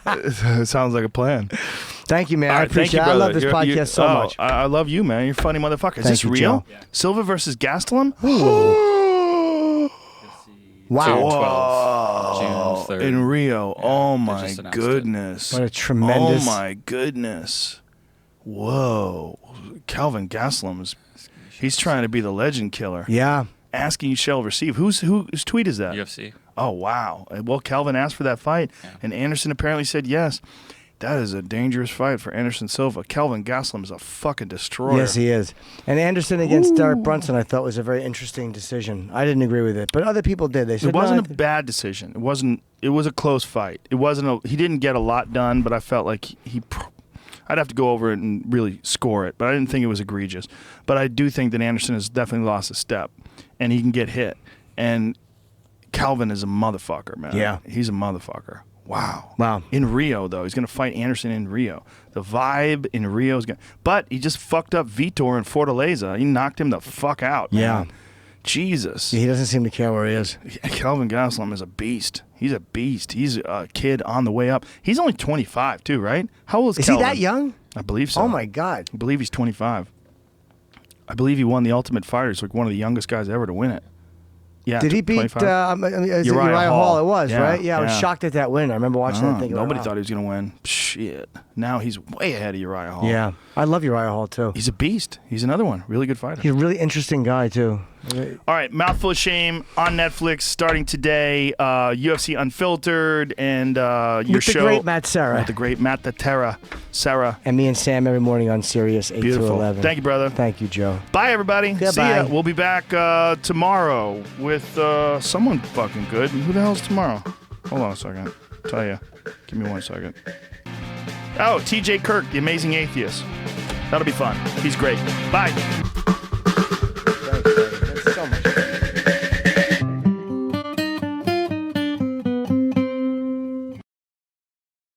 It sounds like a plan. Thank you, man. All I right, thank appreciate you, it. I love brother. this podcast so much. I love you, man. You're a funny motherfucker. Is Thank this you, real? Joe. Yeah. Silva versus Gastelum? Wow. June Whoa. 12th, June 3rd. In Rio. Yeah, Oh they my just announced goodness. What a tremendous. Oh my goodness. Whoa. Calvin Gastelum he's trying to be the legend killer. Yeah. Asking you shall receive. Whose tweet is that? UFC. Oh wow. Well, Calvin asked for that fight, and Anderson apparently said yes. That is a dangerous fight for Anderson Silva. Calvin Gastelum is a fucking destroyer. Yes, he is. And Anderson against Derek Brunson, I thought was a very interesting decision. I didn't agree with it, but other people did. They said It wasn't a bad decision. It wasn't. It was a close fight. It wasn't. He didn't get a lot done, but I felt like I'd have to go over it and really score it, but I didn't think it was egregious. But I do think that Anderson has definitely lost a step, and he can get hit. And Calvin is a motherfucker, man. Yeah. He's a motherfucker. Wow. Wow. In Rio, though. He's going to fight Anderson in Rio. The vibe in Rio is going to... But he just fucked up Vitor in Fortaleza. He knocked him the fuck out, man. Yeah. Jesus. He doesn't seem to care where he is. Calvin Gastelum is a beast. He's a beast. He's a kid on the way up. He's only 25, too, right? How old is Calvin? He that young? I believe so. Oh, my God. I believe he's 25. I believe he won the Ultimate Fighter. He's like one of the youngest guys ever to win it. Yeah. Did he beat Uriah Uriah Hall? It was, Yeah, right? Yeah, I was shocked at that win. I remember watching that thing. Nobody thought he was going to win. Psh, shit. Now he's way ahead of Uriah Hall. Yeah, I love Uriah Hall too. He's a beast. He's another one. Really good fighter. He's a really interesting guy too. All right, Mouthful of Shame on Netflix starting today. UFC Unfiltered and your With show. the great Matt Serra. With the great Matt the Terra. Sarah. And me and Sam every morning on Sirius 8 to Beautiful. 11. Thank you, brother. Thank you, Joe. Bye, everybody. Goodbye. See ya. We'll be back tomorrow with someone fucking good. Who the hell's tomorrow? Hold on a second. Tell you. Give me 1 second. Oh, TJ Kirk, the amazing atheist. That'll be fun. He's great. Bye. Thanks, buddy. That's so much